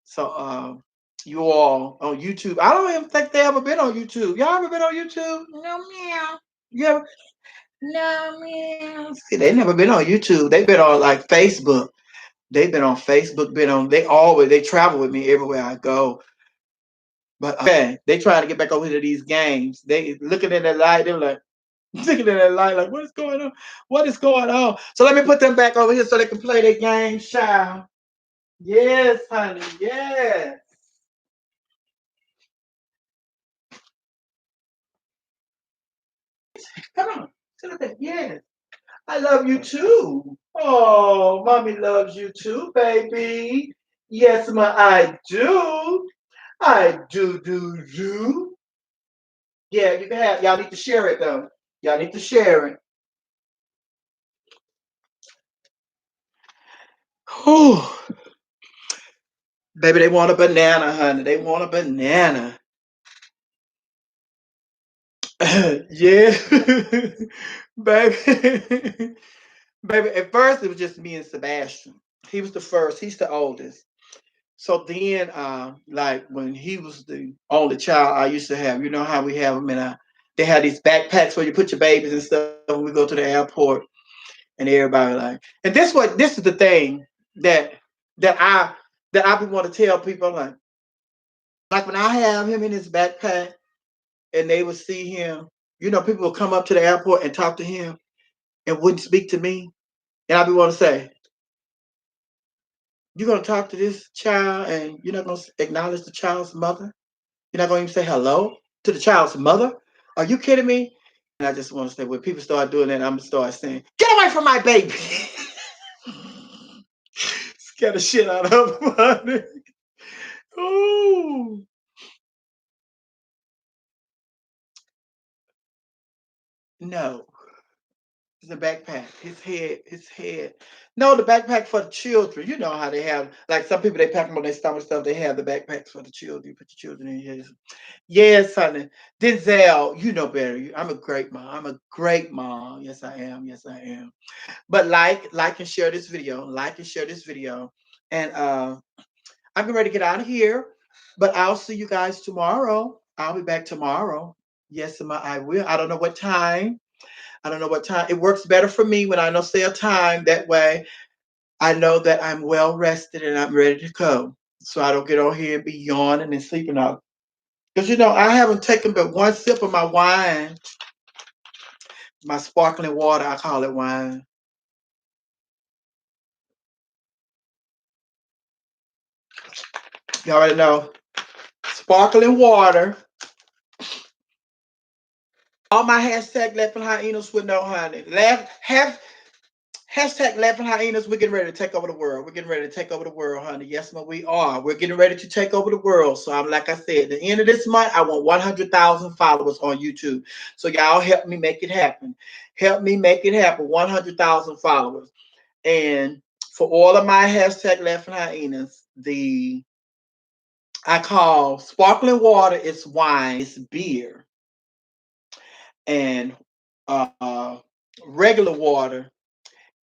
So you all on YouTube. I don't even think they ever been on YouTube. Y'all ever been on YouTube? No, meow. You ever? No, meow. See, they never been on YouTube. They've been on like Facebook. They've been on Facebook. They travel with me everywhere I go. But okay, they trying to get back over to these games. They looking at that light. They're like looking at that light, like what is going on? What is going on? So let me put them back over here so they can play their game, child. Yes, honey. Yes. Come on. Sit up there. Yes. I love you too. Oh, mommy loves you too, baby. Yes, I do. I do. Yeah, you can have. Y'all need to share it though. Y'all need to share it. Oh, baby, they want a banana, honey. They want a banana. Yeah, baby. Baby, at first it was just me and Sebastian. He was the first. He's the oldest. So then, like when he was the only child, I used to have. You know how we have them they had these backpacks where you put your babies and stuff when we go to the airport, and everybody like. And this is the thing that that I that I want to tell people like when I have him in his backpack and they would see him. People would come up to the airport and talk to him and wouldn't speak to me, and I'd be want to say, "You're gonna talk to this child and you're not gonna acknowledge the child's mother? You're not going to even say hello to the child's mother? Are you kidding me?" And I just want to say, when people start doing that, I'm going to start saying, "Get away from my baby." Scare the shit out of him. Oh, no. The backpack, his head. No, the backpack for the children. You know how they have, like some people, they pack them on their stomach stuff. They have the backpacks for the children. You put your children in here. Yes, honey. Denzel, you know better. I'm a great mom. I'm a great mom. Yes, I am. Yes, I am. But like and share this video. Like and share this video. And I'm getting ready to get out of here. But I'll see you guys tomorrow. I'll be back tomorrow. Yes, I will. I don't know what time. I don't know what time. It works better for me when I know say a time. That way I know that I'm well rested and I'm ready to go. So I don't get on here and be yawning and sleeping out. Because I haven't taken but one sip of my wine, my sparkling water. I call it wine. You already know. Sparkling water. All my hashtag laughing hyenas with no honey. Hashtag laughing hyenas. We're getting ready to take over the world. We're getting ready to take over the world, honey. Yes, ma'am, we are. We're getting ready to take over the world. So I'm like I said, at the end of this month, I want 100,000 followers on YouTube. So y'all help me make it happen. Help me make it happen. 100,000 followers. And For all of my hashtag laughing hyenas, I call sparkling water is wine, it's beer, and uh, regular water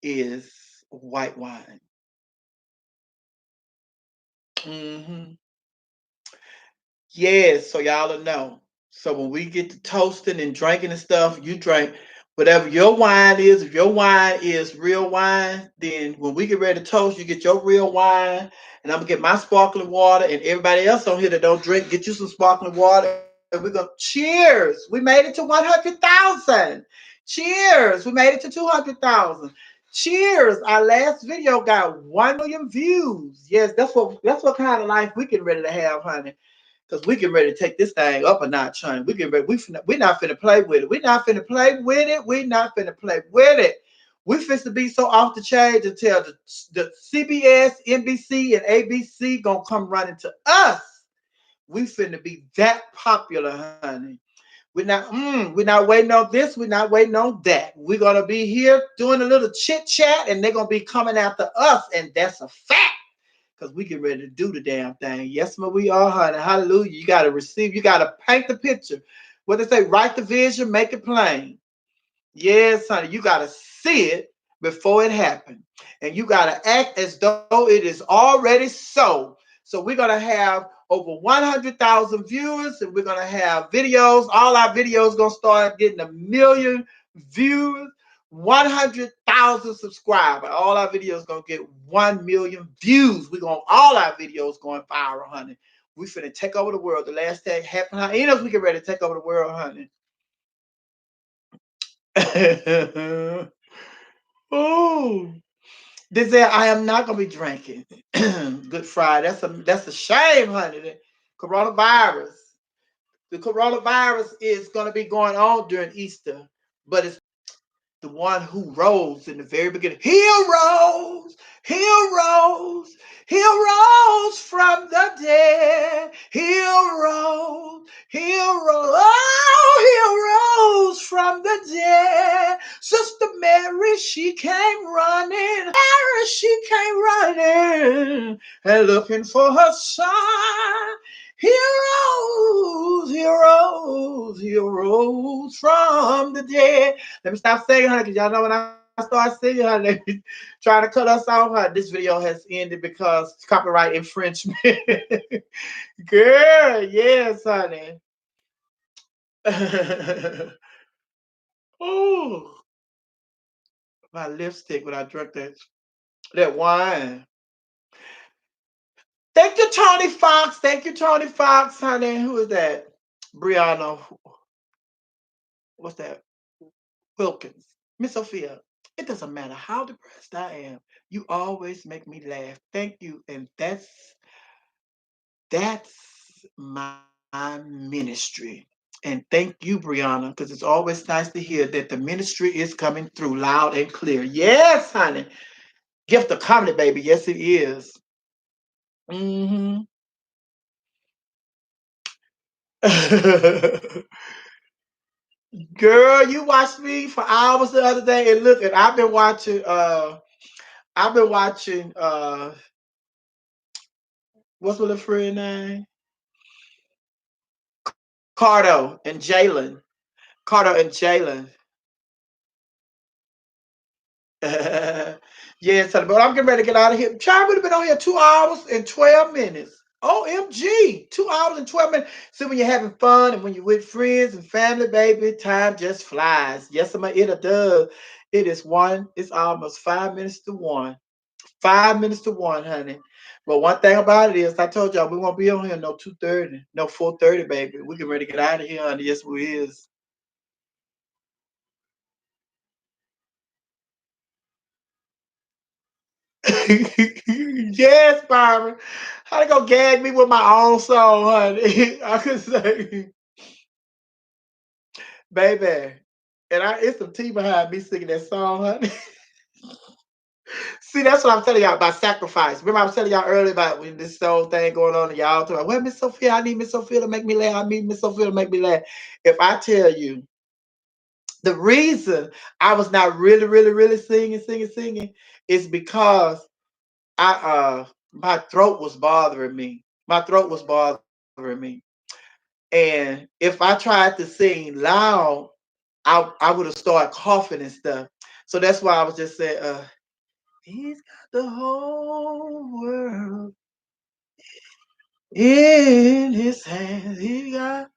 is white wine. Hmm. Yes, so y'all will know. So when we get to toasting and drinking and stuff, you drink whatever your wine is. If your wine is real wine, then when we get ready to toast, you get your real wine, and I'm gonna get my sparkling water, and everybody else on here that don't drink, get you some sparkling water, and we're gonna cheers. We made it to 100,000. Cheers. We made it to 200,000. Cheers. Our last video got 1 million views. Yes, that's what kind of life we getting ready to have, honey. Because we get ready to take this thing up a notch, honey. We get ready. We not finna play with it. We not finna play with it. We not finna play with it. We finna be so off the chain until the CBS, NBC, and ABC gonna come running to us. We finna be that popular, honey. We're not waiting on this. We're not waiting on that. We're gonna be here doing a little chit chat, and they're gonna be coming after us, and that's a fact. Because we get ready to do the damn thing. Yes, man, we are, honey. Hallelujah. You got to receive, you got to paint the picture. What they say, write the vision, make it plain. Yes, honey, you got to see it before it happened. And you got to act as though it is already so. So we're going to have over 100,000 viewers, and we're going to have videos. All our videos going to start getting 1 million views, 100,000 subscribers. All our videos going to get 1 million views. All our videos going viral, honey. We finna take over the world. The last tag happened, honey. You know, we get ready to take over the world, honey. Oh, they said I am not gonna be drinking. Good Friday. That's a shame, honey. The coronavirus. The coronavirus is gonna be going on during Easter, but it's the one who rose in the very beginning. He arose, he arose, he arose from the dead. He arose, he arose, oh, he arose from the dead. Sister Mary, she came running. Mary, she came running and looking for her son. He arose, he arose, he arose from the dead. Let me stop saying, honey, because y'all know when I start singing, honey, they be trying to cut us off, honey. This video has ended because copyright infringement. Girl, yes, honey. Oh, my lipstick when I drank that wine. Thank you, Tony Fox. Thank you, Tony Fox, honey. Who is that? Brianna. What's that? Wilkins. Miss Sophia. It doesn't matter how depressed I am. You always make me laugh. Thank you. And that's my ministry. And thank you, Brianna, because it's always nice to hear that the ministry is coming through loud and clear. Yes, honey. Gift of comedy, baby. Yes, it is. Mm-hmm. Girl, you watched me for hours the other day, and look, and I've been watching what's my little friend name? Cardo and Jalen. Cardo and Jalen. Yes, honey, but I'm getting ready to get out of here. Child, we've been on here 2 hours and 12 minutes. OMG, 2 hours and 12 minutes. See, when you're having fun and when you're with friends and family, baby, time just flies. Yes, it does. It's almost 5 minutes to one. 5 minutes to one, honey. But one thing about it is, I told y'all we won't be on here no 2:30, no 4:30, baby. We get ready to get out of here, honey. Yes, we is. Yes, Byron. How they gonna gag me with my own song, honey? I could say, baby. And it's some tea behind me singing that song, honey. See, that's what I'm telling y'all about sacrifice. Remember, I was telling y'all earlier about when this whole thing going on, and y'all talking, well, Miss Sophia, I need Miss Sophia to make me laugh. I need Miss Sophia to make me laugh. If I tell you the reason I was not really, really, really singing is because my throat was bothering me. My throat was bothering me. And if I tried to sing loud, I would have started coughing and stuff. So that's why I was just saying, he's got the whole world in his hands. He got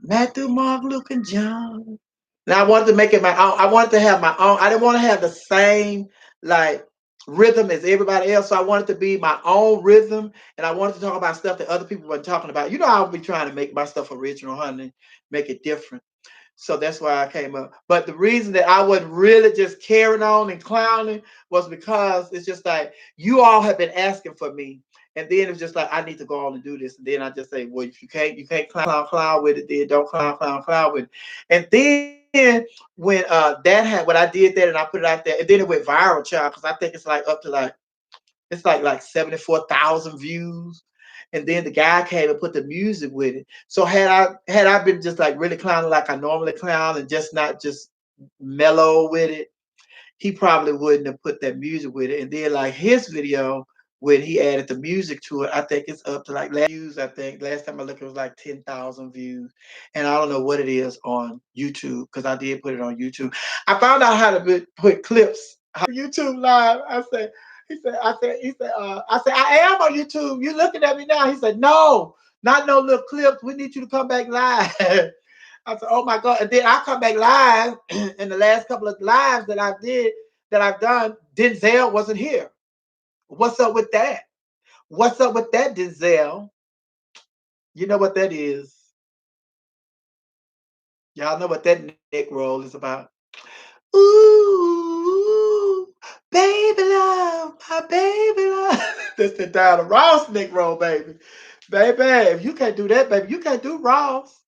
Matthew, Mark, Luke, and John. And I wanted to make it my own. I wanted to have my own. I didn't want to have the same like rhythm as everybody else. So I wanted to be my own rhythm, and I wanted to talk about stuff that other people weren't talking about. You know, I'll be trying to make my stuff original, honey, make it different. So that's why I came up. But the reason that I wasn't really just carrying on and clowning was because it's just like you all have been asking for me. And then it's just like I need to go on and do this. And then I just say, well, if you can't clown with it, then don't clown with it. And then when that had when I did that and I put it out there, and then it went viral, child, because I think it's like up to like it's like 74,000 views. And then the guy came and put the music with it. So had I been just like really clowning like I normally clown and just not just mellow with it, he probably wouldn't have put that music with it. And then like his video when he added the music to it, I think it's up to like views. I think last time I looked, it was like 10,000 views, and I don't know what it is on YouTube because I did put it on YouTube. I found out how to put clips YouTube live. I said. I said, I am on YouTube. You looking at me now? He said, no, not no little clips. We need you to come back live. I said, oh my God. And then I come back live in the last couple of lives that I've done, Denzel wasn't here. What's up with that? What's up with that, Denzel? You know what that is. Y'all know what that neck roll is about. Ooh, baby love, my baby love. That's the Diana Ross neck roll, baby. Baby, if you can't do that, baby, you can't do Ross.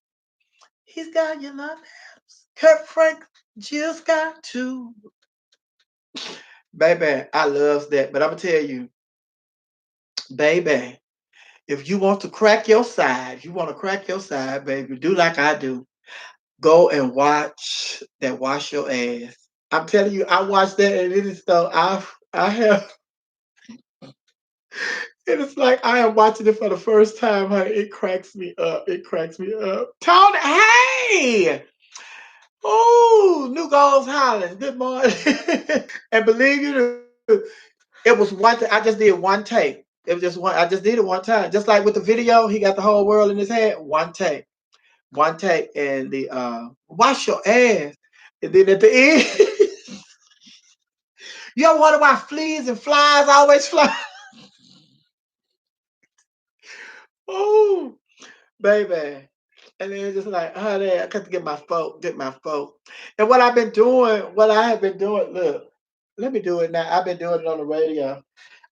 He's got your love hands. Kurt Frank just got to. Baby, I love that. But I'm going to tell you, baby, if you want to crack your side, baby, do like I do. Go and watch that Wash Your Ass. I'm telling you, I watched that and it is so I have it is like I am watching it for the first time, honey. It cracks me up. It cracks me up. Tony, hey! Oh, New Goals Holland. Good morning. And believe you, it was one. I just did one take. It was just one. I just did it one time. Just like with the video, he got the whole world in his head. One take, and the wash your ass. And then at the end, you ever wonder why fleas and flies always fly? Oh, baby. And then it's just like, honey, I got to get my folk. And what I have been doing, look, let me do it now. I've been doing it on the radio.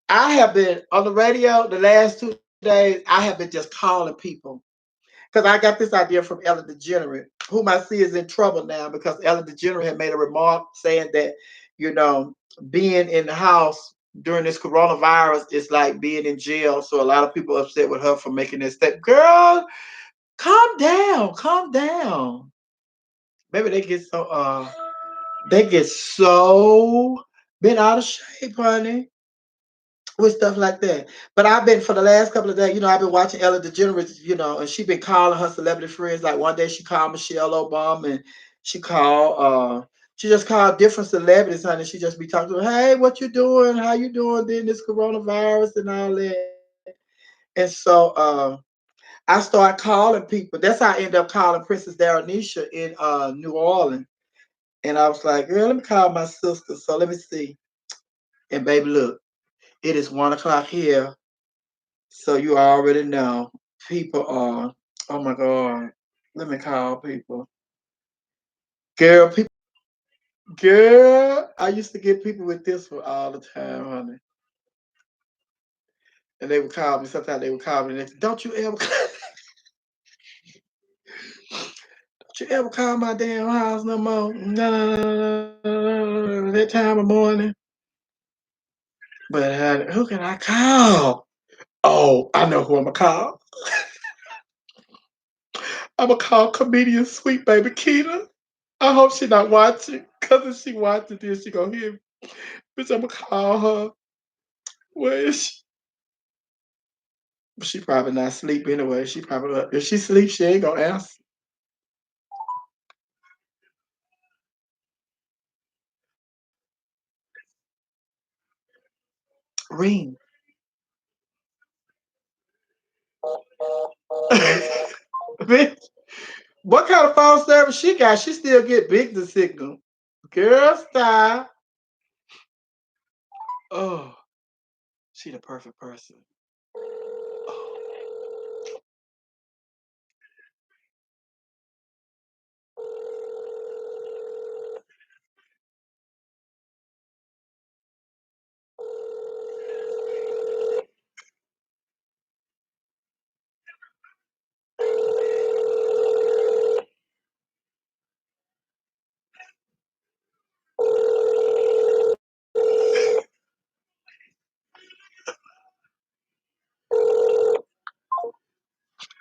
I have been on the radio the last 2 days. I have been just calling people because I got this idea from Ellen DeGeneres, whom I see is in trouble now because Ellen DeGeneres had made a remark saying that, you know, being in the house during this coronavirus is like being in jail. So a lot of people are upset with her for making this step. Girl, calm down, calm down. Maybe they get so bent out of shape, honey, with stuff like that. But I've been for the last couple of days, I've been watching Ellen DeGeneres, and she been calling her celebrity friends. Like one day she called Michelle Obama and she called she just called different celebrities, honey. She just be talking to them, hey, what you doing? How you doing then this coronavirus and all that. And so I started calling people. That's how I ended up calling Princess Darrenisha in New Orleans. And I was like, girl, let me call my sister. So let me see. And baby, look, it is 1 o'clock here. So you already know people are, oh my God, let me call people. Girl, girl, I used to get people with this one all the time, honey. And they would call me. Sometimes they would call me and they say, don't you ever call my damn house no more. No, that time of morning. But honey, who can I call? Oh, I know who I'm gonna call. I'm gonna call comedian Sweet Baby Keita. I hope she not watching, cause if she watching this, she gonna hear me. Bitch, I'm gonna call her. Where is she? She probably not asleep anyway. She probably up. If she sleep, she ain't gonna answer. Ring. Bitch, what kind of phone service she got? She still get big the signal. Girl, style. Oh, she the perfect person. Oh.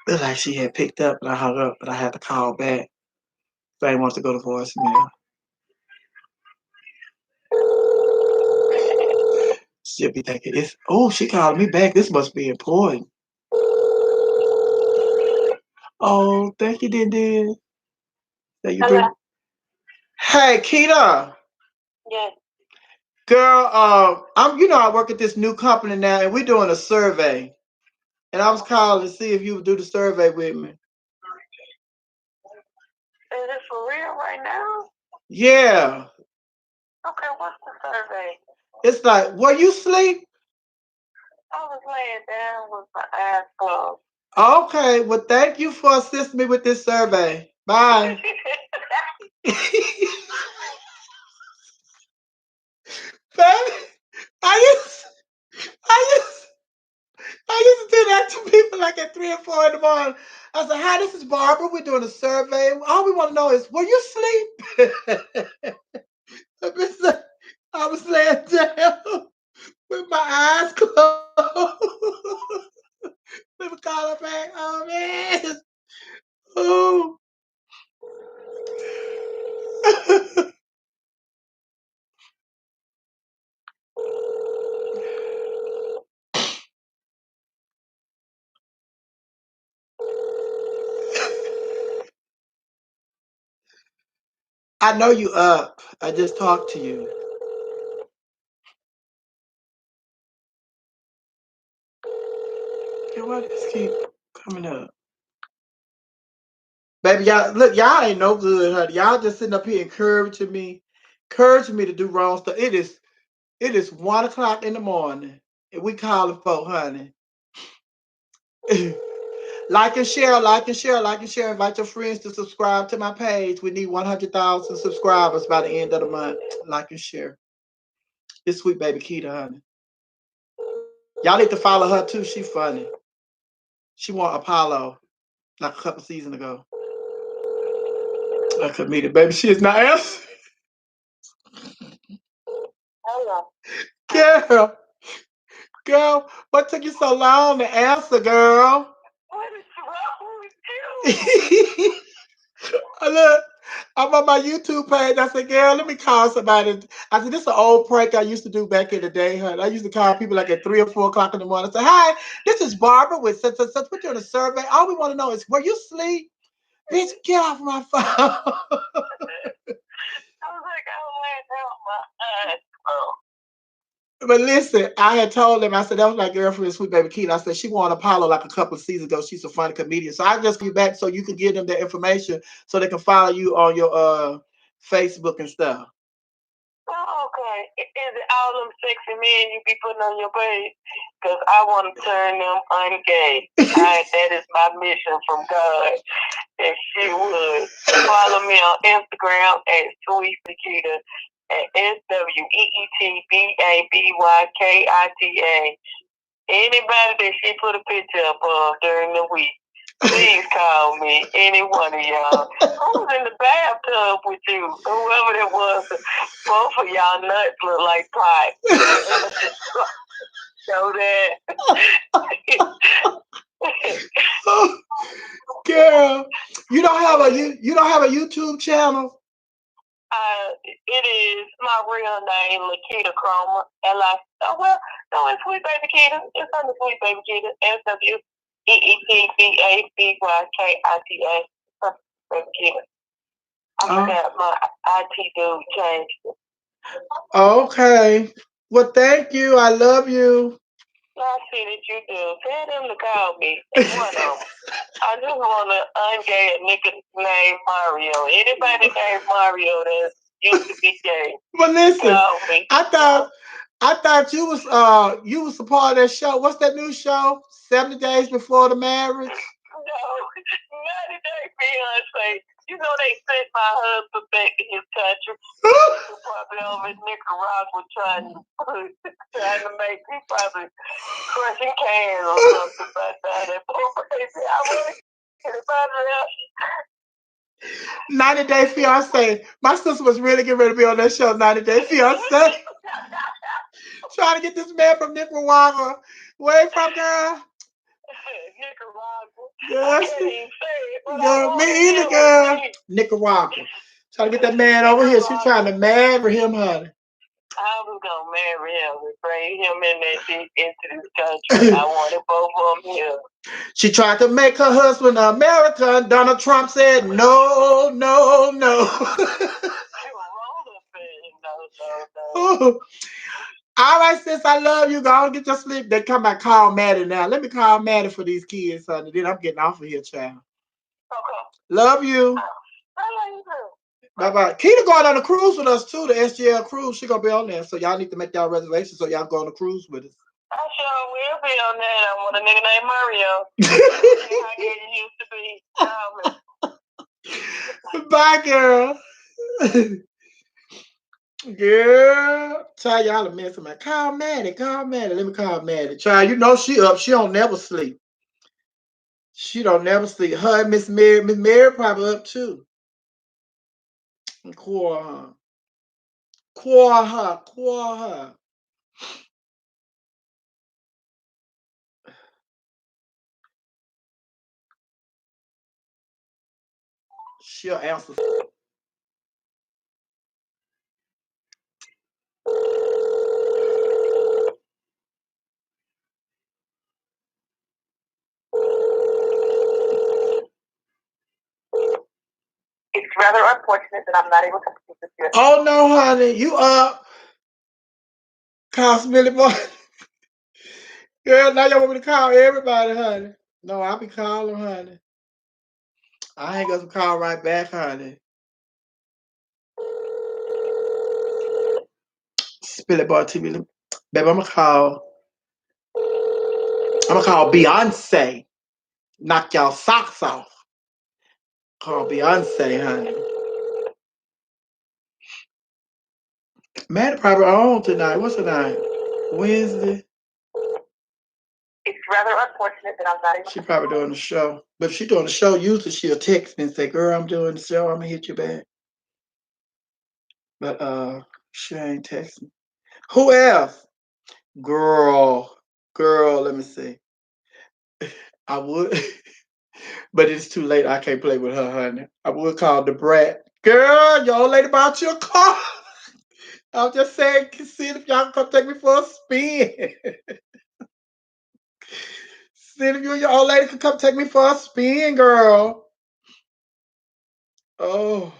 Looked like she had picked up, and I hung up, but I had to call back. Thing wants to go to voicemail. She'll be thinking, it's, oh, she called me back. This must be important. Oh, thank you, Din. That you bring. Hey, Keita. Yes. Girl, I work at this new company now, and we're doing a survey. And I was calling to see if you would do the survey with me. Is it for real right now? Yeah. Okay, what's the survey? It's like, were you asleep? I was laying down with my eyes closed. Okay, well, thank you for assisting me with this survey. Bye. Baby, I used, I used, I used to do that to people like at 3 or 4 in the morning. I said, hi, this is Barbara. We're doing a survey. All we want to know is, were you asleep? I was laying down with my eyes closed. Let me call her back. Oh, man. Oh. I know you up. I just talked to you. Okay, why does this keep coming up? Baby, y'all, look, y'all ain't no good, honey. Y'all just sitting up here encouraging me to do wrong stuff. It is 1 o'clock in the morning, and we calling folk, honey. Like and share, like and share, like and share. Invite your friends to subscribe to my page. We need 100,000 subscribers by the end of the month. Like and share. This sweet baby Keita, honey. Y'all need to follow her too. She funny. She won Apollo like a couple seasons ago. I could meet it, baby. She is not answering. Hello. Girl, what took you so long to answer, girl? What is wrong with you? Look, I'm on my YouTube page. I said, girl, let me call somebody. I said, this is an old prank I used to do back in the day, honey. I used to call people like at 3 or 4 o'clock in the morning. I say, hi, this is Barbara with such and such. We're doing a survey. All we want to know is, were you asleep? Bitch, get off my phone. I was like, I was laying down my eyes. Oh. But listen, I had told them, I said, that was my girlfriend, Sweet Baby Keita. I said, she won Apollo like a couple of seasons ago. She's a funny comedian. So I just give you back so you can give them their information so they can follow you on your Facebook and stuff. Oh, okay. Is it all them sexy men you be putting on your page? Because I want to turn them ungay. That is my mission from God. If she would follow me on Instagram at Sweet Nikita at SWEETBABYKITA. Anybody that she put a picture up of during the week, please call me. Any one of y'all. Who was in the bathtub with you? Whoever it was, both of y'all nuts look like pie. So that. Girl, you don't have a YouTube channel? It is my real name, Lakita Chroma. No, it's Sweet Baby Kita. It's under Sweet Baby Kita. SWEETBABYKITA. Baby Kita. I forgot my IT dude changed it. Okay. Well, thank you. I love you. I see that you do. Tell them to call me. One of them. I just want to ungay a nigga named Mario. Anybody named Mario that used to be gay. But listen, I thought you was a part of that show. What's that new show? 70 Days Before the Marriage? No, 90 Day Fiance. You know they sent my husband back to his country. Probably over in Nicaragua trying to make me probably crushing cans or something like that. I want to get about it. 90 Day Fiance. My sister was really getting ready to be on that show, 90 Day Fiance. Trying to get this man from Nicaragua. Where from, girl? Nicaragua. Yes. Girl, me either, girl. Nicaragua. Trying to get that man over here. She's trying to marry him, honey. I was gonna marry him and bring him in that dick into this country. I wanted both of them here. She tried to make her husband American. Donald Trump said no, no, no. No. All right, sis, I love you. Go on, get your sleep. They come back, call Maddie now. Let me call Maddie for these kids, honey. Then I'm getting off of here, child. Okay. Love you. I love you too. Bye-bye. Keita going on a cruise with us, too, the SGL cruise. She going to be on there, so y'all need to make y'all reservations so y'all go on a cruise with us. I sure will be on that. I want a nigga named Mario. How good you used to be. Bye, girl. Girl, child, y'all a mess of my. Call Maddie. Let me call Maddie. Child, you know she up. She don't never sleep. She don't never sleep. Her and Miss Mary probably up too. Call her. She'll answer. It's rather unfortunate that I'm not able to speak with you. Oh no, honey, you up? Call Millie Boy. Girl, now y'all want me to call everybody, honey. No, I'll be calling, honey. I ain't gonna call right back, honey. Spilly Boy TV. Baby, I'm gonna call Beyonce. Knock y'all socks off. Call Beyonce, honey. Man, probably on tonight. What's tonight? Wednesday. It's rather unfortunate that I'm not able. She probably doing the show. But if she doing the show, usually she'll text me and say, girl, I'm doing the show. I'm gonna hit you back. But she ain't texting. Who else? Girl, let me see. I would, but it's too late. I can't play with her, honey. I would call the brat. Girl, y'all late about your car. I'm just saying, see if y'all can come take me for a spin. See if you and your old lady can come take me for a spin, girl. Oh,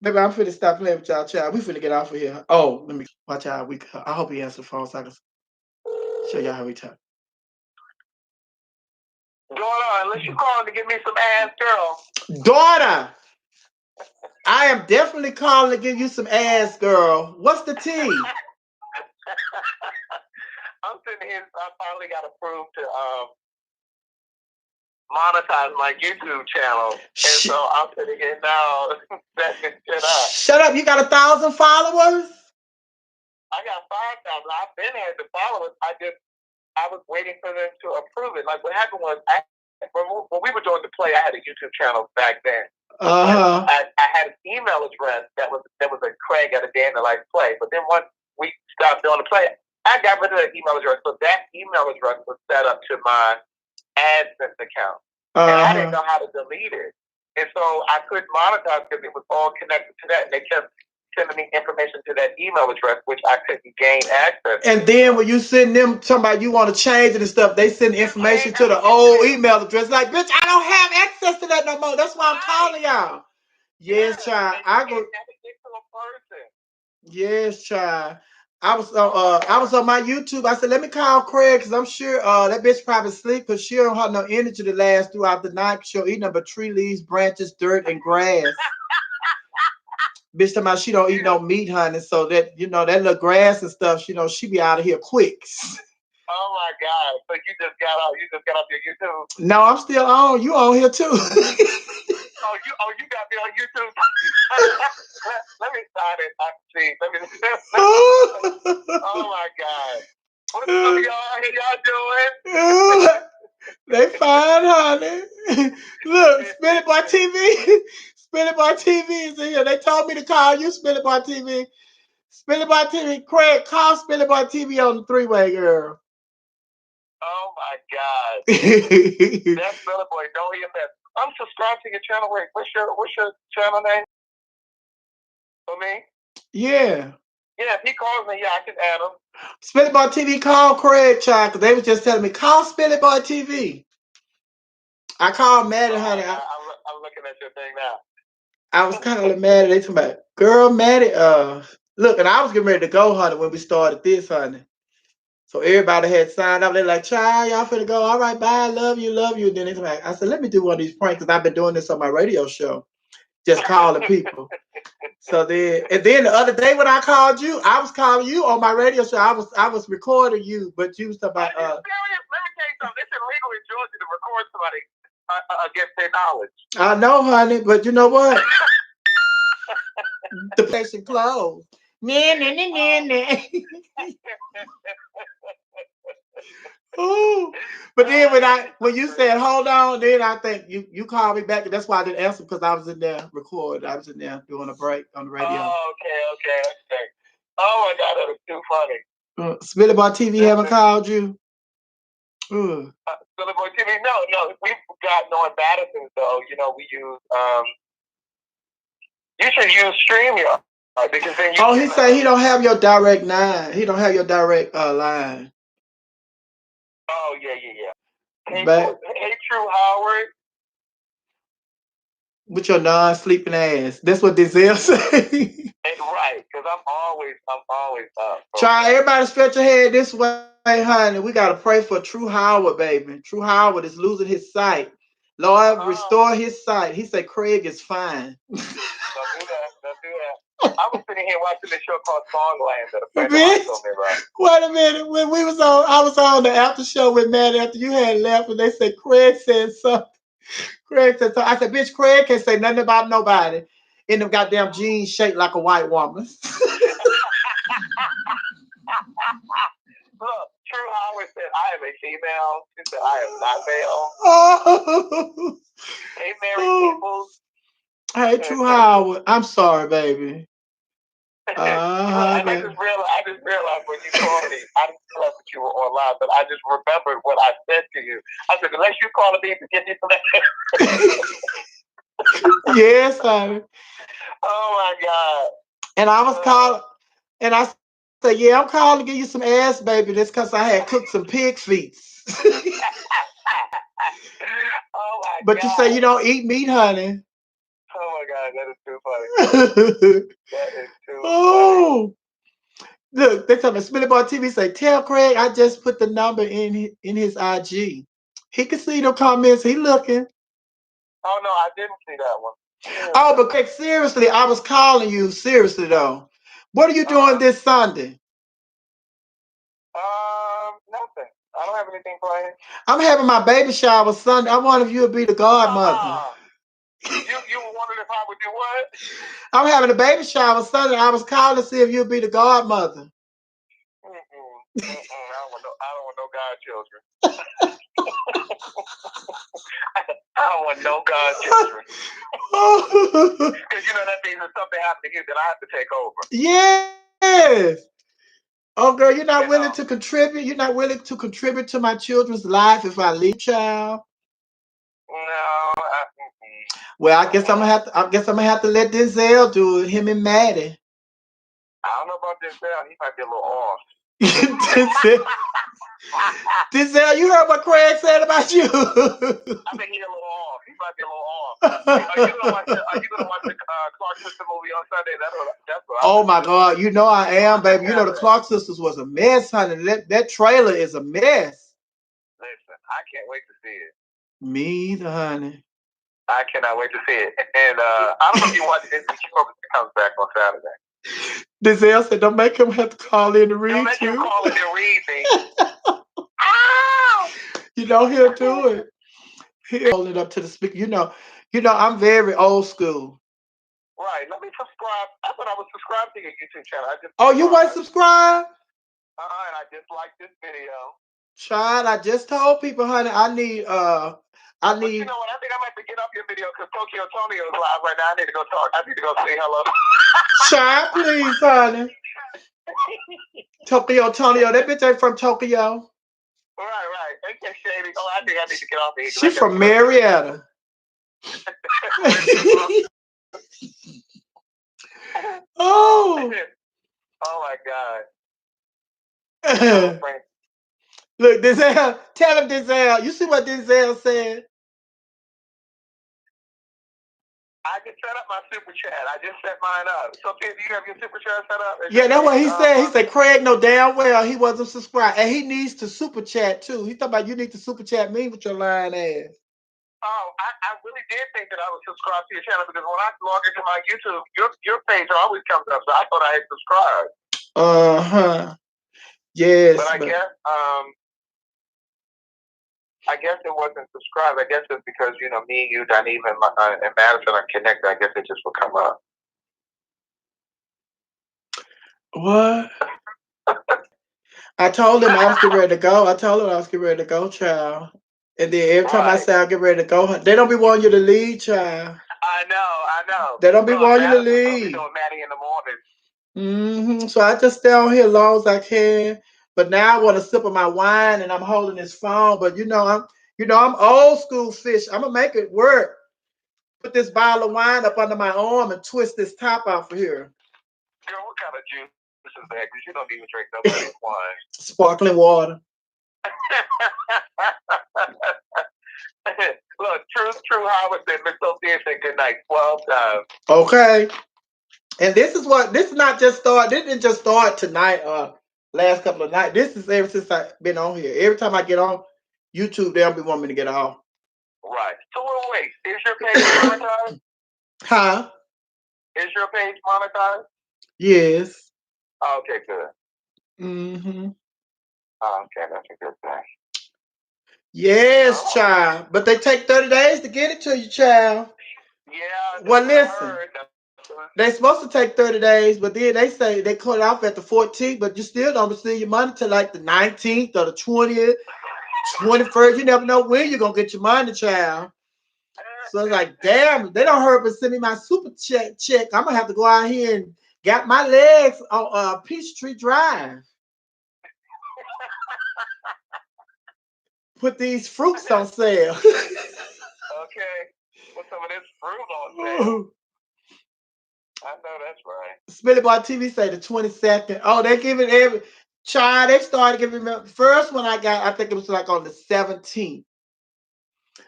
baby, I'm finna stop playing with y'all, child. We finna get off of here. Oh, let me watch out. I hope he answers the phone so I can show y'all how we talk. Daughter, unless you calling to give me some ass, girl. Daughter, I am definitely calling to give you some ass, girl. What's the tea? I'm sitting here. I finally got approved to monetize my YouTube channel, and so I'm sitting here now. Shut up! You got 1,000 followers? I got 5,000. I've been had the followers. I was waiting for them to approve it. Like what happened was, when we were doing the play, I had a YouTube channel back then. I had an email address that was a Craig at a day in the life play. But then once we stopped doing the play, I got rid of that email address. So that email address was set up to my AdSense account, and I didn't know how to delete it. And so I couldn't monetize because it was all connected to that. And they kept sending me information to that email address, which I couldn't gain access to. And then when you send them somebody you want to change it and stuff, they send information to the old email address. Like, bitch, I don't have access to that no more. That's why I'm calling y'all. Yes, child. I go. Yes, child. I was on my YouTube. I said, let me call Craig because I'm sure that bitch probably sleep because she don't have no energy to last throughout the night. She'll eat nothing but tree leaves, branches, dirt, and grass. Bitch talking about she don't eat no meat, honey. So that that little grass and stuff, she be out of here quick. Oh my God! So you just got off your YouTube? No, I'm still on. You on here too? you got me on YouTube. let me start it. I see. Oh my God! What's up, y'all? How y'all doing? They fine, honey. Look, Spin It by TV. Spin It by TV is in here. They told me to call you, Spin It by TV. Spin It by TV. Craig, call Spin It by TV on the three-way, girl. Oh my God. That's Billy Boy. Don't hear that. I'm subscribed to your channel. Wait, what's your channel name? For me? Yeah. Yeah, if he calls me, yeah, I can add him. Spin It by TV, call Craig, child, because they was just telling me, call Spin It by TV. I called Maddie, honey. I'm looking at your thing now. I was calling Maddie. They talking about, girl, Maddie, look, and I was getting ready to go, honey, when we started this, honey. So everybody had signed up. They're like, child, y'all finna go. All right, bye. Love you, love you. And then it's like, I said, let me do one of these pranks because I've been doing this on my radio show. Just calling people. So then the other day when I called you, I was calling you on my radio show. I was recording you, but you was talking about let me tell you something. It's illegal in Georgia to record somebody against their knowledge. I know, honey, but you know what? The place is closed. Ooh. But then when you said hold on, then I think you called me back, and that's why I didn't answer because I was in there recording. I was in there doing a break on the radio. Oh, okay. Oh my God, that was too funny. Spilly Boy TV haven't called you? Spilly Boy TV, no, we've got no Madison, so we use you should use StreamYard because then he said he don't have your direct line. He don't have your direct line. Oh yeah. Hey, True Howard. With your non-sleeping ass. That's what this is saying. Right, because I'm always up. Try everybody stretch your head this way, honey. We gotta pray for True Howard, baby. True Howard is losing his sight. Lord, restore his sight. He said Craig is fine. Don't do that. I was sitting here watching this show called Songland that a friend of mine told me about. Wait a minute. When I was on the after show with Matt after you had left, and they said Craig said something. Craig said something. I said, bitch, Craig can't say nothing about nobody in them goddamn jeans shaped like a white woman. Look, True Howard said, I am a female. She said, I am not male. Oh. Hey, Mary Peoples. Hey, True Howard. I'm sorry, baby. I just realized when you called me, I didn't realize that you were on live, but I just remembered what I said to you. I said, unless you calling me to get you some. Yes, honey. Oh my God. And I was calling, and I said, yeah, I'm calling to give you some ass, baby. That's because I had cooked some pig feet. Oh my but God. You say you don't eat meat, honey. Oh my God, that is too funny. That is too funny. Look, they tell me Spilly Boy TV say, tell Craig I just put the number in his IG. He can see the comments. He looking. Oh no, I didn't see that one. Oh, but Craig, seriously, I was calling you. Seriously though, what are you doing this Sunday? Nothing. I don't have anything planned. I'm having my baby shower Sunday. I wonder if you'll be the godmother. You were wondering if I would do what? I'm having a baby shower Sunday. I was calling to see if you'll be the godmother. I don't want no godchildren. I don't want no godchildren. Because that means if something happens to you, then I have to take over. Yes. Oh, girl, you're not willing to contribute? You're not willing to contribute to my children's life if I leave, child? No, Well, I guess I'm gonna have to let Denzel do it. Him and Maddie. I don't know about Denzel. He might be a little off. Denzel, you heard what Craig said about you. I think he's a little off. He might be a little off. Are you gonna watch the Clark Sister movie on Sunday? That's what oh my God! You know I am, baby. You know the Clark Sisters was a mess, honey. That trailer is a mess. Listen, I can't wait to see it. Me either, honey. I cannot wait to see it. And I don't know if you watch it. It comes back on Saturday. Denzel said, "Don't make him have to call in to read Don't make him call in to read me." You know he'll do it. He'll hold it up to the speaker. You know, I'm very old school. Right. Let me subscribe. I thought I was subscribed to your YouTube channel. You weren't subscribed? And I just liked this video. Child, I just told people, honey, I need. But you know what? I think I might have to get off your video because Tokyo Tonio is live right now. I need to go talk. I need to go say hello. Child, please, honey. Tokyo Tonio, that bitch ain't from Tokyo. Right. Okay, shady. Oh, I think I need to get off here. She's from Marietta. Oh. Oh my God. Look, Denzel, tell him, Denzel. You see what Denzel said? I just set up my super chat. I just set mine up. So, do you have your super chat set up? Yeah, that's what he said. He said Craig know damn well he wasn't subscribed. And he needs to super chat too. He talking about you need to super chat me with your lying ass. Oh, I really did think that I was subscribed to your channel because when I log into my YouTube, your page always comes up. So I thought I had subscribed. Yes. But I guess it wasn't subscribed. I guess it's because, me and you, Donnie, and Madison are connected. I guess it just will come up. What? I told him I was getting ready to go. Child. And then every time I say I get ready to go, they don't be wanting you to leave, child. I know. They don't be wanting you to leave. Maddie in the morning. So I just stay on here as long as I can. But now I want to sip of my wine and I'm holding this phone. But I'm old school fish. I'm gonna make it work. Put this bottle of wine up under my arm and twist this top off of here. Girl, what kind of juice is that? Because you don't even drink nobody's wine. Sparkling water. Look, true Howard said Miss Sophia said good night 12 times. Okay. And this is not just start. This didn't just start tonight last couple of nights. This is ever since I've been on here. Every time I get on YouTube, they'll be wanting me to get off. Right. So wait, is your page monetized? Huh? Is your page monetized? Yes. Oh, okay, good. Oh, okay, that's a good thing. Yes, child. But they take 30 days to get it to you, child. Yeah. Well, listen. They're supposed to take 30 days, but then they say they cut it off at the 14th, but you still don't receive your money till like the 19th or the 20th, 21st. You never know when you're going to get your money, child. So it's like, damn, they don't hurry up and send me my super check. I'm going to have to go out here and get my legs on Peachtree Drive. Put these fruits on sale. Okay. Put some of this fruit on sale. I know that's right. Spilly Boy TV say the 22nd. Oh, they give it every child. They started giving me the first one I got. I think it was like on the 17th.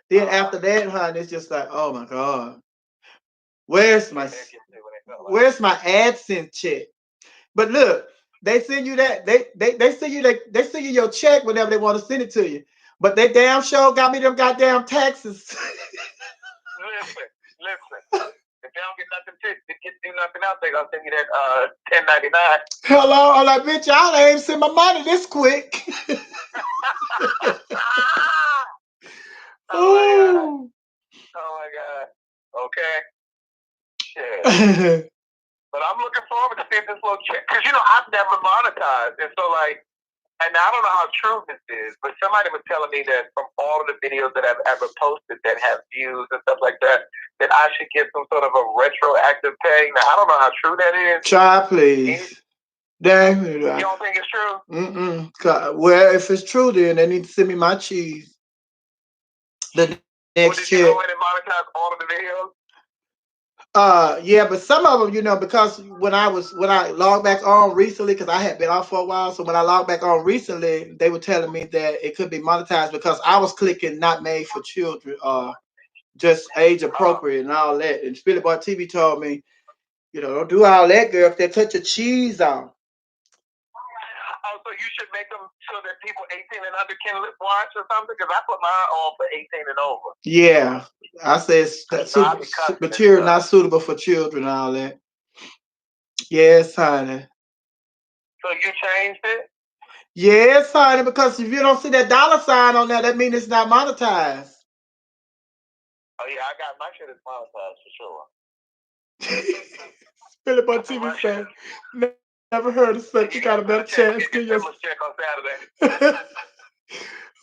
Then after that, honey, it's just like, oh my God, where's my AdSense check? But look, they send you that. They send you they send you your check whenever they want to send it to you. But they damn sure got me them goddamn taxes. Listen. If they don't get nothing to do nothing else, they're gonna send you that 1099. Hello, I'm like, bitch, y'all ain't send my money this quick. Oh my God. Okay. Shit. But I'm looking forward to seeing this little check because I've never monetized, and so and I don't know how true this is, but somebody was telling me that from all of the videos that I've ever posted that have views and stuff like that I should get some sort of a retroactive pay. Now, I don't know how true that is. Try, please. Damn. You don't think it's true? Well, if it's true, then they need to send me my cheese. next check. Did you go in and monetize all of the videos? Yeah, but some of them, because when I logged back on recently, because I had been off for a while, so when I logged back on recently, they were telling me that it could be monetized because I was clicking not made for children, just age appropriate and all that. And Spirit Boy TV told me, don't do all that, girl. If they touch your cheese on. Oh, so you should make them so that people 18 and under can watch or something? Because I put mine on for 18 and over. Yeah. I said material not suitable for children and all that. Yes, honey. So you changed it? Yes, honey, because if you don't see that dollar sign on there, that means it's not monetized. Oh, yeah, I got my shit is monetized for sure. Philip on TV said, never heard of such. You got a better chance. Get your stimulus check on Saturday.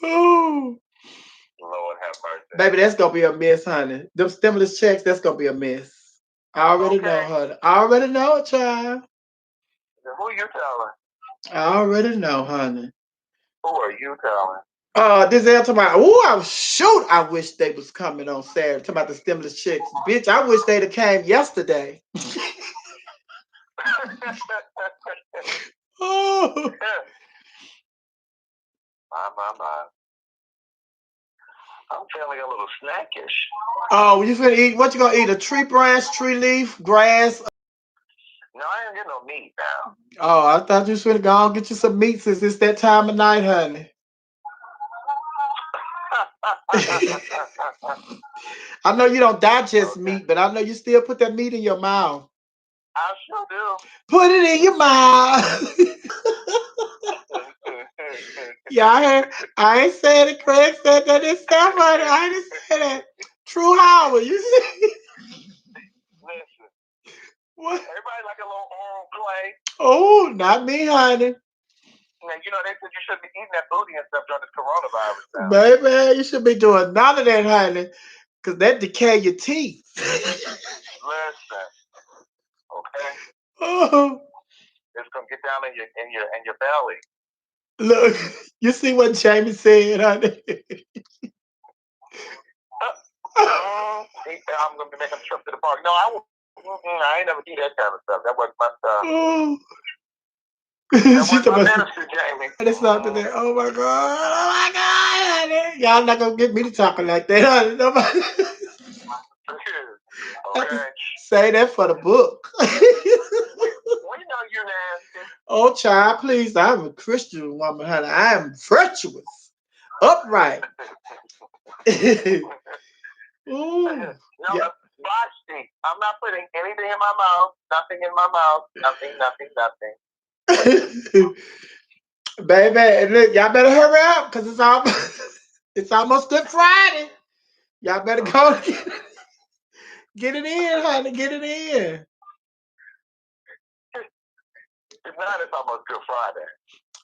Oh. Lord have mercy. Baby, that's going to be a mess, honey. Them stimulus checks, that's going to be a mess. I already know, honey. I already know it, child. Who you telling? I already know, honey. Who are you telling? This is talking about, I wish they was coming on Saturday. Talking about the stimulus checks. Bitch, I wish they'd have came yesterday. Oh. My. I'm feeling a little snackish. Oh, you finna eat? What you gonna eat? A tree branch, tree leaf, grass? No, I ain't getting no meat now. Oh, I thought you was finna go and get you some meat since it's that time of night, honey. I know you don't digest meat, but I know you still put that meat in your mouth. I sure do. Put it in your mouth. Yeah, I ain't saying it. Craig said that it's that funny. I didn't say that. True Howard, you see? Listen. What? Everybody like a little oral play. Oh, not me, honey. Now, they said you shouldn't be eating that booty and stuff during this coronavirus now. Baby, you should be doing none of that, honey. Because that decay your teeth. Listen. Okay? Oh. It's going to get down in your belly. Look, you see what Jamie said, honey? I'm going to make a trip to the park. No, I ain't never do that kind of stuff. That wasn't my stuff. That wasn't my ministry, Jamie. It's not that. Oh my God, honey. Y'all not going to get me to talking like that, honey. Nobody. Okay. Say that for the book. We know you're nasty. Oh, child, please. I'm a Christian woman, honey. I am virtuous, upright. Ooh. No, yeah. I'm not putting anything in my mouth. Nothing in my mouth. Nothing. Baby, look, y'all better hurry up because it's almost Good Friday. Y'all better go get it in, honey. Get it in. If not, it's almost Good Friday.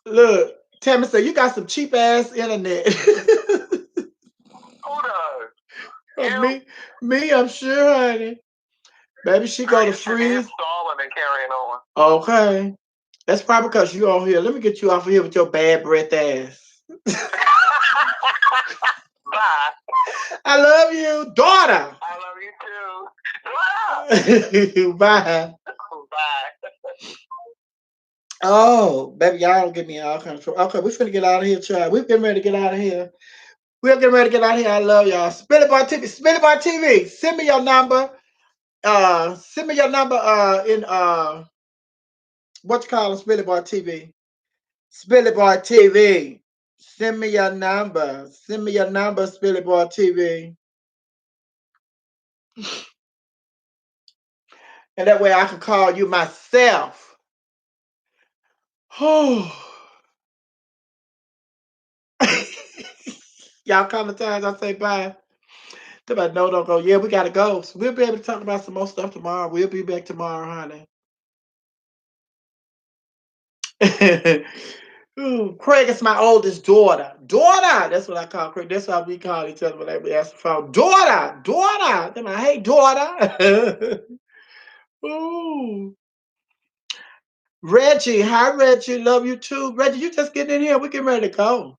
Look, Tammy said, you got some cheap ass internet. Who does? Me, I'm sure, honey. Baby, she go to freeze. Installing and carrying on. Okay. That's probably because you on here. Let me get you off of here with your bad breath ass. Bye. I love you, daughter. I love you too. Bye. Bye. Oh, baby, y'all don't get me all kind of trouble. Okay, we're finna get out of here, child. We're getting ready to get out of here. We're getting ready to get out of here. I love y'all. Spilly Bar TV. Spilly Bar TV. Send me your number. Send me your number in what you call them, Spilly Bar TV. Spilly Bar TV. Send me your number. Send me your number, Spilly Bar TV. And that way I can call you myself. Oh. Y'all couple times I say bye. About no, don't go. Yeah, we gotta go. So we'll be able to talk about some more stuff tomorrow. We'll be back tomorrow, honey. Ooh, Craig is my oldest daughter. Daughter! That's what I call Craig. That's how we call each other when we ask the phone. Daughter! Daughter! Then I hey daughter. Ooh. Reggie, hi Reggie. Love you too. Reggie, you just getting in here. We're getting ready to go.